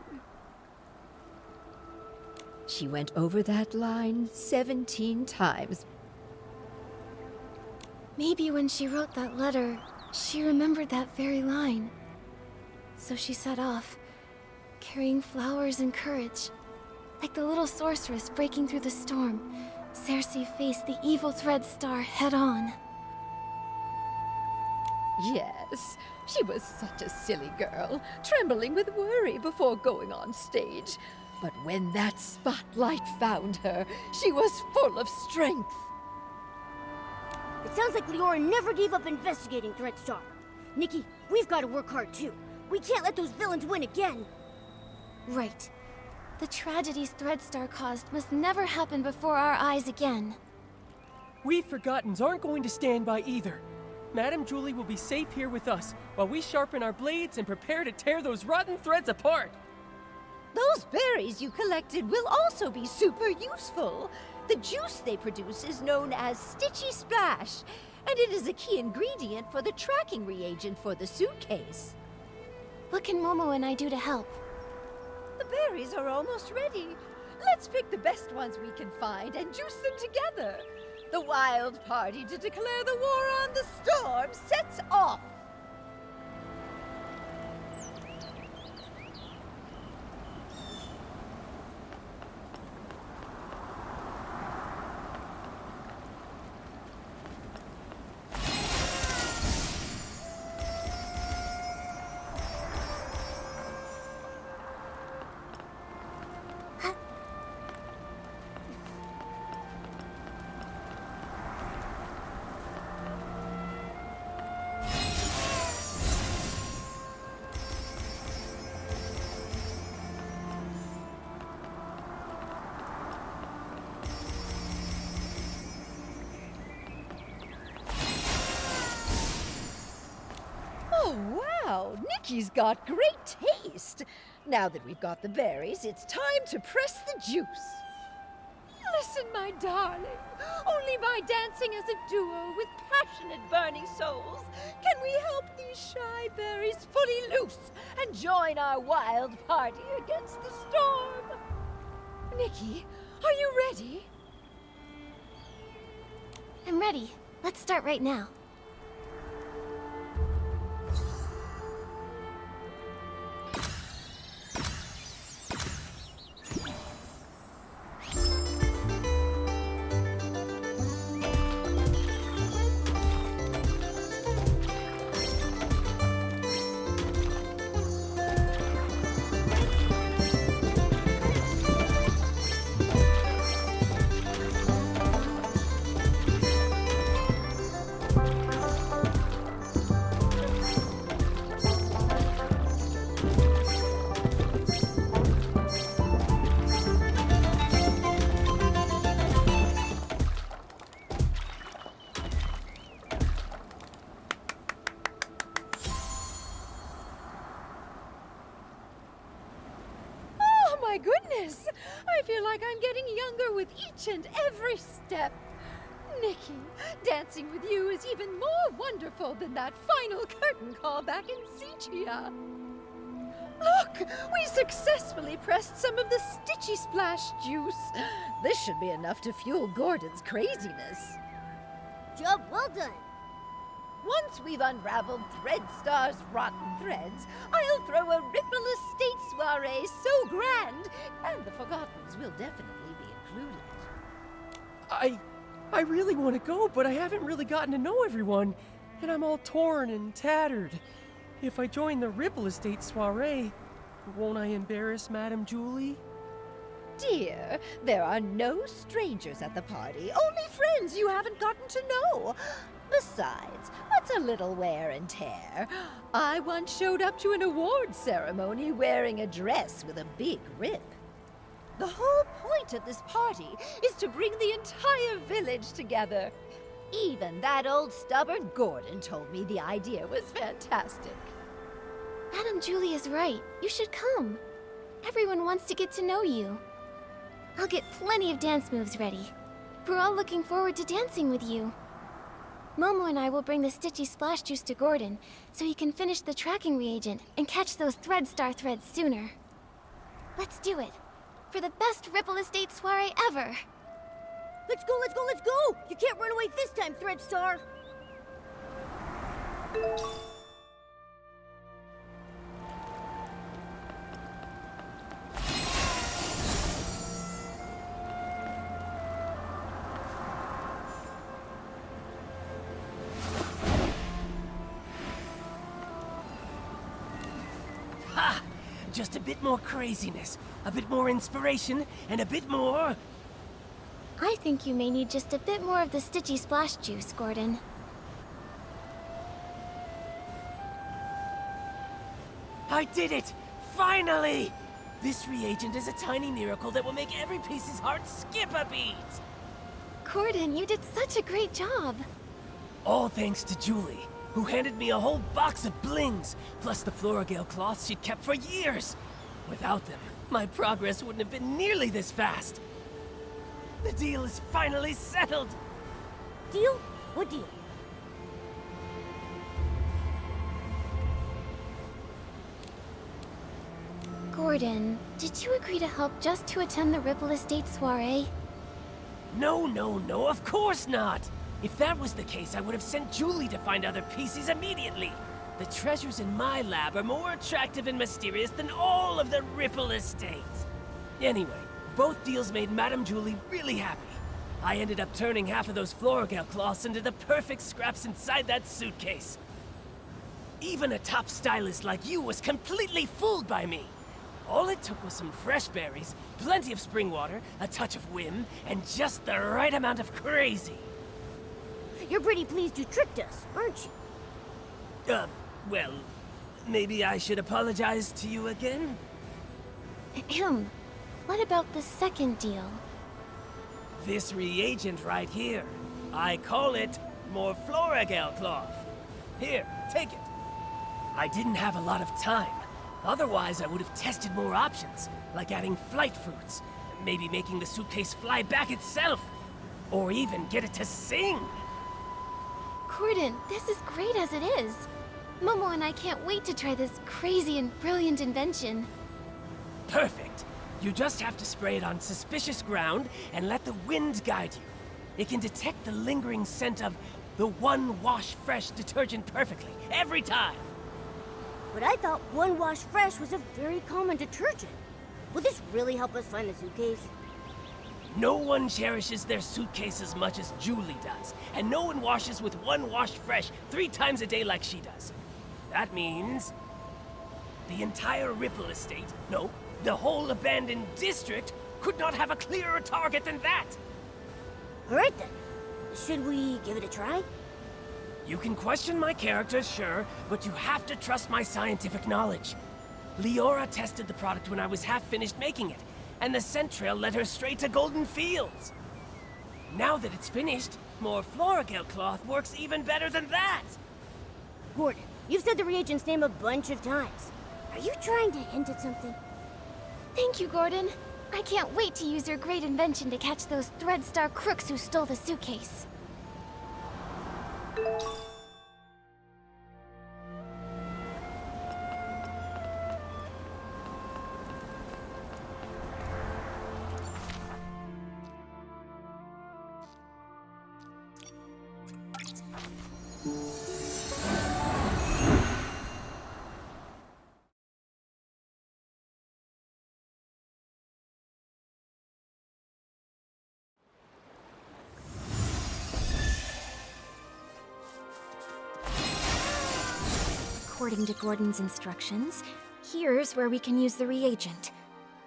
She went over that line 17 times. Maybe when she wrote that letter, she remembered that very line. So she set off, carrying flowers and courage. Like the little sorceress breaking through the storm, Cersei faced the evil Threadstar head-on. Yes, she was such a silly girl, trembling with worry before going on stage. But when that spotlight found her, she was full of strength. It sounds like Leora never gave up investigating Threadstar. Nikki, we've got to work hard too. We can't let those villains win again. Right. The tragedies Threadstar caused must never happen before our eyes again. We Forgottens aren't going to stand by either. Madame Julie will be safe here with us, while we sharpen our blades and prepare to tear those rotten threads apart. Those berries you collected will also be super useful. The juice they produce is known as Stitchy Splash, and it is a key ingredient for the tracking reagent for the suitcase. What can Momo and I do to help? The berries are almost ready. Let's pick the best ones we can find and juice them together. The wild party to declare the war on the storm sets off. Oh, wow! Nikki's got great taste! Now that we've got the berries, it's time to press the juice. Listen, my darling. Only by dancing as a duo with passionate burning souls can we help these shy berries fully loose and join our wild party against the storm. Nikki, are you ready? I'm ready. Let's start right now. My goodness! I feel like I'm getting younger with each and every step. Nikki, dancing with you is even more wonderful than that final curtain call back in Sichia. Look! We successfully pressed some of the Stitchy Splash juice. This should be enough to fuel Gordon's craziness. Job well done. Once we've unraveled Threadstar's rotten threads, I'll throw a Ripple Estate soiree so grand, and the Forgottens will definitely be included. I really want to go, but I haven't really gotten to know everyone, and I'm all torn and tattered. If I join the Ripple Estate soiree, won't I embarrass Madame Julie? Dear, there are no strangers at the party, only friends you haven't gotten to know. Besides, what's a little wear and tear? I once showed up to an award ceremony wearing a dress with a big rip. The whole point of this party is to bring the entire village together. Even that old stubborn Gordon told me the idea was fantastic. Madame Julie is right. You should come. Everyone wants to get to know you. I'll get plenty of dance moves ready. We're all looking forward to dancing with you. Momo and I will bring the Stitchy Splash Juice to Gordon, so he can finish the tracking reagent and catch those Threadstar threads sooner. Let's do it. For the best Ripple Estate soiree ever! Let's go, let's go, let's go! You can't run away this time, Threadstar! Just a bit more craziness, a bit more inspiration, and a bit more... I think you may need just a bit more of the Stitchy Splash Juice, Gordon. I did it! Finally! This reagent is a tiny miracle that will make every piece's heart skip a beat! Gordon, you did such a great job! All thanks to Julie, who handed me a whole box of blings, plus the Floragale cloths she'd kept for years. Without them, my progress wouldn't have been nearly this fast. The deal is finally settled! Deal? What deal? Gordon, did you agree to help just to attend the Ripple Estate soiree? No, of course not! If that was the case, I would have sent Julie to find other pieces immediately. The treasures in my lab are more attractive and mysterious than all of the Ripple Estate. Anyway, both deals made Madame Julie really happy. I ended up turning half of those Floragale cloths into the perfect scraps inside that suitcase. Even a top stylist like you was completely fooled by me. All it took was some fresh berries, plenty of spring water, a touch of whim, and just the right amount of crazy. You're pretty pleased you tricked us, aren't you? Well, maybe I should apologize to you again? Ahem. What about the second deal? This reagent right here. I call it more Floragale cloth. Here, take it. I didn't have a lot of time, Otherwise, I would have tested more options, like adding flight fruits, maybe making the suitcase fly back itself, or even get it to sing. Gordon, this is great as it is. Momo and I can't wait to try this crazy and brilliant invention. Perfect. You just have to spray it on suspicious ground and let the wind guide you. It can detect the lingering scent of the One Wash Fresh detergent perfectly, every time. But I thought One Wash Fresh was a very common detergent. Will this really help us find the suitcase? No one cherishes their suitcase as much as Julie does, and no one washes with One Wash Fresh 3 times a day like she does. That means the entire Ripple Estate, no, the whole abandoned district, could not have a clearer target than that. All right then. Should we give it a try? You can question my character, sure, but you have to trust my scientific knowledge. Leora tested the product when I was half finished making it, and the scent trail led her straight to Golden Fields. Now that it's finished, more Floragale cloth works even better than that. Gordon, you've said the reagent's name a bunch of times. Are you trying to hint at something? Thank you, Gordon. I can't wait to use your great invention to catch those Threadstar crooks who stole the suitcase. According to Gordon's instructions, here's where we can use the reagent.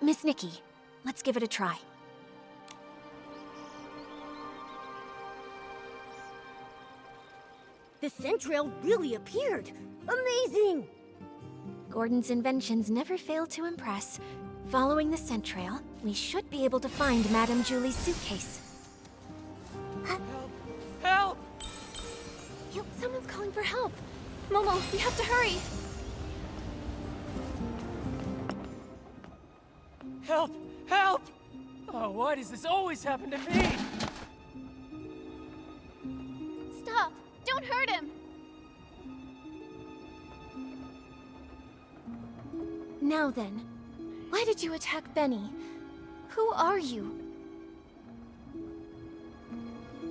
Miss Nikki, let's give it a try. The scent trail really appeared. Amazing! Gordon's inventions never fail to impress. Following the scent trail, we should be able to find Madame Julie's suitcase. Help! Someone's calling for help. Momo, we have to hurry. Help! Help! Oh, why does this always happen to me? Stop! Don't hurt him! Now then, why did you attack Benny? Who are you?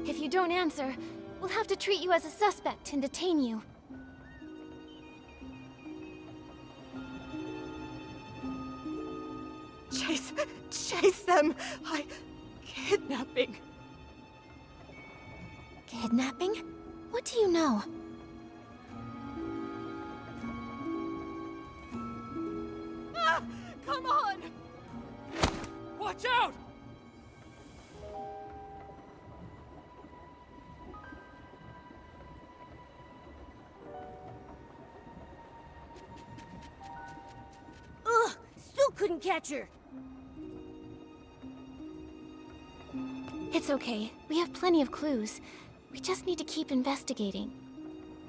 If you don't answer, we'll have to treat you as a suspect and detain you. Chase them! Kidnapping. Kidnapping? What do you know? Ah! Come on! Watch out! Ugh! Still couldn't catch her! It's okay. We have plenty of clues. We just need to keep investigating.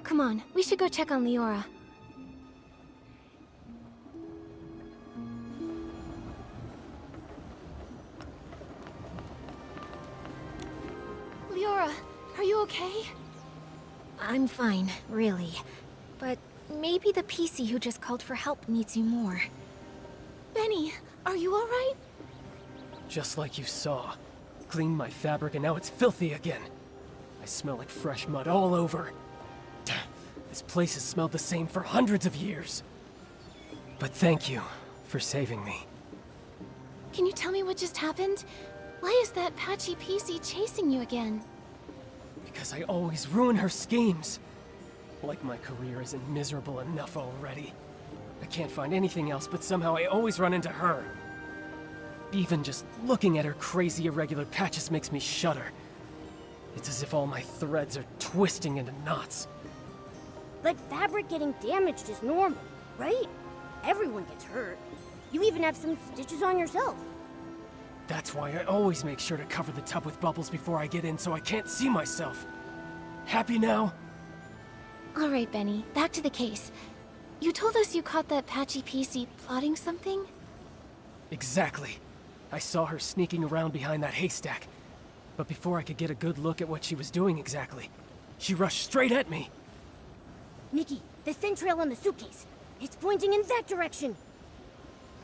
Come on, we should go check on Leora. Leora, are you okay? I'm fine, really. But maybe the PC who just called for help needs you more. Benny, are you alright? Just like you saw. Cleaned my fabric and now it's filthy again. I smell like fresh mud all over. This place has smelled the same for hundreds of years. But thank you for saving me. Can you tell me what just happened? Why is that patchy PC chasing you again? Because I always ruin her schemes. Like my career isn't miserable enough already. I can't find anything else, but somehow I always run into her. Even just looking at her crazy irregular patches makes me shudder. It's as if all my threads are twisting into knots. But fabric getting damaged is normal, right? Everyone gets hurt. You even have some stitches on yourself. That's why I always make sure to cover the tub with bubbles before I get in so I can't see myself. Happy now? All right, Benny, back to the case. you told us you caught that patchy PC plotting something? Exactly. I saw her sneaking around behind that haystack. But before I could get a good look at what she was doing exactly, she rushed straight at me. Nikki, the scent trail on the suitcase. It's pointing in that direction.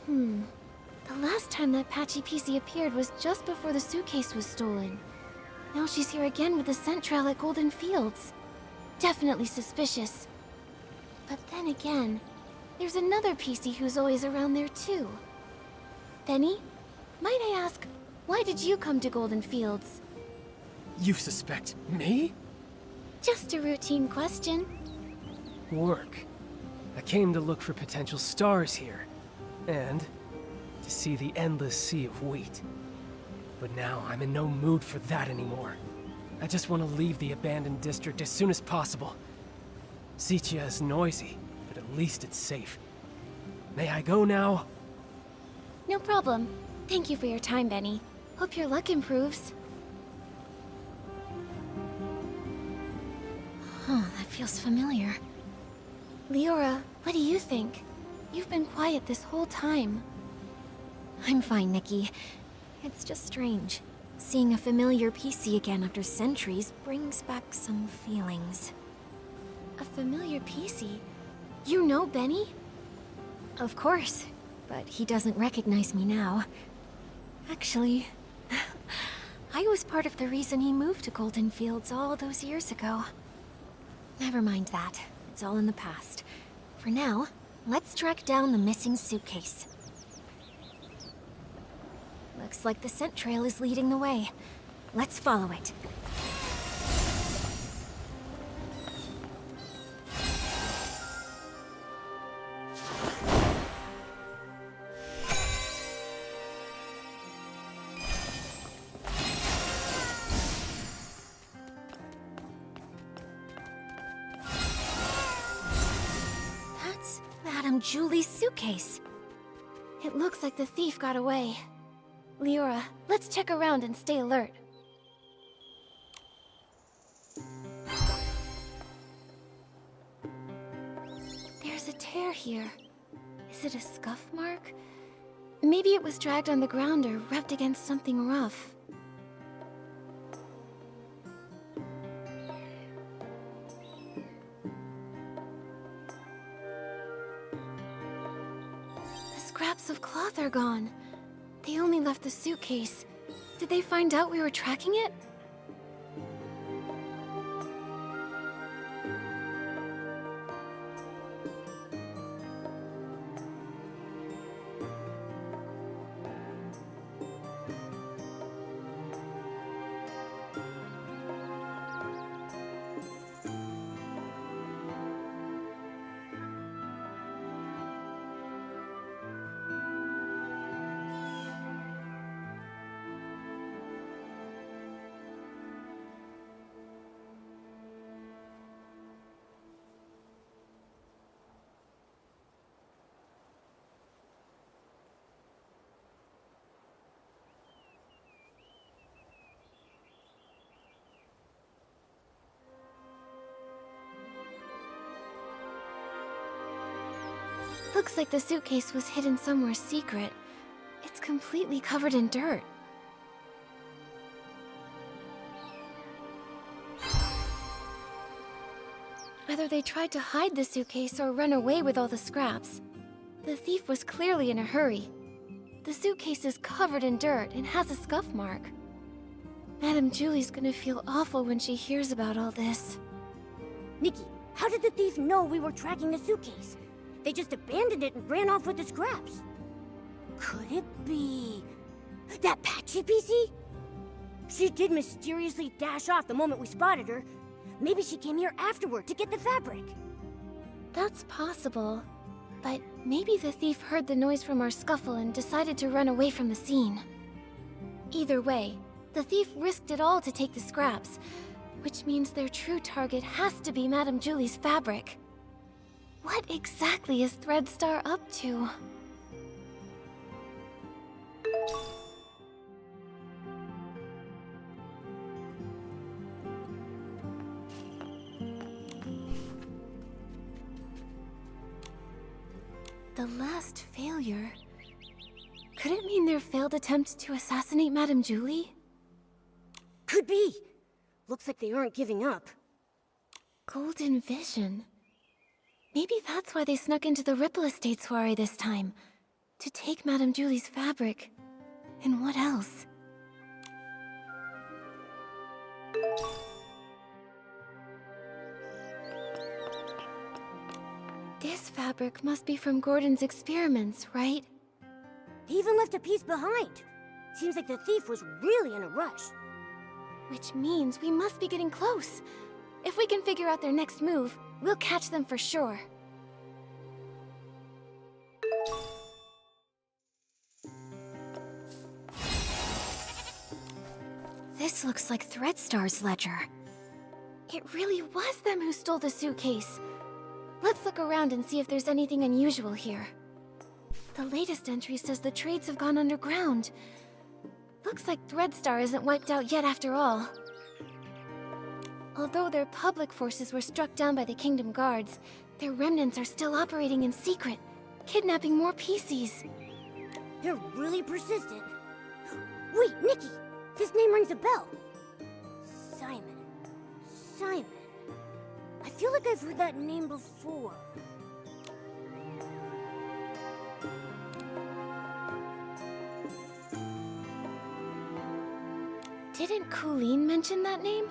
The last time that patchy PC appeared was just before the suitcase was stolen. Now she's here again with the scent trail at Golden Fields. Definitely suspicious. But then again, there's another PC who's always around there too. Benny, might I ask, why did you come to Golden Fields? You suspect me? Just a routine question. Work. I came to look for potential stars here. And to see the endless sea of wheat. But now I'm in no mood for that anymore. I just want to leave the abandoned district as soon as possible. Sitia is noisy, but at least it's safe. May I go now? No problem. Thank you for your time, Benny. Hope your luck improves. That feels familiar. Leora, what do you think? You've been quiet this whole time. I'm fine, Nikki. It's just strange. Seeing a familiar PC again after centuries brings back some feelings. A familiar PC? You know Benny? Of course, but he doesn't recognize me now. Actually, I was part of the reason he moved to Golden Fields all those years ago. Never mind that. It's all in the past. For now, let's track down the missing suitcase. Looks like the scent trail is leading the way. Let's follow it. That's Madame Julie's suitcase. It looks like the thief got away. Leora, let's check around and stay alert. There's a tear here. Is it a scuff mark? Maybe it was dragged on the ground or rubbed against something rough. The scraps of cloth are gone. They only left the suitcase. Did they find out we were tracking it? Looks like the suitcase was hidden somewhere secret. It's completely covered in dirt. Either they tried to hide the suitcase or run away with all the scraps. The thief was clearly in a hurry. The suitcase is covered in dirt and has a scuff mark. Madame Julie's gonna feel awful when she hears about all this. Nikki, how did the thief know we were tracking the suitcase? They just abandoned it and ran off with the scraps. Could it be that Patchy PC? She did mysteriously dash off the moment we spotted her. Maybe she came here afterward to get the fabric. That's possible. But maybe the thief heard the noise from our scuffle and decided to run away from the scene. Either way, the thief risked it all to take the scraps, which means their true target has to be Madame Julie's fabric. What exactly is Threadstar up to? The last failure? Could it mean their failed attempt to assassinate Madame Julie? Could be. Looks like they aren't giving up. Golden Vision. Maybe that's why they snuck into the Ripple Estate soiree this time. To take Madame Julie's fabric. And what else? This fabric must be from Gordon's experiments, right? They even left a piece behind. Seems like the thief was really in a rush. Which means we must be getting close. If we can figure out their next move, we'll catch them for sure. This looks like Threadstar's ledger. It really was them who stole the suitcase. Let's look around and see if there's anything unusual here. The latest entry says the trades have gone underground. Looks like Threadstar isn't wiped out yet after all. Although their public forces were struck down by the Kingdom Guards, their remnants are still operating in secret, kidnapping more PCs. They're really persistent. Wait, Nikki! This name rings a bell. Simon. Simon. I feel like I've heard that name before. Didn't Colleen mention that name?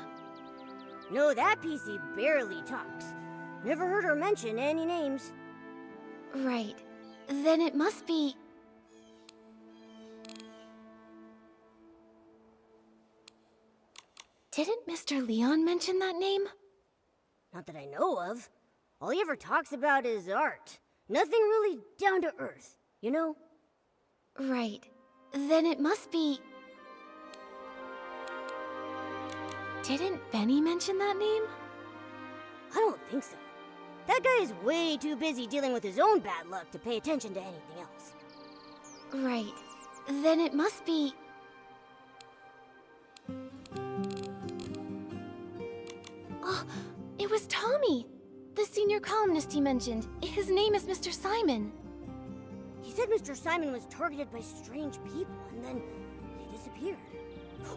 No, that PC barely talks. Never heard her mention any names. Right. Then it must be... Didn't Mr. Leon mention that name? Not that I know of. All he ever talks about is art. Nothing really down to earth, you know? Right. Then it must be... Didn't Benny mention that name? I don't think so. That guy is way too busy dealing with his own bad luck to pay attention to anything else. Right. Then it must be... Oh, it was Tommy! The senior columnist he mentioned. His name is Mr. Simon. He said Mr. Simon was targeted by strange people, and then he disappeared.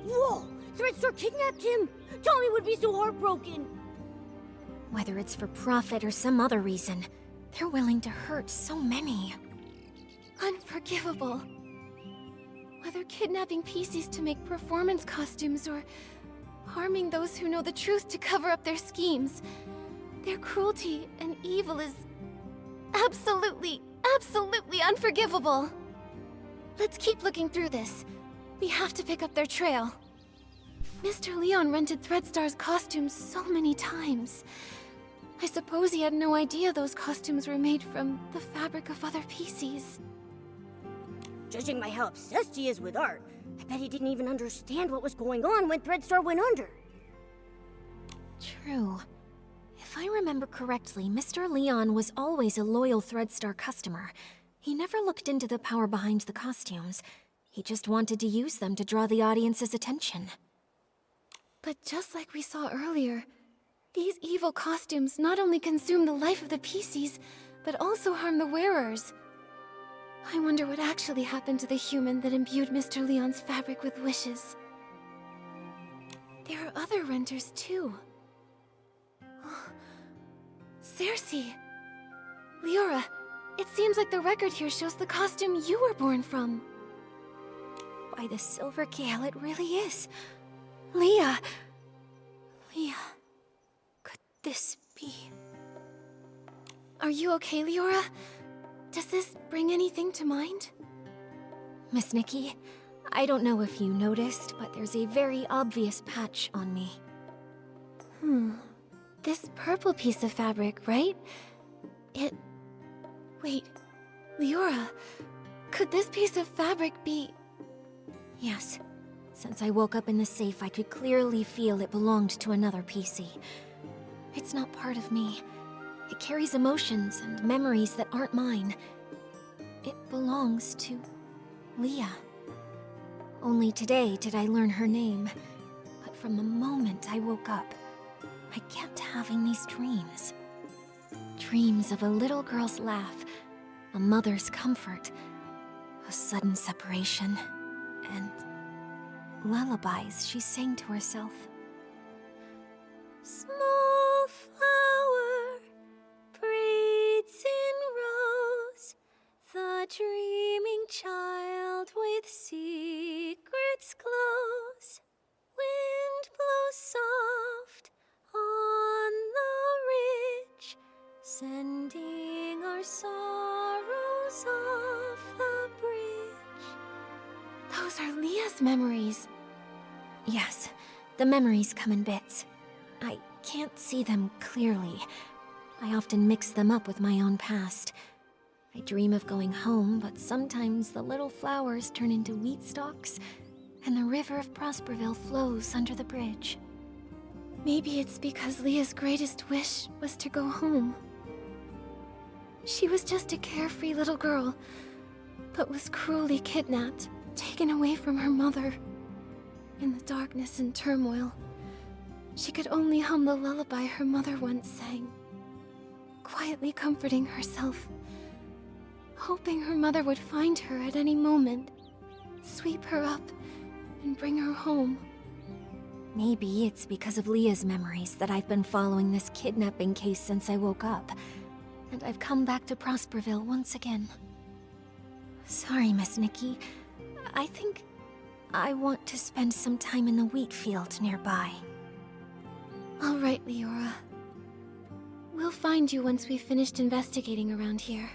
Whoa! Threadstar kidnapped him! Tommy would be so heartbroken! Whether it's for profit or some other reason, they're willing to hurt so many. Unforgivable. Whether kidnapping PCs to make performance costumes or harming those who know the truth to cover up their schemes, their cruelty and evil is absolutely unforgivable. Let's keep looking through this. We have to pick up their trail. Mr. Leon rented Threadstar's costumes so many times. I suppose he had no idea those costumes were made from the fabric of other PCs. Judging by how obsessed he is with art, I bet he didn't even understand what was going on when Threadstar went under. True. If I remember correctly, Mr. Leon was always a loyal Threadstar customer. He never looked into the power behind the costumes. He just wanted to use them to draw the audience's attention. But just like we saw earlier, these evil costumes not only consume the life of the PCs, but also harm the wearers. I wonder what actually happened to the human that imbued Mr. Leon's fabric with wishes. There are other renters, too. Cersei! Leora, it seems like the record here shows the costume you were born from. By the Silver Gale, it really is. Leah! Leah... Could this be... Are you okay, Leora? Does this bring anything to mind? Miss Nikki, I don't know if you noticed, but there's a very obvious patch on me. This purple piece of fabric, right? Wait, Leora, could this piece of fabric be... Yes. Since I woke up in the safe, I could clearly feel it belonged to another PC. It's not part of me. It carries emotions and memories that aren't mine. It belongs to Leah. Only today did I learn her name. But from the moment I woke up, I kept having these dreams. Dreams of a little girl's laugh, a mother's comfort, a sudden separation, and lullabies she sang to herself. Small flower breathes in rose, the dreaming child with secrets glows. Wind blows soft on the ridge, sending our sorrows off the bridge. Those are Leah's memories. Yes, the memories come in bits. I can't see them clearly. I often mix them up with my own past. I dream of going home, but sometimes the little flowers turn into wheat stalks, and the river of Prosperville flows under the bridge. Maybe it's because Leah's greatest wish was to go home. She was just a carefree little girl, but was cruelly kidnapped, taken away from her mother. In the darkness and turmoil, she could only hum the lullaby her mother once sang, quietly comforting herself, hoping her mother would find her at any moment, sweep her up, and bring her home. Maybe it's because of Leah's memories that I've been following this kidnapping case since I woke up, and I've come back to Prosperville once again. Sorry, Miss Nikki. I think I want to spend some time in the wheat field nearby. All right, Leora. We'll find you once we've finished investigating around here.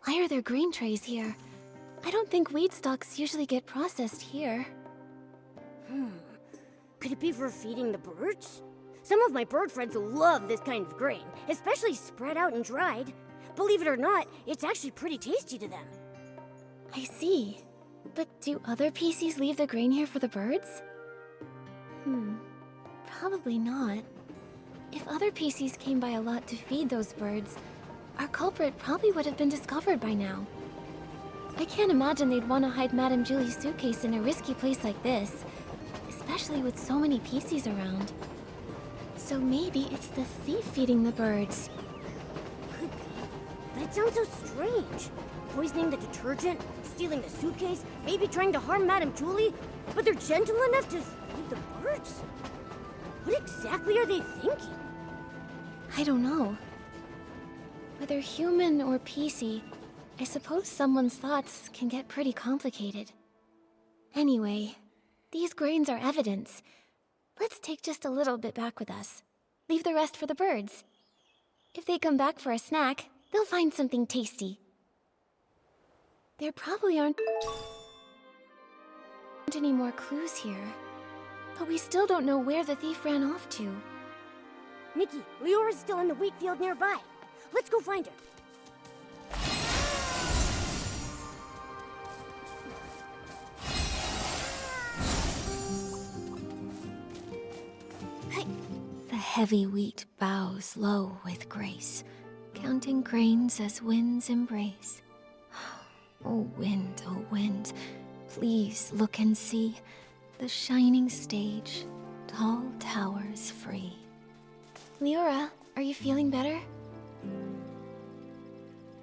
Why are there grain trays here? I don't think wheat stalks usually get processed here. Could it be for feeding the birds? Some of my bird friends love this kind of grain, especially spread out and dried. Believe it or not, it's actually pretty tasty to them. I see. But do other PCs leave the grain here for the birds? Probably not. If other PCs came by a lot to feed those birds, our culprit probably would have been discovered by now. I can't imagine they'd want to hide Madame Julie's suitcase in a risky place like this, especially with so many PCs around. So maybe it's the thief feeding the birds. Could be. But it sounds so strange. Poisoning the detergent, stealing the suitcase, maybe trying to harm Madame Julie, but they're gentle enough to feed the birds? What exactly are they thinking? I don't know. Whether human or PC, I suppose someone's thoughts can get pretty complicated. Anyway, these grains are evidence. Let's take just a little bit back with us. Leave the rest for the birds. If they come back for a snack, they'll find something tasty. There probably aren't any more clues here, but we still don't know where the thief ran off to. Nikki, Leora's still in the wheat field nearby. Let's go find her. The heavy wheat bows low with grace, counting grains as winds embrace. Oh wind, please look and see the shining stage, tall towers free. Leora, are you feeling better?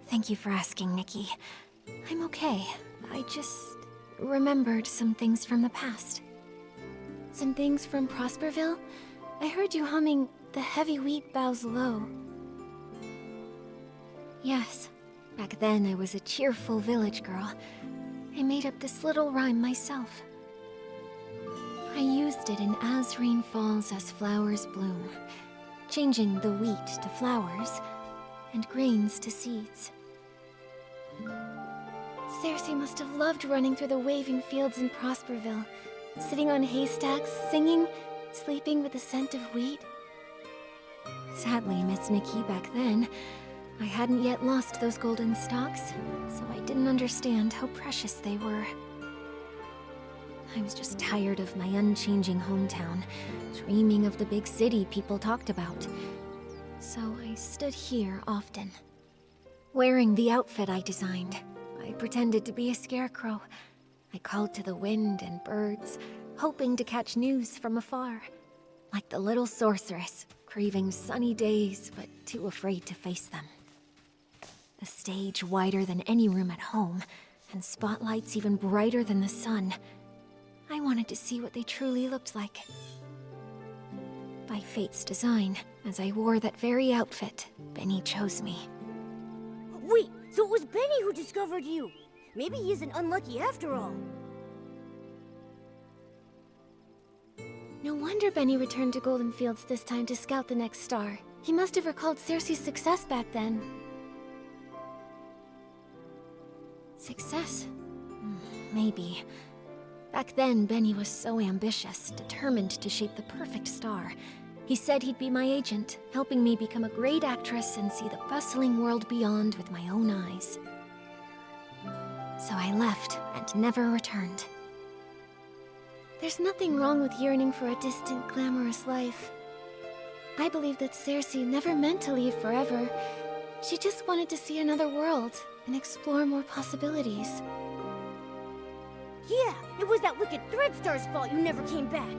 Thank you for asking, Nikki. I'm okay. I just remembered some things from the past. Some things from Prosperville? I heard you humming "The heavy wheat bows low." Yes, back then I was a cheerful village girl. I made up this little rhyme myself. I used it in "As rain falls, as flowers bloom." changing the wheat to flowers and grains to seeds. Cersei must have loved running through the waving fields in Prosperville, sitting on haystacks, singing, sleeping with the scent of wheat. Sadly, Miss Nikki, back then, I hadn't yet lost those golden stalks, so I didn't understand how precious they were. I was just tired of my unchanging hometown, dreaming of the big city people talked about. So I stood here often. Wearing the outfit I designed, I pretended to be a scarecrow. I called to the wind and birds, hoping to catch news from afar. Like the little sorceress, craving sunny days, but too afraid to face them. A stage wider than any room at home, and spotlights even brighter than the sun. I wanted to see what they truly looked like. By fate's design, as I wore that very outfit, Benny chose me. Wait, so it was Benny who discovered you! Maybe he isn't unlucky after all. No wonder Benny returned to Golden Fields this time to scout the next star. He must have recalled Cersei's success back then. Success? Maybe. Back then, Benny was so ambitious, determined to shape the perfect star. He said he'd be my agent, helping me become a great actress and see the bustling world beyond with my own eyes. So I left and never returned. There's nothing wrong with yearning for a distant, glamorous life. I believe that Cersei never meant to leave forever. She just wanted to see another world and explore more possibilities. Yeah, it was that wicked Threadstar's fault you never came back.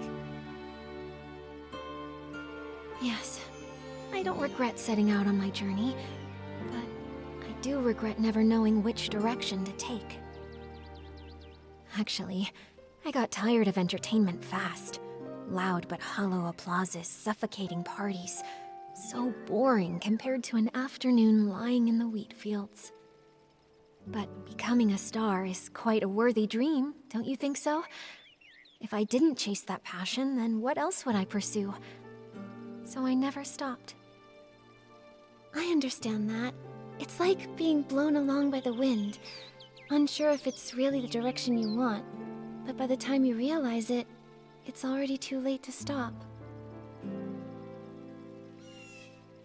Yes, I don't regret setting out on my journey, but I do regret never knowing which direction to take. Actually, I got tired of entertainment fast. Loud but hollow applauses, suffocating parties. So boring compared to an afternoon lying in the wheat fields. But becoming a star is quite a worthy dream, don't you think so? If I didn't chase that passion, then what else would I pursue? So I never stopped. I understand that. It's like being blown along by the wind, unsure if it's really the direction you want, but by the time you realize it, it's already too late to stop.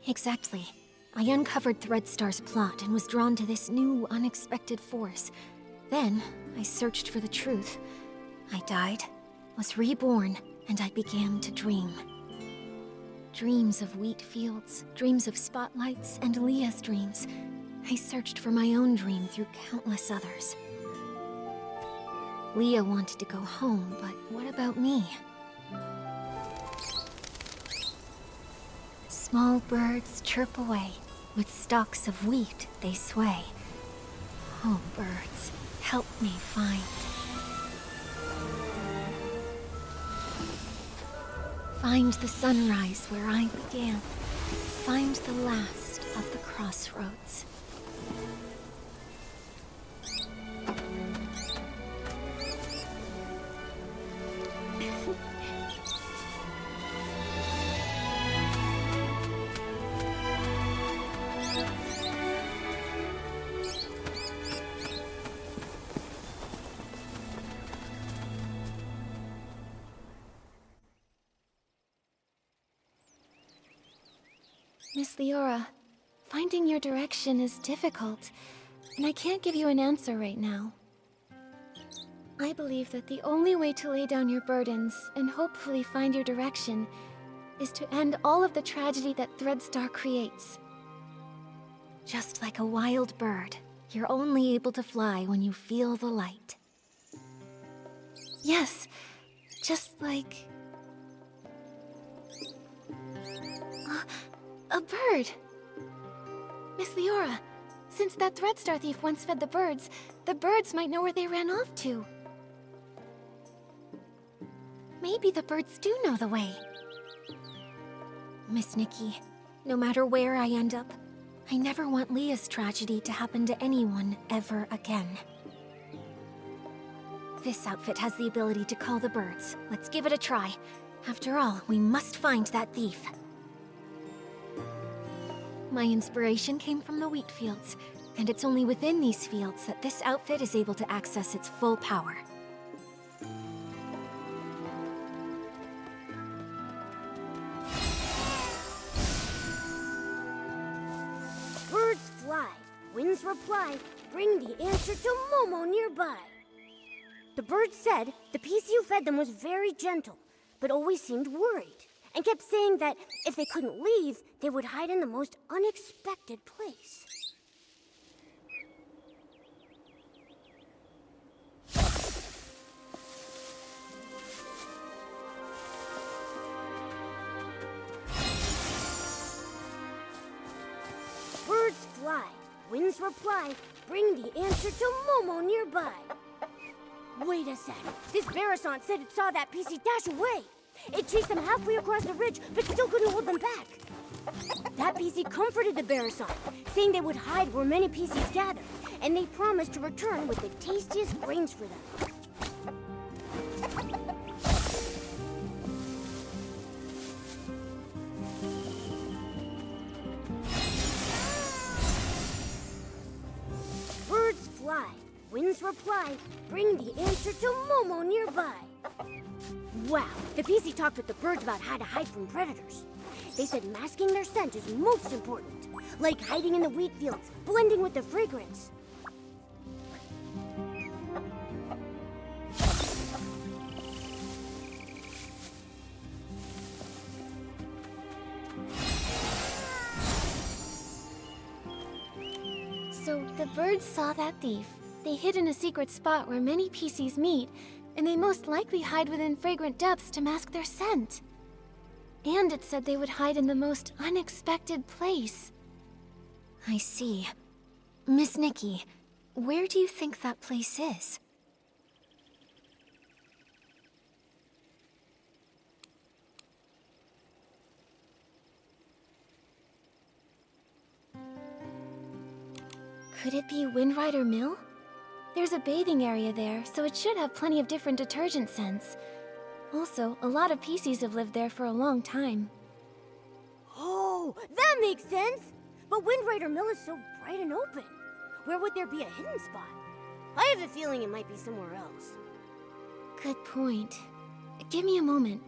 Exactly. I uncovered Threadstar's plot and was drawn to this new, unexpected force. Then, I searched for the truth. I died, was reborn, and I began to dream. Dreams of wheat fields, dreams of spotlights, and Leah's dreams. I searched for my own dream through countless others. Leah wanted to go home, but what about me? Small birds chirp away. With stalks of wheat they sway. Oh, birds, help me find. Find the sunrise where I began. Find the last of the crossroads. Miss Leora, finding your direction is difficult, and I can't give you an answer right now. I believe that the only way to lay down your burdens and hopefully find your direction is to end all of the tragedy that Threadstar creates. Just like a wild bird, you're only able to fly when you feel the light. Yes, just like... a bird! Miss Leora, since that Threadstar thief once fed the birds might know where they ran off to. Maybe the birds do know the way. Miss Nikki, no matter where I end up, I never want Leah's tragedy to happen to anyone ever again. This outfit has the ability to call the birds. Let's give it a try. After all, we must find that thief. My inspiration came from the wheat fields, and it's only within these fields that this outfit is able to access its full power. Birds fly, winds reply, bring the answer to Momo nearby. The bird said the PC who fed them was very gentle, but always seemed worried, and kept saying that if they couldn't leave, they would hide in the most unexpected place. Birds fly, winds reply, bring the answer to Momo nearby. Wait a sec. This Versant said it saw that PC dash away. It chased them halfway across the ridge, but still couldn't hold them back. That PC comforted the Versant, saying they would hide where many PCs gather, and they promised to return with the tastiest grains for them. Birds fly, winds reply, bring the answer to Momo nearby. Wow, the PC talked with the birds about how to hide from predators. They said masking their scent is most important, like hiding in the wheat fields, blending with the fragrance. So the birds saw that thief. They hid in a secret spot where many PCs meet, and they most likely hide within fragrant depths to mask their scent. And it said they would hide in the most unexpected place. I see. Miss Nikki, where do you think that place is? Could it be Windrider Mill? There's a bathing area there, so it should have plenty of different detergent scents. Also, a lot of PCs have lived there for a long time. Oh, that makes sense! But Windrider Mill is so bright and open. Where would there be a hidden spot? I have a feeling it might be somewhere else. Good point. Give me a moment.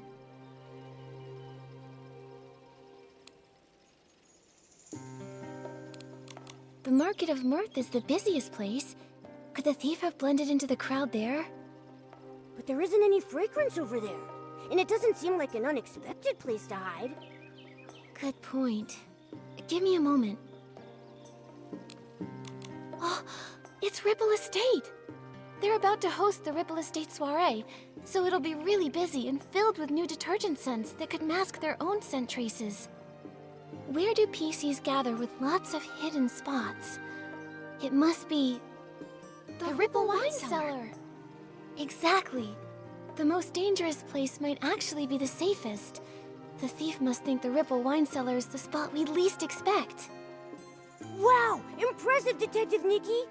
The Market of Mirth is the busiest place. Could the thief have blended into the crowd there? But there isn't any fragrance over there. And it doesn't seem like an unexpected place to hide. Good point. Give me a moment. Oh, it's Ripple Estate! They're about to host the Ripple Estate soiree, so it'll be really busy and filled with new detergent scents that could mask their own scent traces. Where do PCs gather with lots of hidden spots? It must be... the Ripple Wine Cellar! Exactly. The most dangerous place might actually be the safest. The thief must think the Ripple Wine Cellar is the spot we'd least expect. Wow! Impressive, Detective Nikki!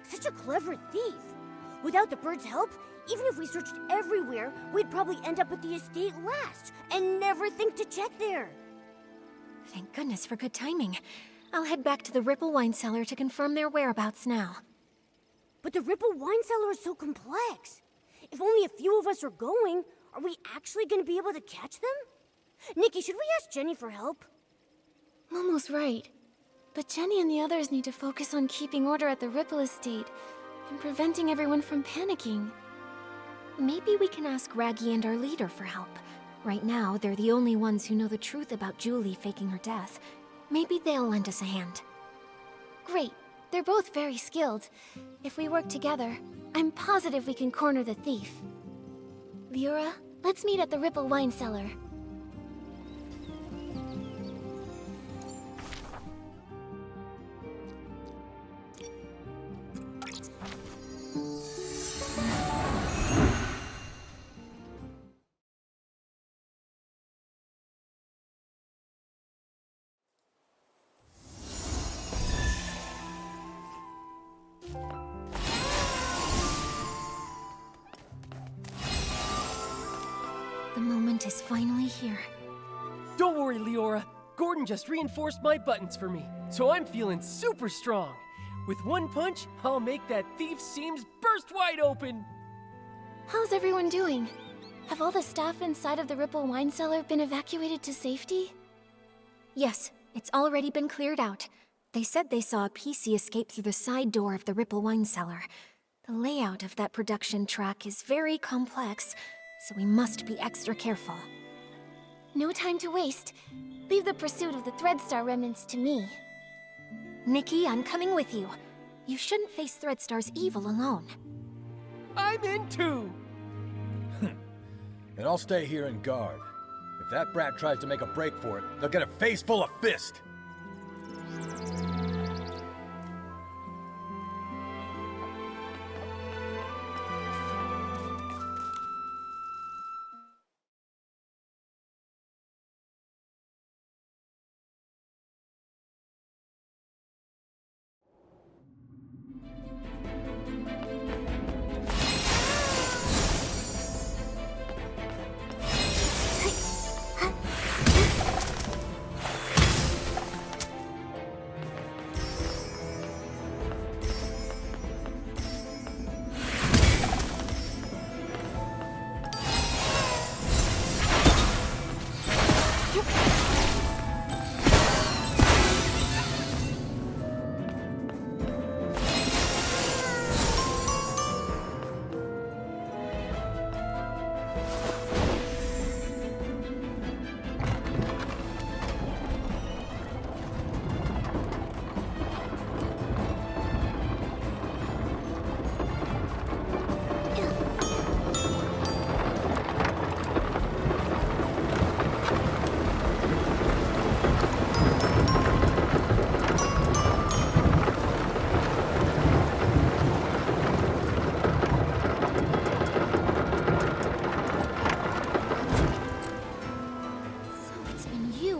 Such a clever thief. Without the bird's help, even if we searched everywhere, we'd probably end up at the estate last and never think to check there. Thank goodness for good timing. I'll head back to the Ripple Wine Cellar to confirm their whereabouts now. But the Ripple Wine Cellar is so complex. If only a few of us are going, are we actually going to be able to catch them? Nikki, should we ask Jenny for help? Momo's right. But Jenny and the others need to focus on keeping order at the Ripple Estate and preventing everyone from panicking. Maybe we can ask Raggy and our leader for help. Right now, they're the only ones who know the truth about Julie faking her death. Maybe they'll lend us a hand. Great. They're both very skilled. If we work together, I'm positive we can corner the thief. Leora, let's meet at the Ripple Wine Cellar. The moment is finally here. Don't worry, Leora. Gordon just reinforced my buttons for me, so I'm feeling super strong. With one punch, I'll make that thief's seams burst wide open. How's everyone doing? Have all the staff inside of the Ripple wine cellar been evacuated to safety? Yes, it's already been cleared out. They said they saw a PC escape through the side door of the Ripple wine cellar. The layout of that production track is very complex, so we must be extra careful. No time to waste. Leave the pursuit of the Threadstar remnants to me. Nikki, I'm coming with you. You shouldn't face Threadstar's evil alone. I'm in too! And I'll stay here and guard. If that brat tries to make a break for it, they'll get a face full of fist.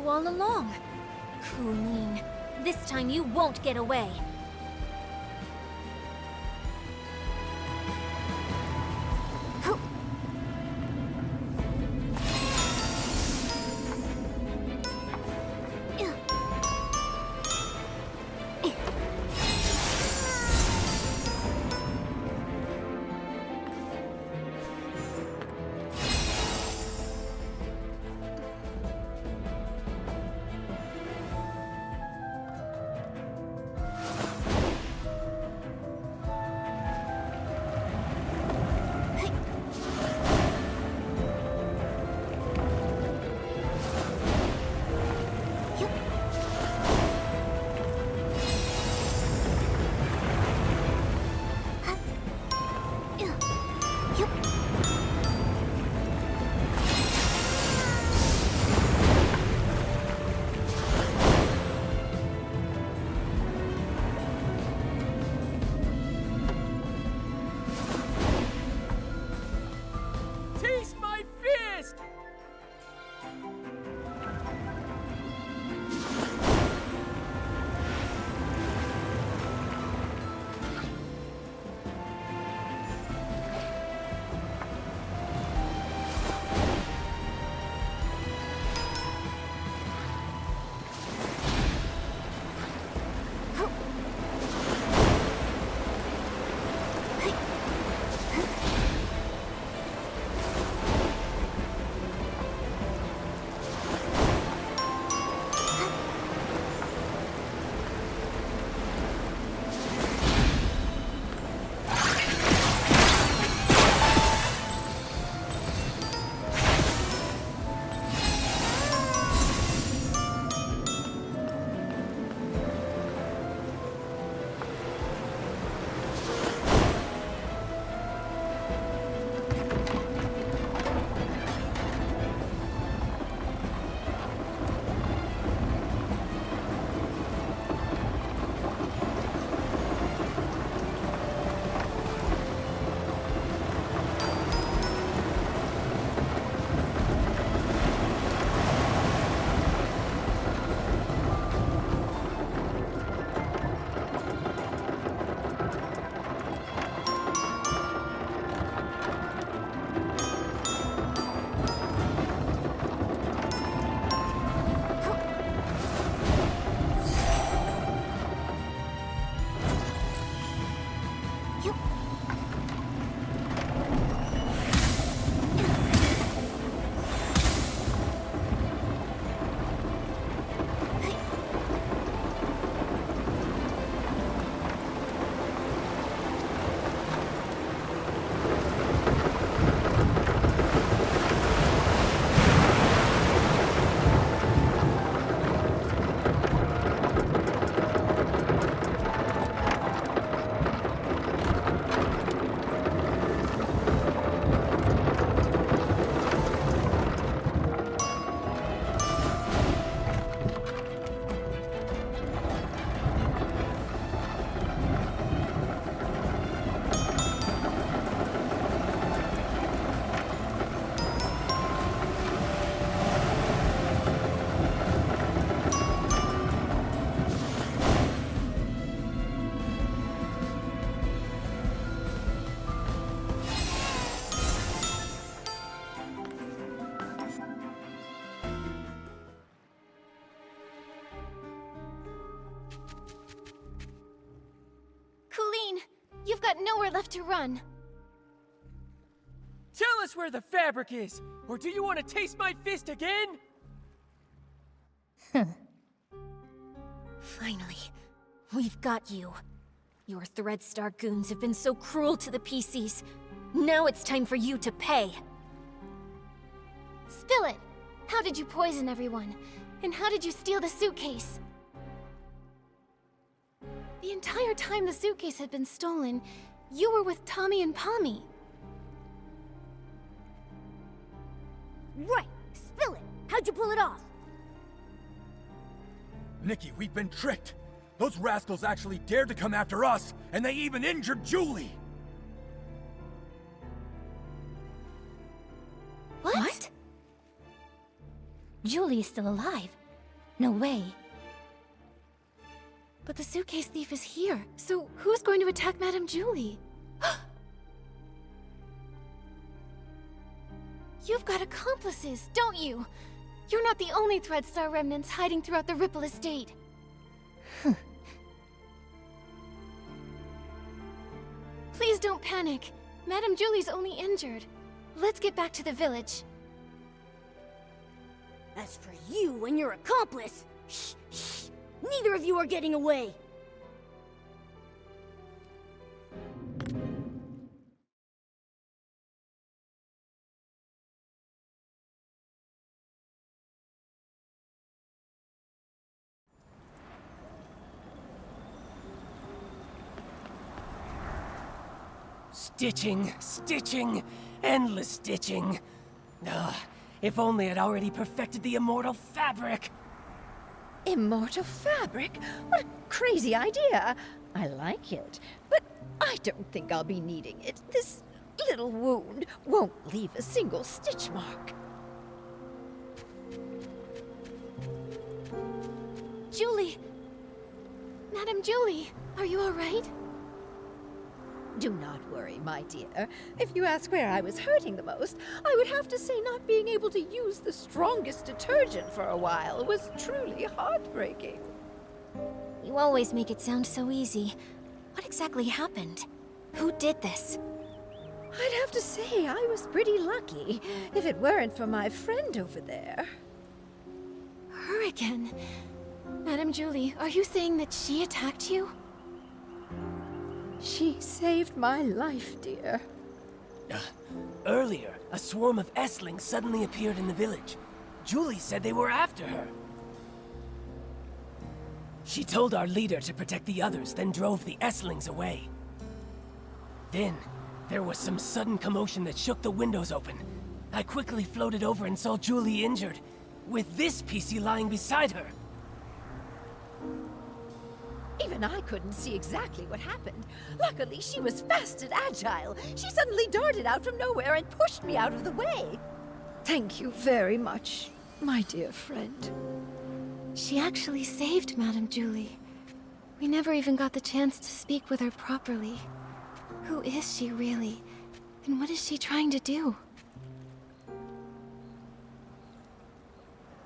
All along. Kunin, this time you won't get away. got nowhere left to run. Tell us where the fabric is, or do you want to taste my fist again? Finally, we've got you. Your Threadstar goons have been so cruel to the PCs. Now it's time for you to pay. Spill it! How did you poison everyone? And how did you steal the suitcase? The entire time the suitcase had been stolen, you were with Tommy and Pommy. Right! Spill it! How'd you pull it off? Nikki, we've been tricked. Those rascals actually dared to come after us, and they even injured Julie! What? Julie is still alive. No way. But the suitcase thief is here, so who's going to attack Madame Julie? You've got accomplices, don't you? You're not the only Threadstar remnants hiding throughout the Ripple Estate. Please don't panic. Madame Julie's only injured. Let's get back to the village. As for you and your accomplice, shh, shh, neither of you are getting away. Stitching, stitching, endless stitching. Ugh, if only I'd already perfected the immortal fabric. Immortal fabric? What a crazy idea. I like it, but I don't think I'll be needing it. This little wound won't leave a single stitch mark. Julie! Madame Julie, are you all right? Do not worry, my dear. If you ask where I was hurting the most, I would have to say not being able to use the strongest detergent for a while was truly heartbreaking. You always make it sound so easy. What exactly happened? Who did this? I'd have to say I was pretty lucky, if it weren't for my friend over there. Her again? Madame Julie, are you saying that she attacked you? She saved my life, dear. Earlier, a swarm of Esslings suddenly appeared in the village. Julie said they were after her. She told our leader to protect the others, then drove the Esslings away. Then, there was some sudden commotion that shook the windows open. I quickly floated over and saw Julie injured, with this PC lying beside her. Even I couldn't see exactly what happened. Luckily, she was fast and agile. She suddenly darted out from nowhere and pushed me out of the way. Thank you very much, my dear friend. She actually saved Madame Julie. We never even got the chance to speak with her properly. Who is she really? And what is she trying to do?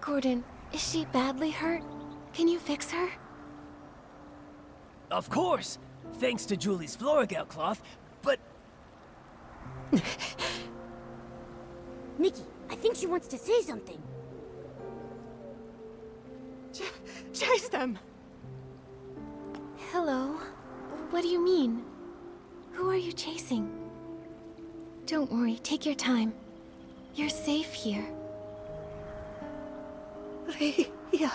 Gordon, is she badly hurt? Can you fix her? Of course! Thanks to Julie's Floragale cloth, but... Nikki, I think she wants to say something. Chase them! Hello? What do you mean? Who are you chasing? Don't worry, take your time. You're safe here. Leah.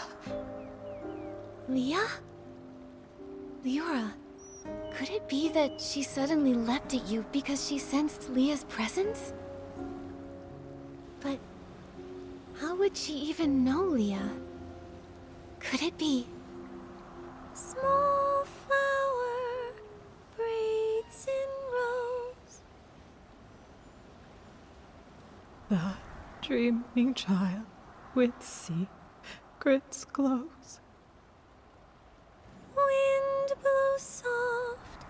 Leah? Leora, could it be that she suddenly leapt at you because she sensed Leah's presence? But how would she even know Leah? Could it be? Small flower breathes in rose. The dreaming child with secrets glows. Wind blows soft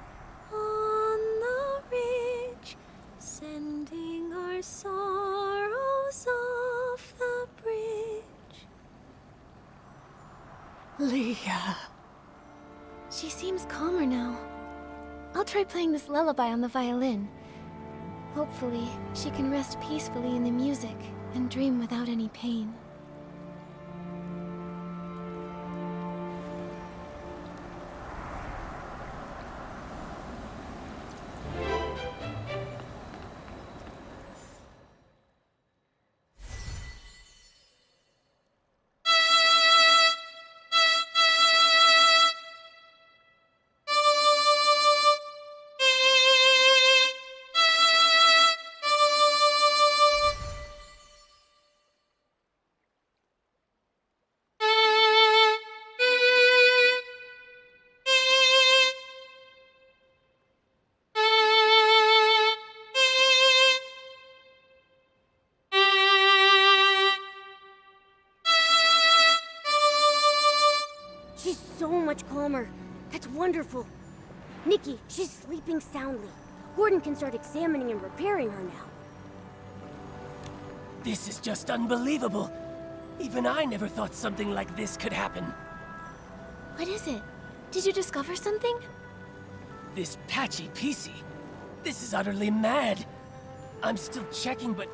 on the ridge, sending our sorrows off the bridge. Leah. She seems calmer now. I'll try playing this lullaby on the violin. Hopefully, she can rest peacefully in the music and dream without any pain. She's so much calmer. That's wonderful. Nikki, she's sleeping soundly. Gordon can start examining and repairing her now. This is just unbelievable. Even I never thought something like this could happen. What is it? Did you discover something? This patchy PC. This is utterly mad. I'm still checking, but...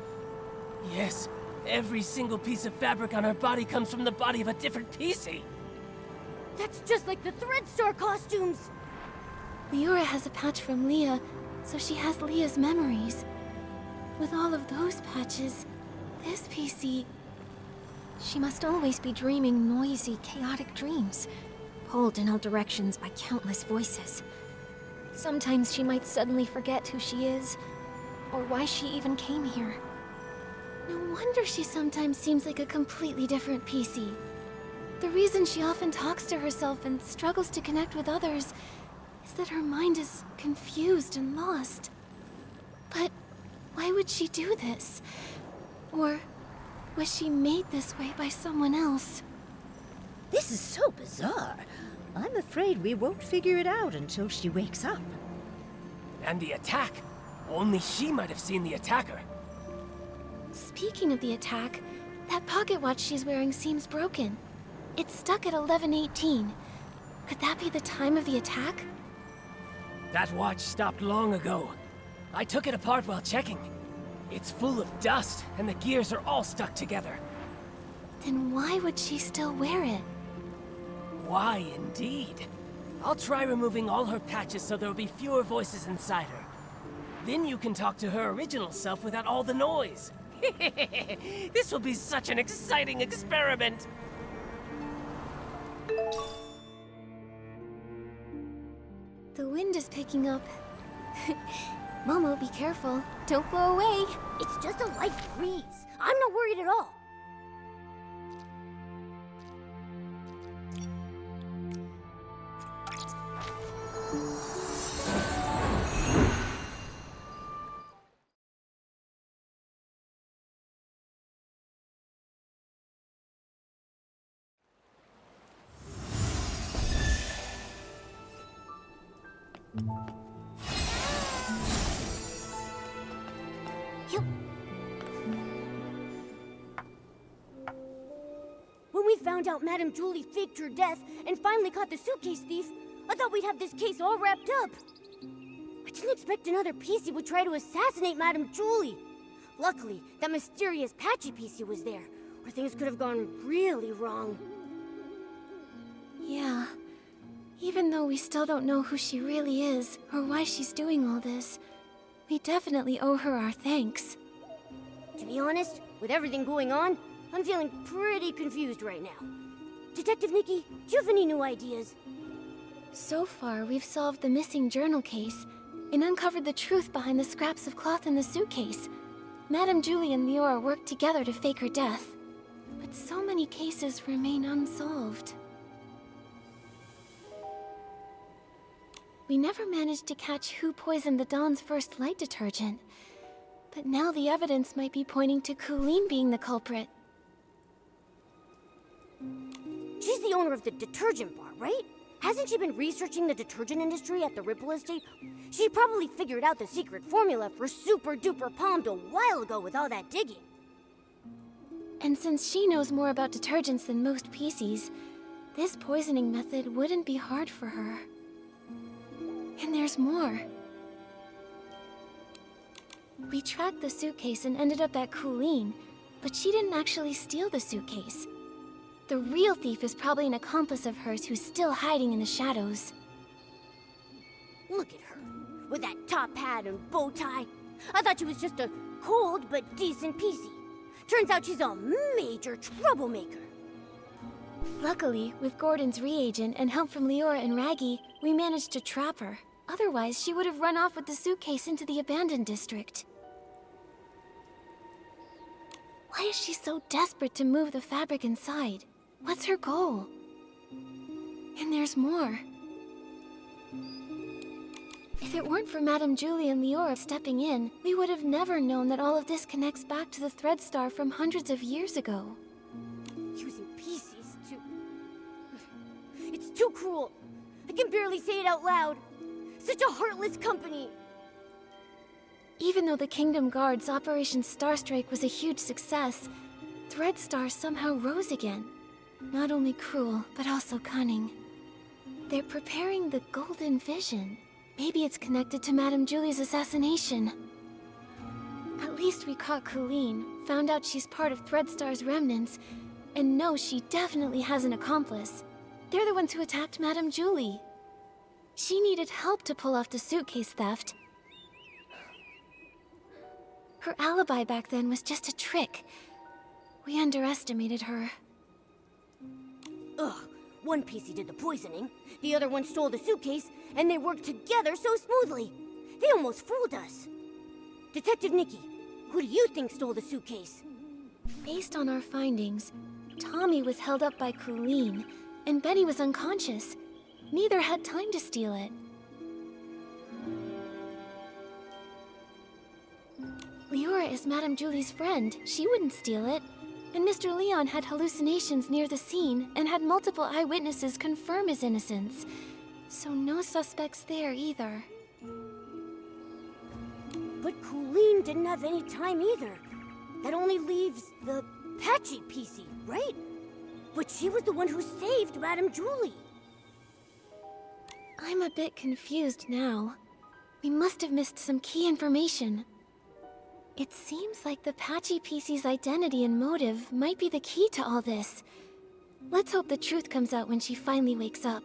yes, every single piece of fabric on her body comes from the body of a different PC. That's just like the Threadstar costumes! Leora has a patch from Leah, so she has Leah's memories. With all of those patches, this PC... she must always be dreaming noisy, chaotic dreams, pulled in all directions by countless voices. Sometimes she might suddenly forget who she is, or why she even came here. No wonder she sometimes seems like a completely different PC. The reason she often talks to herself and struggles to connect with others is that her mind is confused and lost. But why would she do this? Or was she made this way by someone else? This is so bizarre. I'm afraid we won't figure it out until she wakes up. And the attack. Only she might have seen the attacker. Speaking of the attack, that pocket watch she's wearing seems broken. It's stuck at 11:18. Could that be the time of the attack? That watch stopped long ago. I took it apart while checking. It's full of dust, and the gears are all stuck together. Then why would she still wear it? Why, indeed. I'll try removing all her patches so there'll be fewer voices inside her. Then you can talk to her original self without all the noise. This will be such an exciting experiment! The wind is picking up. Momo, be careful. Don't blow away. It's just a light breeze. I'm not worried at all. When we found out Madame Julie faked her death and finally caught the suitcase thief, I thought we'd have this case all wrapped up. I didn't expect another PC would try to assassinate Madame Julie. Luckily, that mysterious patchy PC was there, or things could have gone really wrong. Yeah. Even though we still don't know who she really is, or why she's doing all this, we definitely owe her our thanks. To be honest, with everything going on, I'm feeling pretty confused right now. Detective Nikki, do you have any new ideas? So far, we've solved the missing journal case and uncovered the truth behind the scraps of cloth in the suitcase. Madame Julie and Leora worked together to fake her death. But so many cases remain unsolved. We never managed to catch who poisoned the Dawn's first light detergent. But now the evidence might be pointing to Colleen being the culprit. She's the owner of the detergent bar, right? Hasn't she been researching the detergent industry at the Ripple Estate? She probably figured out the secret formula for Super Duper Palmed a while ago with all that digging. And since she knows more about detergents than most PCs, this poisoning method wouldn't be hard for her. And there's more. We tracked the suitcase and ended up at Colleen, but she didn't actually steal the suitcase. The real thief is probably an accomplice of hers who's still hiding in the shadows. Look at her, with that top hat and bow tie. I thought she was just a cold but decent PC. Turns out she's a major troublemaker. Luckily, with Gordon's reagent and help from Leora and Raggy, we managed to trap her. Otherwise, she would have run off with the suitcase into the abandoned district. Why is she so desperate to move the fabric inside? What's her goal? And there's more. If it weren't for Madame Julie and Leora stepping in, we would have never known that all of this connects back to the Thread Star from hundreds of years ago. Using PCs to... It's too cruel. I can barely say it out loud. Such a heartless company. Even though the Kingdom Guard's Operation Starstrike was a huge success, Thread Star somehow rose again. Not only cruel, but also cunning. They're preparing the Golden Vision. Maybe it's connected to Madame Julie's assassination. At least we caught Colleen, found out she's part of Threadstar's remnants, and know she definitely has an accomplice. They're the ones who attacked Madame Julie. She needed help to pull off the suitcase theft. Her alibi back then was just a trick. We underestimated her. Ugh, one PC did the poisoning, the other one stole the suitcase, and they worked together so smoothly. They almost fooled us. Detective Nikki, who do you think stole the suitcase? Based on our findings, Tommy was held up by Colleen, and Benny was unconscious. Neither had time to steal it. Leora is Madame Julie's friend. She wouldn't steal it. And Mr. Leon had hallucinations near the scene and had multiple eyewitnesses confirm his innocence. So no suspects there either. But Colleen didn't have any time either. That only leaves the Patchy PC, right? But she was the one who saved Madame Julie. I'm a bit confused now. We must have missed some key information. It seems like the Patchy PC's identity and motive might be the key to all this. Let's hope the truth comes out when she finally wakes up.